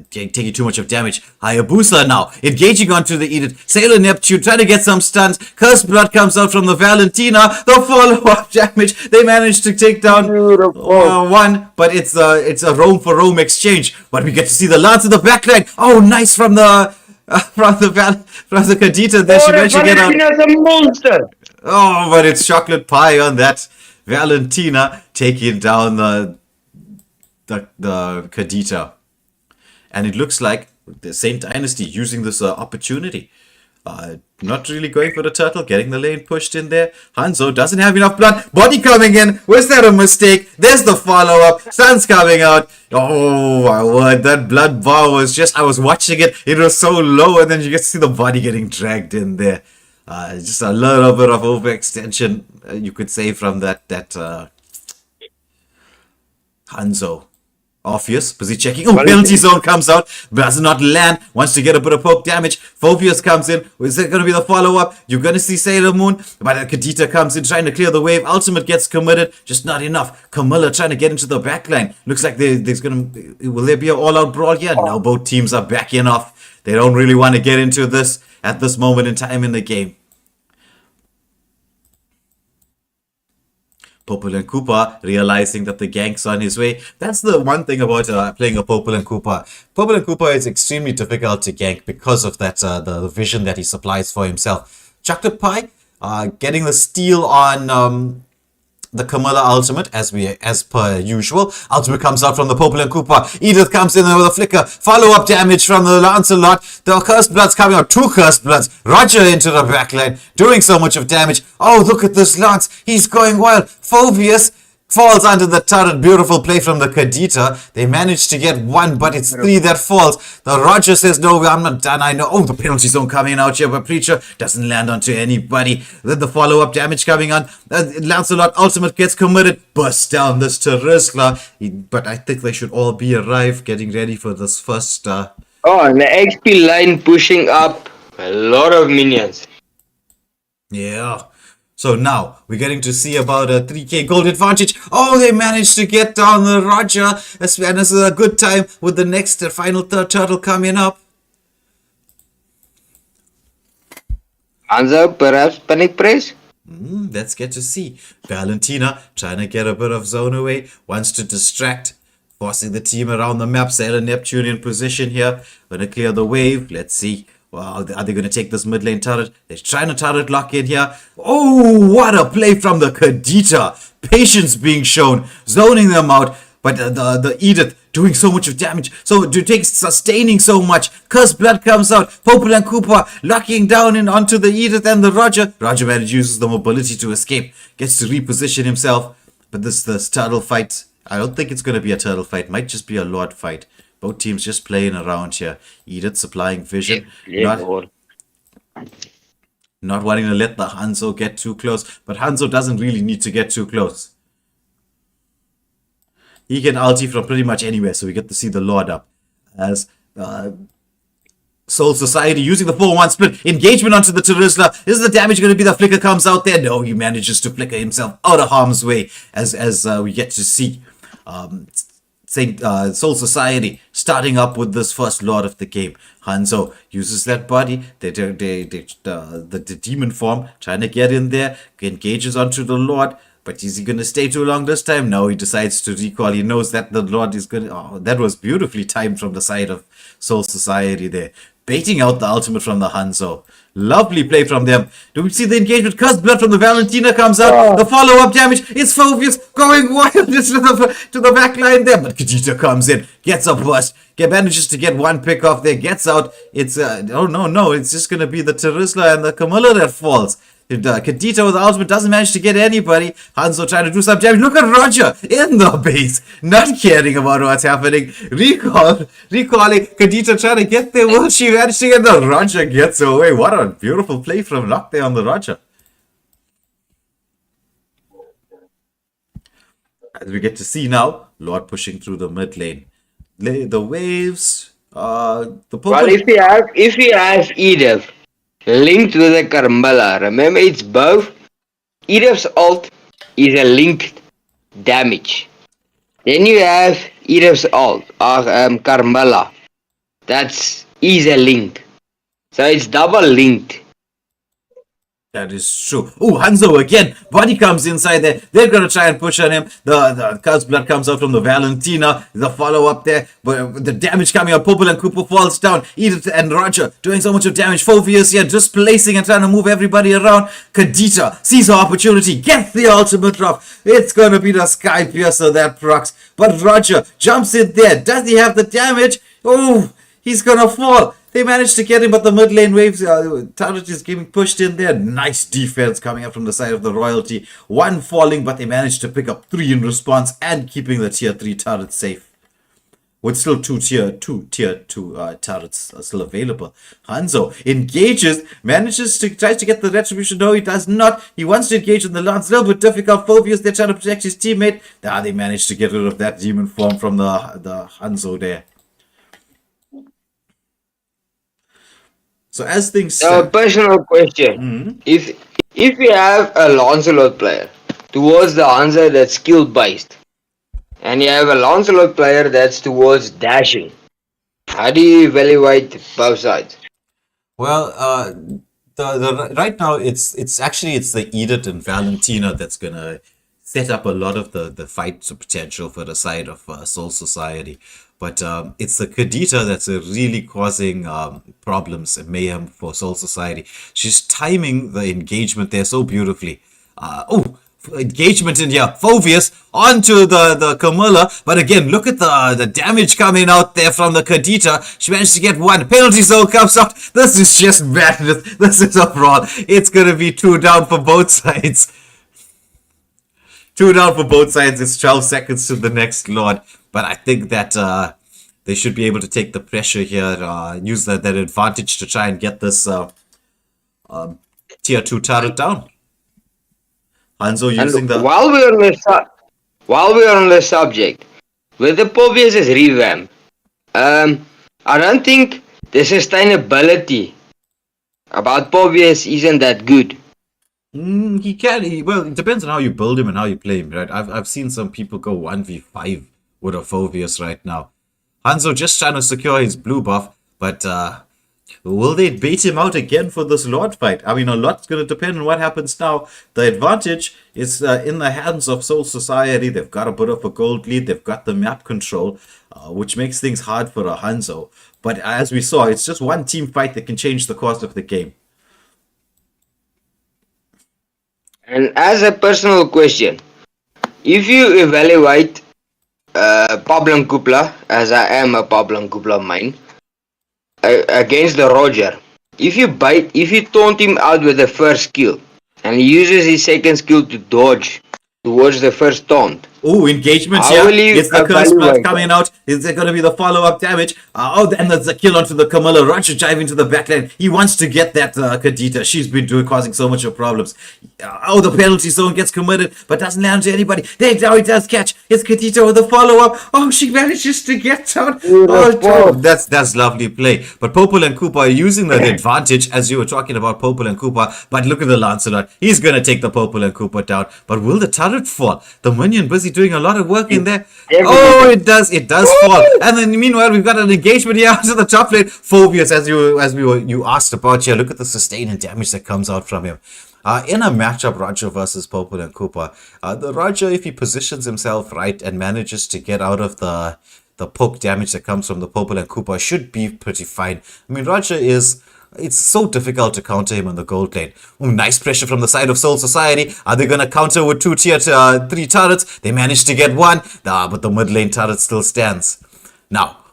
taking too much of damage. Hayabusa now engaging onto the Edith. Sailor Neptune trying to get some stuns. Cursed blood comes out from the Valentina. The follow-up damage. They managed to take down one, but it's a roam for roam exchange. But we get to see the Lance in the backline. Oh, nice from the Kadita there. She managed to get out. A monster. Oh, but it's chocolate pie on that Valentina taking down the Kadita. And it looks like the Saint Dynasty using this opportunity. Not really going for the turtle, getting the lane pushed in there. Hanzo doesn't have enough blood. Body coming in. Was that a mistake? There's the follow-up. Sun's coming out. Oh my word, that blood bar was just, I was watching it. It was so low, and then you get to see the body getting dragged in there. Just a little bit of overextension, you could say, from that Hanzo. Orpheus, busy checking. Oh, penalty zone comes out. Does not land. Wants to get a bit of poke damage. Phobius comes in. Is it going to be the follow-up? You're going to see Sailor Moon. But Kadita comes in trying to clear the wave. Ultimate gets committed. Just not enough. Camilla trying to get into the backline. Looks like there's going to... Will there be an all-out brawl here? No, both teams are backing off. They don't really want to get into this at this moment in time in the game. Popul and Koopa realizing that the gank's on his way. That's the one thing about playing a Popul and Koopa. Popul and Koopa is extremely difficult to gank because of that the vision that he supplies for himself. Chocolate Pie getting the steal on the Camilla ultimate as per usual. Ultimate comes out from the Popul and Koopa. Edith comes in with a flicker. Follow-up damage from the Lancelot. The Cursed Bloods coming out. 2 Cursed Bloods. Roger into the backline. Doing so much of damage. Oh, look at this Lance. He's going wild. Phobius falls under the turret. Beautiful play from the Kadita. They managed to get 1, but it's 3 that falls. The Roger says, no, I'm not done. I know. Oh, the penalty zone coming out here, but Preacher doesn't land onto anybody. Then the follow-up damage coming on. Lancelot ultimate gets committed. Bursts down this Terizla. But I think they should all be arrived, getting ready for this first... Oh, and the XP line pushing up a lot of minions. Yeah. So now we're getting to see about a 3k gold advantage. Oh, they managed to get down the Roger. And this is a good time with the next final third turtle coming up. Hanzo, perhaps panic press? Let's get to see. Valentina trying to get a bit of zone away. Wants to distract. Forcing the team around the map. Sailor Neptune in position here. Gonna clear the wave. Let's see. Wow, are they going to take this mid lane turret? They're trying to turret lock in here. Oh, what a play from the Kadita. Patience being shown, zoning them out. But the Edith doing so much of damage. So to take sustaining so much. Cursed Blood comes out. Popul and Koopa locking down in onto the Edith and the Roger. Roger manages uses the mobility to escape. Gets to reposition himself. But this turtle fight, I don't think it's going to be a turtle fight. Might just be a Lord fight. Both teams just playing around here. Edith supplying vision. Not wanting to let the Hanzo get too close. But Hanzo doesn't really need to get too close. He can ulti from pretty much anywhere. So we get to see the Lord up. As Soul Society using the 4-1 split. Engagement onto the Terizla. Is the damage going to be the flicker comes out there? No, he manages to flicker himself out of harm's way. As we get to see... Soul Society starting up with this first Lord of the game. Hanzo uses that body, the demon form, trying to get in there, engages onto the Lord, but is he going to stay too long this time? No, he decides to recall. He knows that the Lord is going to... Oh, that was beautifully timed from the side of Soul Society there. Baiting out the ultimate from the Hanzo. Lovely play from them. Do we see the engagement? Cursed Blood from the Valentina comes out. The follow-up damage. It's Phobius going wild to the back line there. But Kadita comes in. Gets a burst. Manages to get 1 pick off there. Gets out. It's... oh, no. It's just going to be the Terizla and the Camilla that falls. Kadita with the ultimate doesn't manage to get anybody. Hanzo trying to do some damage. Look at Roger in the base. Not caring about what's happening. Recalling. Kadita trying to get there. Will she manage to get the Roger gets away? What a beautiful play from Locke there on the Roger. As we get to see now, Lord pushing through the mid lane. The waves. The Well, if you have Edith linked with a Carmella, remember it's both. Edith's ult is a linked damage. Then you have Edith's ult, Carmella. Is a link. So it's double linked. That is true. Oh, Hanzo again. Body comes inside there. They're going to try and push on him. The Cursed Blood comes out from the Valentina. The follow-up there. But the damage coming out. Popul and Koopa falls down. Edith and Roger doing so much of damage. Phobius here displacing and trying to move everybody around. Kadita sees her opportunity. Gets the ultimate off. It's going to be the Sky Piercer that procs. But Roger jumps in there. Does he have the damage? Oh, he's going to fall. They managed to get him, but the mid lane waves, turret is getting pushed in there. Nice defense coming up from the side of the Royalty. 1 falling, but they managed to pick up 3 in response and keeping the tier 3 turret safe. with still tier 2 turrets still available. Hanzo engages, tries to get the retribution. No, he does not. He wants to engage in the lance. A little bit difficult. Phobius, they're trying to protect his teammate. They managed to get rid of that demon form from the Hanzo there. So as things stand, Personal question. If we have a Lancelot player towards the Hanzo that's skill based, and you have a Lancelot player that's towards dashing, how do you evaluate both sides? well, the right now it's the Edith and Valentina that's gonna set up a lot of the fight potential for the side of Soul Society. But it's the Kadita that's really causing problems and mayhem for Soul Society. She's timing the engagement there so beautifully. Engagement in here. Phobius onto the Camilla. But again, look at the damage coming out there from the Kadita. She managed to get one. Penalty zone comes out. This is just madness. This is a brawl. It's going to be 2 down for both sides. 2 down for both sides. It's 12 seconds to the next Lord. But I think that they should be able to take the pressure here, use that advantage to try and get this tier 2 turret down. Hanzo using the... While we're on the subject, with the Pobius' revamp, I don't think the sustainability about Pobius isn't that good. He can. Well, it depends on how you build him and how you play him, right? I've seen some people go 1v5 with a Phobius right now. Hanzo just trying to secure his blue buff, but will they bait him out again for this Lord fight? I mean, a lot's going to depend on what happens now. The advantage is in the hands of Soul Society. They've got a bit of a gold lead. They've got the map control, which makes things hard for a Hanzo. But as we saw, it's just one team fight that can change the course of the game. And as a personal question, if you evaluate Pablo Kupla, as I am a Pablo Kupla main, against the Roger, if you taunt him out with the first skill, and he uses his second skill to dodge towards the first taunt. Oh, engagement here. It's the curse blood coming out. Is there going to be the follow-up damage? And there's a kill onto the Camilla. Roger driving to the backline. He wants to get that Kadita. She's been causing so much of problems. The penalty zone gets committed, but doesn't land to anybody. Now he does catch. It's Kadita with the follow-up. Oh, she manages to get down. That's lovely play. But Popol and Koopa are using that advantage, as you were talking about Popol and Koopa. But look at the Lancelot. He's going to take the Popol and Koopa down. But will the turret fall? The minion busy doing a lot of work in there. Oh, it does fall. And then meanwhile, we've got an engagement here to the top lane. Phobius, you asked about here. Look at the sustain and damage that comes out from him. In a matchup, Roger versus Popol and Koopa, the Roger, if he positions himself right and manages to get out of the poke damage that comes from the Popol and Koopa, should be pretty fine. I mean, Roger is... It's so difficult to counter him on the gold lane. Nice pressure from the side of Soul Society. Are they going to counter with 2 tier 3 turrets? They managed to get one. But the mid lane turret still stands. Now,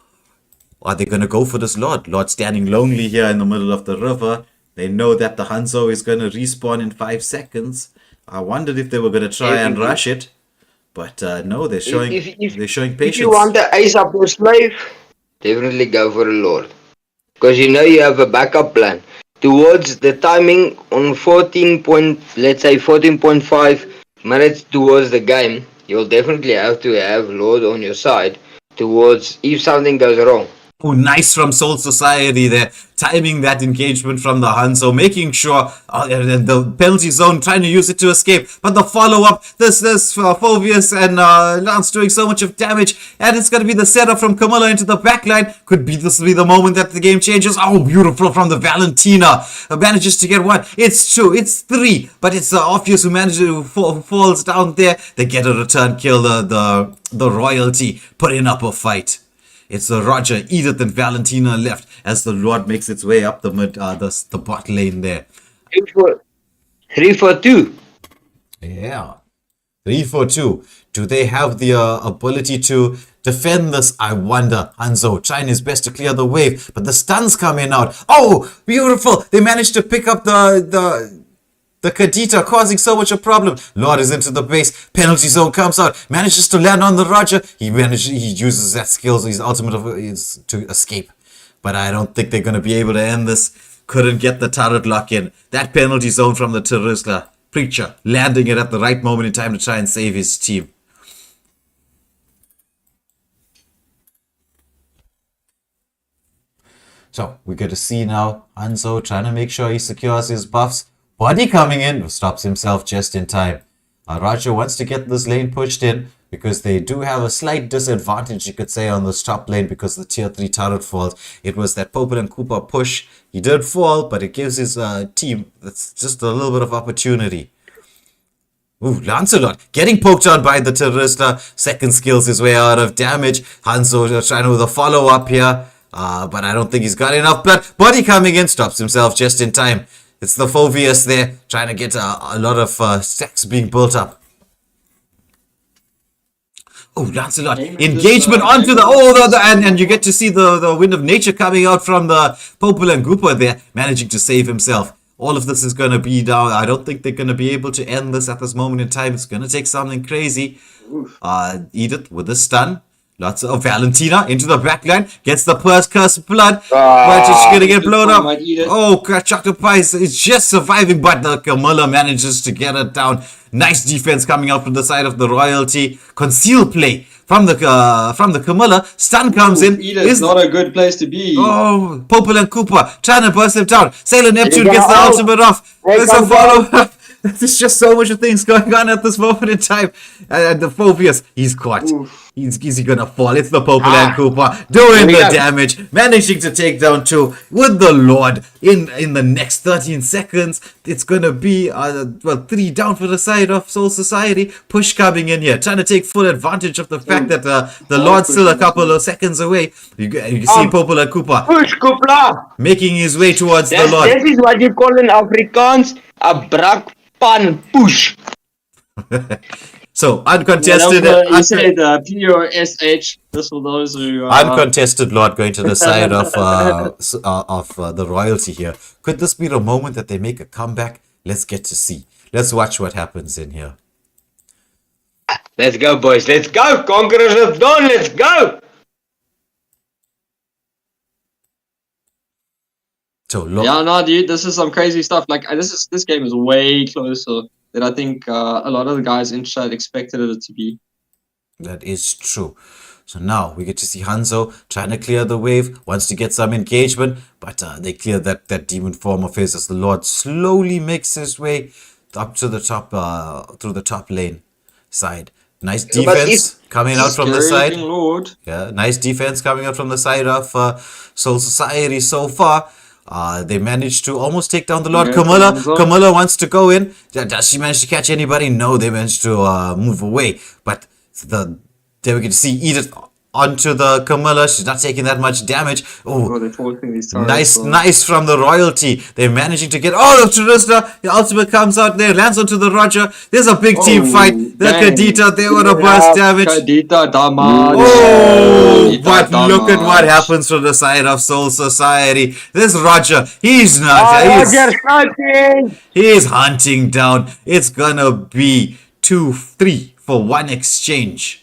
are they going to go for this Lord? Lord standing lonely here in the middle of the river. They know that the Hanzo is going to respawn in 5 seconds. I wondered if they were going to try and rush it. But no, they're showing patience. If you want the ace up your slave, definitely go for a Lord. Because you know you have a backup plan. Towards the timing on 14.5 minutes towards the game, you'll definitely have to have Lord on your side towards if something goes wrong. Nice from Soul Society there. Timing that engagement from the Hanzo, making sure the penalty zone, trying to use it to escape. But the follow-up, this Phobius and Lance doing so much of damage. And it's going to be the setup from Camilla into the backline. This will be the moment that the game changes. Oh, beautiful from the Valentina. Manages to get one. It's 2. It's 3. But it's the Orpheus who manages to falls down there. They get a return kill. The royalty putting up a fight. It's the Roger, Edith, and Valentina left as the Lord makes its way up the bot lane there. 3 for 2. Yeah. 3 for 2. Do they have the ability to defend this? I wonder. Hanzo trying his best to clear the wave, but the stun's coming out. Oh, beautiful. They managed to pick up the The Kadita causing so much a problem. Lord is into the base. Penalty zone comes out. Manages to land on the Roger. He uses that skills, his ultimate is to escape. But I don't think they're going to be able to end this. Couldn't get the turret lock in. That penalty zone from the Terizla. Preacher landing it at the right moment in time to try and save his team. So we get to see now Hanzo trying to make sure he secures his buffs. Body coming in, stops himself just in time. Roger wants to get this lane pushed in because they do have a slight disadvantage, you could say, on this top lane because the tier 3 turret falls. It was that Popel and Cooper push. He did fall, but it gives his team that's just a little bit of opportunity. Ooh, Lancelot getting poked on by the Terrorista. Second skills his way out of damage. Hanzo trying with a follow-up here. But I don't think he's got enough blood. Body coming in, stops himself just in time. It's the Phobius there, trying to get a lot of stacks being built up. Oh, Lancelot, engagement onto the, and you get to see the wind of nature coming out from the Popel and Gooper there, managing to save himself. All of this is going to be down. I don't think they're going to be able to end this at this moment in time. It's going to take something crazy. Edith with a stun. Lots of Valentina into the backline. Gets the first curse blood. But she's going to get blown up. Oh, Chocolate Pies is just surviving. But the Camilla manages to get it down. Nice defense coming out from the side of the Royalty. Conceal play from the Camilla. Stun comes in. It's not a good place to be. Oh, Popel and Cooper trying to burst him down. Sailor Neptune gets the ultimate off. There's a follow-up. There's just so much of things going on at this moment in time. And the Phobius, he's caught. Is he gonna fall? It's the Popel and Cooper doing the damage, managing to take down 2 with the Lord in the next 13 seconds. It's gonna be 3 down for the side of Soul Society. Push coming in here, trying to take full advantage of the fact that the Lord's still a couple of seconds away. You can see Popel and Cooper Push, Koopla! making his way towards the Lord. This is what you call in Afrikaans a brakpan push. So uncontested, You said POSH. This for those who uncontested Lord going to the side of the Royalty here. Could this be the moment that they make a comeback? Let's get to see. Let's watch what happens in here. Let's go, boys. Let's go. Conquerors of Dawn. Let's go. So yeah, no, dude, this is some crazy stuff. Like this game is way closer than I think a lot of the guys in chat expected it to be. That is true. So now we get to see Hanzo trying to clear the wave, wants to get some engagement, but they clear that demon form of his as the Lord slowly makes his way up to the top, through the top lane side. Nice defense coming out from the side. Lord. Yeah, nice defense coming out from the side of Soul Society so far. They managed to almost take down the Lord. Camilla wants to go in. Does she manage to catch anybody? No, they managed to move away. But there we get to see Edith onto the Camilla. She's not taking that much damage. Oh, they're forcing these turrets. Nice from the Royalty. They're managing to get the Trista. The ultimate comes out there, lands onto the Roger. There's a big team fight. The Kadita, they want to burst damage. Kadita damage. Oh, but look at what happens from the side of Soul Society. This Roger, he's not. He's hunting down. It's gonna be 2-3 for one exchange.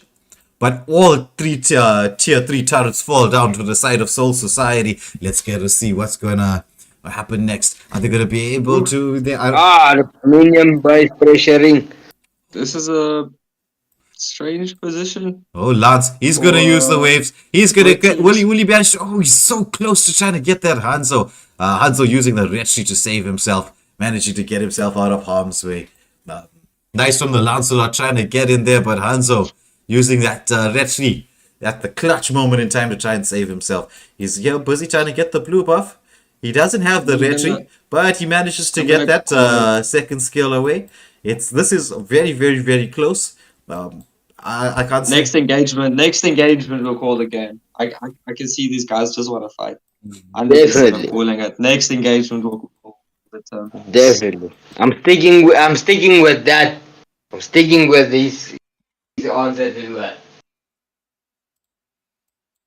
But all 3 tier 3 turrets fall down to the side of Soul Society. Let's get to see what's gonna happen next. Are they gonna be able to? The premium base pressuring. This is a strange position. Oh, Lance, he's gonna use the waves. He's gonna get. Will he manage? Oh, he's so close to trying to get that Hanzo. Hanzo using the Retri to save himself, managing to get himself out of harm's way. Nice from the Lancelot trying to get in there, but Hanzo using that Retri at the clutch moment in time to try and save himself. He's here busy trying to get the blue buff. He doesn't have the Retri, but he manages to get that second skill away. This is very, very, very close. I can't say. Next engagement we'll call the game. I can see these guys just want to fight. Definitely. Calling it. Next engagement we'll call the term. Definitely. I'm sticking with that. I'm sticking with these answers as well.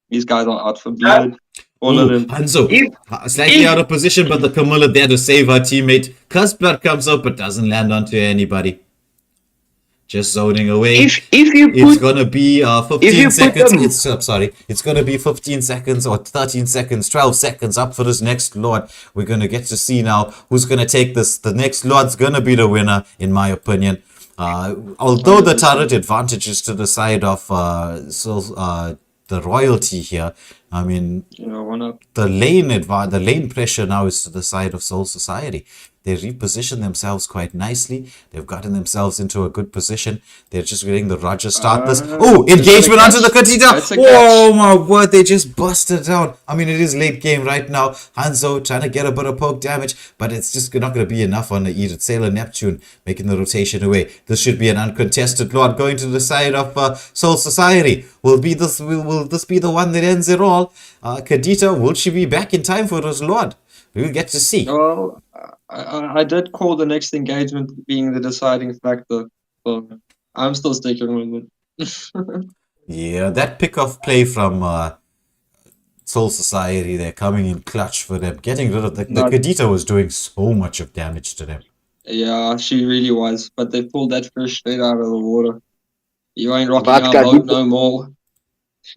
These guys are out for blood. All of them. Hanzo, If- slightly if- out of position, but the Camilla there to save her teammate. Blood comes out, but doesn't land onto anybody. Just zoning away. if you It's put gonna be if 15 you put seconds. them- It's gonna be 15 seconds or 13 seconds, 12 seconds up for this next Lord. We're gonna get to see now who's gonna take this. The next Lord's gonna be the winner, in my opinion. Although the turret advantage is to the side of the royalty here. I mean, One up. the lane pressure now is to the side of Soul Society. They reposition themselves quite nicely. They've gotten themselves into a good position. They're just getting the Roger start this. Oh, engagement onto the That's a Kadita. Oh my word, they just busted down. I mean, it is late game right now. Hanzo trying to get a bit of poke damage, but it's just not going to be enough on the Edith. Sailor Neptune making the rotation away. This should be an uncontested Lord going to the side of Soul Society. Will this be the one that ends it all? Kadita, will she be back in time for this Lord? We'll get to see. Well, I did call the next engagement being the deciding factor, so I'm still sticking with it. Yeah, that pick-off play from Soul Society, they're coming in clutch for them. Getting rid of the Kadita was doing so much of damage to them. Yeah, she really was, but they pulled that fish straight out of the water. You ain't rocking But our Kadita- boat no more.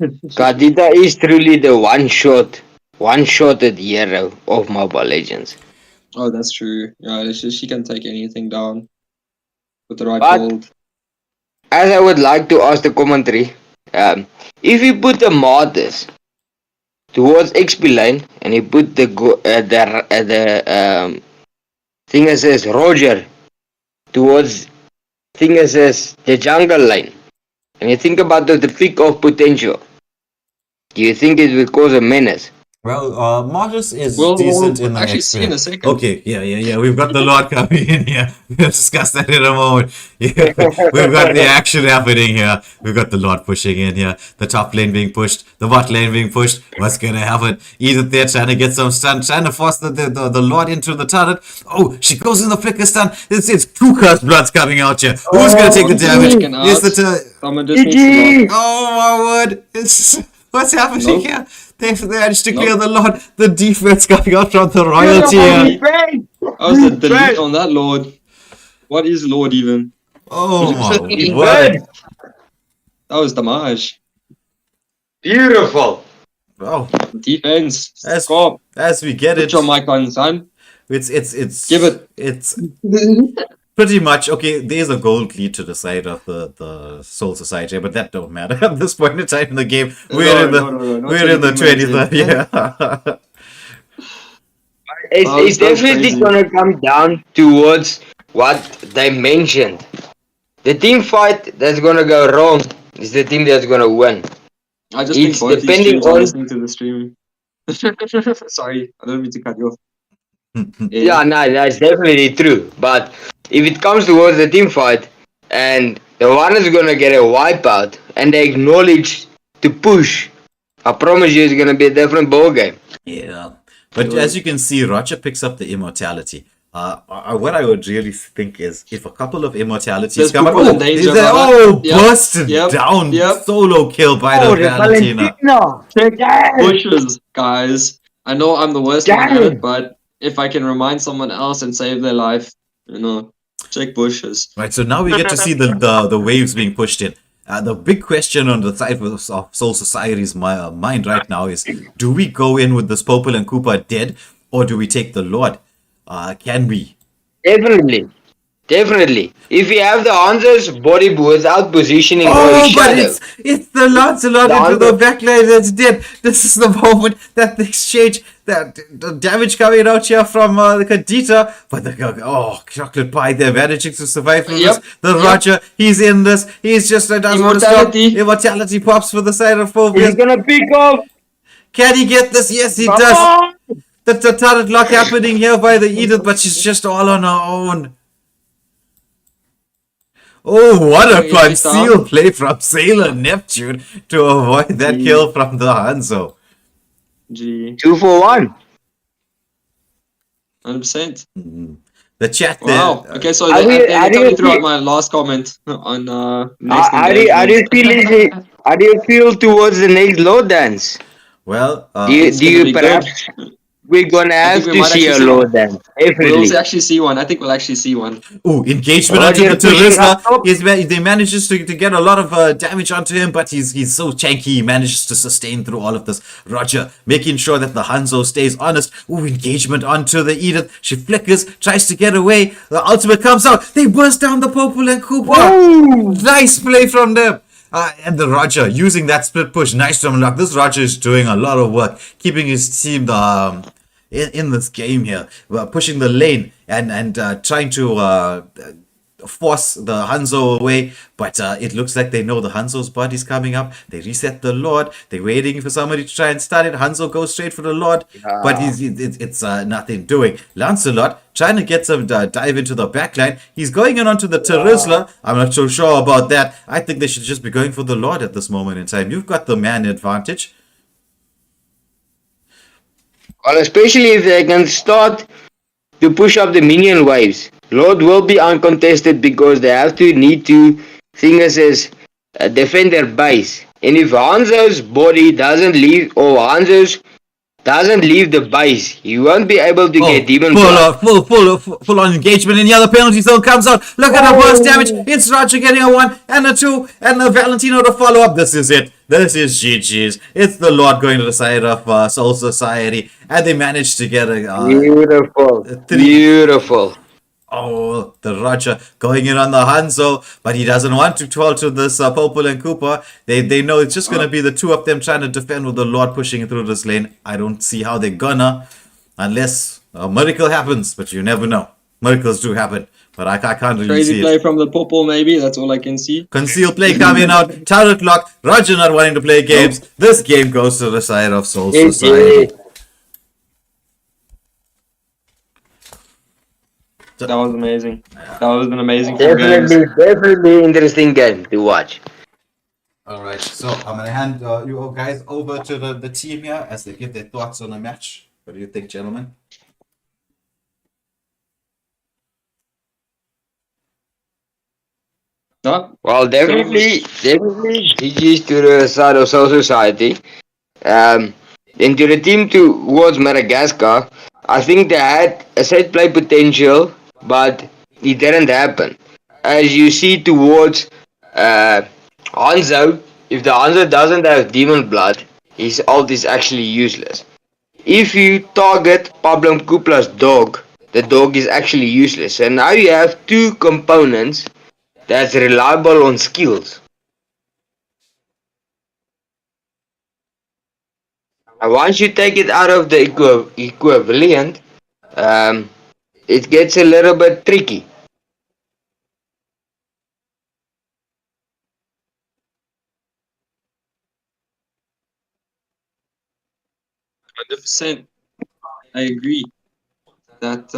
Kadita is truly the one-shotted hero of Mobile Legends. Oh, that's true. Yeah, she can take anything down with the right But- build. As I would like to ask the commentary, if you put the martyrs towards XP lane and you put the thing that says Roger towards thing that says the jungle lane, and you think about the peak of potential, do you think it will cause a menace? Well, Marcus is We'll decent in the actually see in a XP. second. Okay, yeah. We've got the Lord coming in here. We'll discuss that in a moment. Yeah, we've got the action happening here. We've got the Lord pushing in here. The top lane being pushed. The bot lane being pushed. What's gonna happen? Edith there trying to get some stun, trying to force the Lord into the turret. Oh, she goes in the flicker stun. It's two cursed bloods coming out here. Who's gonna take the damage? Taken out. Is the Someone just needs to block. Oh my word! What's happening Nope. here? They managed to clear the Lord. The defense coming out from the royalty here. Oh, the delete on that Lord. What is Lord even? Oh my word! That was damage. Beautiful. Oh, Defense. as Stop. as we get Put it, your mic on, son. it's Give it. It's pretty much okay. There's a gold lead to the side of the Soul Society, but that don't matter at this point in time in the game. We're No, not we're in the 23rd. 23rd. Yeah. It's so definitely crazy. gonna come down towards what they mentioned. The team fight that's gonna go wrong is the team that's gonna win. I just It's think both these depending streams are on- listening to the stream. Sorry, I don't mean to cut you off. Yeah, no, that's definitely true. But if it comes towards the team fight and the one is gonna get a wipeout and they acknowledge to push, I promise you it's gonna be a different ball game. Yeah, but as you can see, Roger picks up the immortality. What I would really think is if a couple of immortalities There's come out, people in danger, they're brother. Yep, busted yep, down, yep. solo kill by the Valentina. Bushes, guys. I know I'm the worst one at Damn. it, but if I can remind someone else and save their life, check bushes. Right, so now we get to see the waves being pushed in. The big question on the side of Soul Society's mind right now is: do we go in with this Popel and Cooper dead, or do we take the Lord? Can we? Definitely. If you have the answers, body without positioning or Oh, but shadow. it's the Lancelot into the Lancelot. backline that's dead. This is the moment that the exchange, that the damage coming out here from the Kadita, but chocolate pie, they're managing to survive through Yep, this. The yep. Roger, he's in this. He's just doesn't want to stop. Immortality. Immortality pops for the side of He's Phobius. gonna pick off. Can he get this? Yes, he does. That's a turret lock happening here by the Edith, but she's just all on her own. Oh, what a Yeah, conceal play from Sailor Neptune to avoid that kill from the Hanzo. G. 2 for 1. 100%. The chat there. Wow. Okay, so How do you- they how do took me you throughout feel- my last comment on next How do you engagement. feel? How do you feel towards the next low dance? Well, It's Do gonna you be good. perhaps we're gonna I have think we to might see actually a see law one. then? We'll Definitely. actually see one. I think we'll actually see one. engagement onto Roger the pushing up Terizla. top. They manages to get a lot of damage onto him, but he's so tanky. He manages to sustain through all of this. Roger making sure that the Hanzo stays honest. Ooh, engagement onto the Edith. She flickers, tries to get away. The ultimate comes out. They burst down the Popul and Koopa. Nice play from them. And the Roger using that split push. Nice from Luck. This Roger is doing a lot of work, keeping his team in this game here, pushing the lane and trying to force the Hanzo away. But it looks like they know the Hanzo's body's coming up. They reset the Lord. They're waiting for somebody to try and start it. Hanzo goes straight for the Lord, but it's nothing doing. Lancelot trying to get some dive into the backline. He's going in onto the Terizla. I'm not so sure about that. I think they should just be going for the Lord at this moment in time. You've got the man advantage. Well, especially if they can start to push up the minion waves. Lord will be uncontested because they have to need to fingers as defend their base. And if Hanzo's body doesn't leave or Hanzo's doesn't leave the base, he won't be able to get demon blood. Full on engagement, and the other penalty zone comes out. Look at the burst damage. It's Roger getting a 1 and a 2 and a Valentino to follow up. This is it. This is GG's. It's the Lord going to the side of Soul Society, and they managed to get a Beautiful. Beautiful. Oh, the Roger going in on the Hanzo, but he doesn't want to fall to this Popul and Cooper. They know it's just going to be the two of them trying to defend with the Lord pushing through this lane. I don't see how they're gonna, unless a miracle happens, but you never know. Miracles do happen, but I can't really Crazy see play it. from the Popol, maybe. That's all I can see. Concealed play coming out, turret lock, Roger not wanting to play games. This game goes to the side of Soul Society. That was amazing. That was an amazing 4 games. Definitely interesting game to watch. All right, so I'm gonna hand you all guys over to the team here as they give their thoughts on the match. What do you think, gentlemen? Huh? Well, definitely GG's to the side of Soul Society. And to the team towards Madagascar, I think they had a set play potential, but it didn't happen. As you see towards Hanzo, if the Hanzo doesn't have demon blood, his ult is actually useless. If you target Pablo Kupla's dog, the dog is actually useless. And now you have two components that's reliable on skills. And once you take it out of the equivalent, it gets a little bit tricky. %. I agree that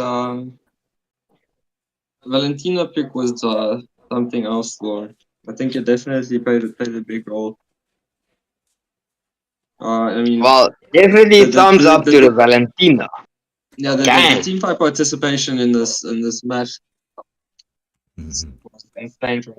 Valentina pick was something else, Lord. I think it definitely played a big role. I mean, Well, definitely the- thumbs the- up the- to the Valentina. yeah, the Damn. team fight participation in this match.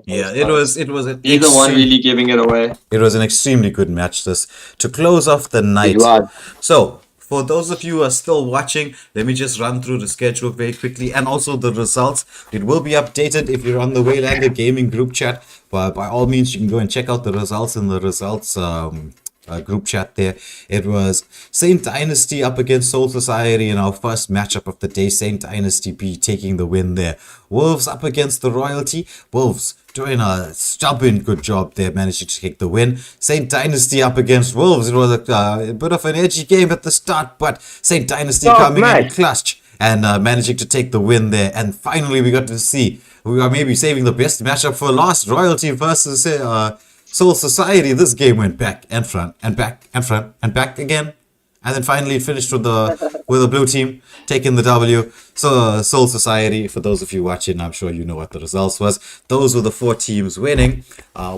Yeah, it was an Either one extreme- really giving it away. It was an extremely good match this to close off the night. It was. So, for those of you who are still watching, let me just run through the schedule very quickly and also the results. It will be updated if you're on the Waylander Gaming group chat. But by all means, you can go and check out the results in the results group chat there. It was Saint Dynasty up against Soul Society in our first matchup of the day. Saint Dynasty B taking the win there. Wolves up against the Royalty. Wolves doing a stubborn good job there, managing to take the win. Saint Dynasty up against Wolves. It was a bit of an edgy game at the start, but Saint Dynasty coming in clutch and managing to take the win there. And finally, we got to see, we are maybe saving the best matchup for last, Royalty versus Soul Society. This game went back and front and back and front and back again. And then finally it finished with the blue team taking the W. So Soul Society, for those of you watching, I'm sure you know what the results was. Those were the 4 teams winning.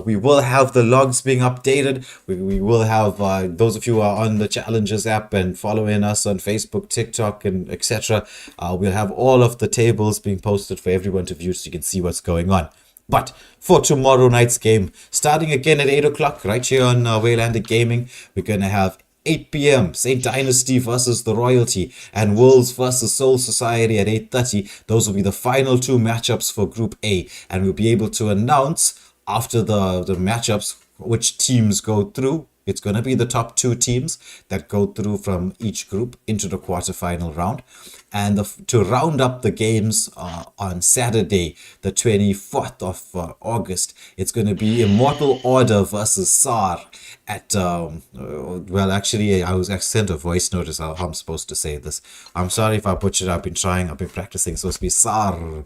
We will have the logs being updated. We will have those of you who are on the Challenges app and following us on Facebook, TikTok, and etc. We'll have all of the tables being posted for everyone to view so you can see what's going on. But for tomorrow night's game, starting again at 8 o'clock, right here on Waylander Gaming, we're going to have 8 p.m. St. Dynasty versus the Royalty and Wolves versus Soul Society at 8:30. Those will be the final two matchups for Group A, and we'll be able to announce after the matchups which teams go through. It's going to be the top two teams that go through from each group into the quarterfinal round. And to round up the games on Saturday, the 24th of August, it's going to be Immortal Order versus SAR at, well, actually, I sent a voice note as how I'm supposed to say this. I'm sorry if I butchered it. I've been practicing. It's supposed to be SAR.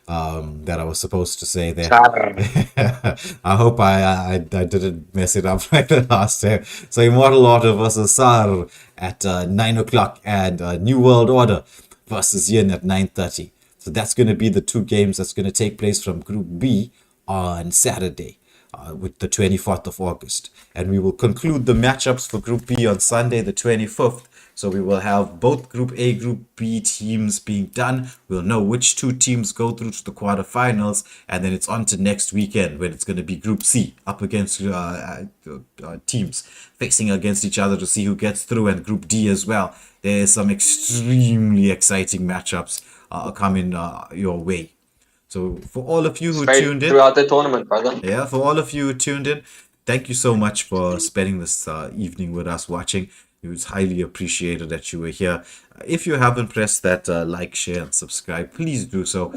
That I was supposed to say there. I hope I didn't mess it up right the last time. So Immortal Order versus SAR at 9 o'clock and New World Order versus Yin at 9:30. So that's going to be the two games that's going to take place from Group B on Saturday. With the 24th of August. And we will conclude the matchups for Group B on Sunday, the 25th. So we will have both Group A, Group B teams being done. We'll know which two teams go through to the quarterfinals. And then it's on to next weekend when it's going to be Group C up against teams facing against each other to see who gets through. And Group D as well. There's some extremely exciting matchups coming your way. So for all of you who tuned in throughout the tournament, brother. Yeah, for all of you who tuned in, thank you so much for spending this evening with us watching. It was highly appreciated that you were here. If you haven't pressed that like, share, and subscribe, please do so.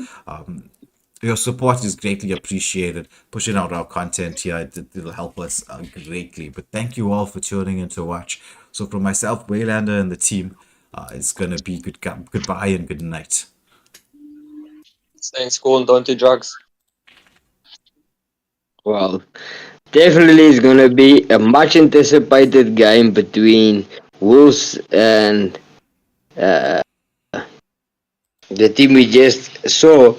Your support is greatly appreciated. Pushing out our content here, it'll help us greatly. But thank you all for tuning in to watch. So from myself, Waylander, and the team, it's going to be goodbye and good night. Stay in school and don't do drugs. Well, definitely it's going to be a much anticipated game between Wolves and the team we just saw.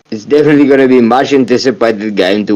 It's definitely going to be much anticipated game to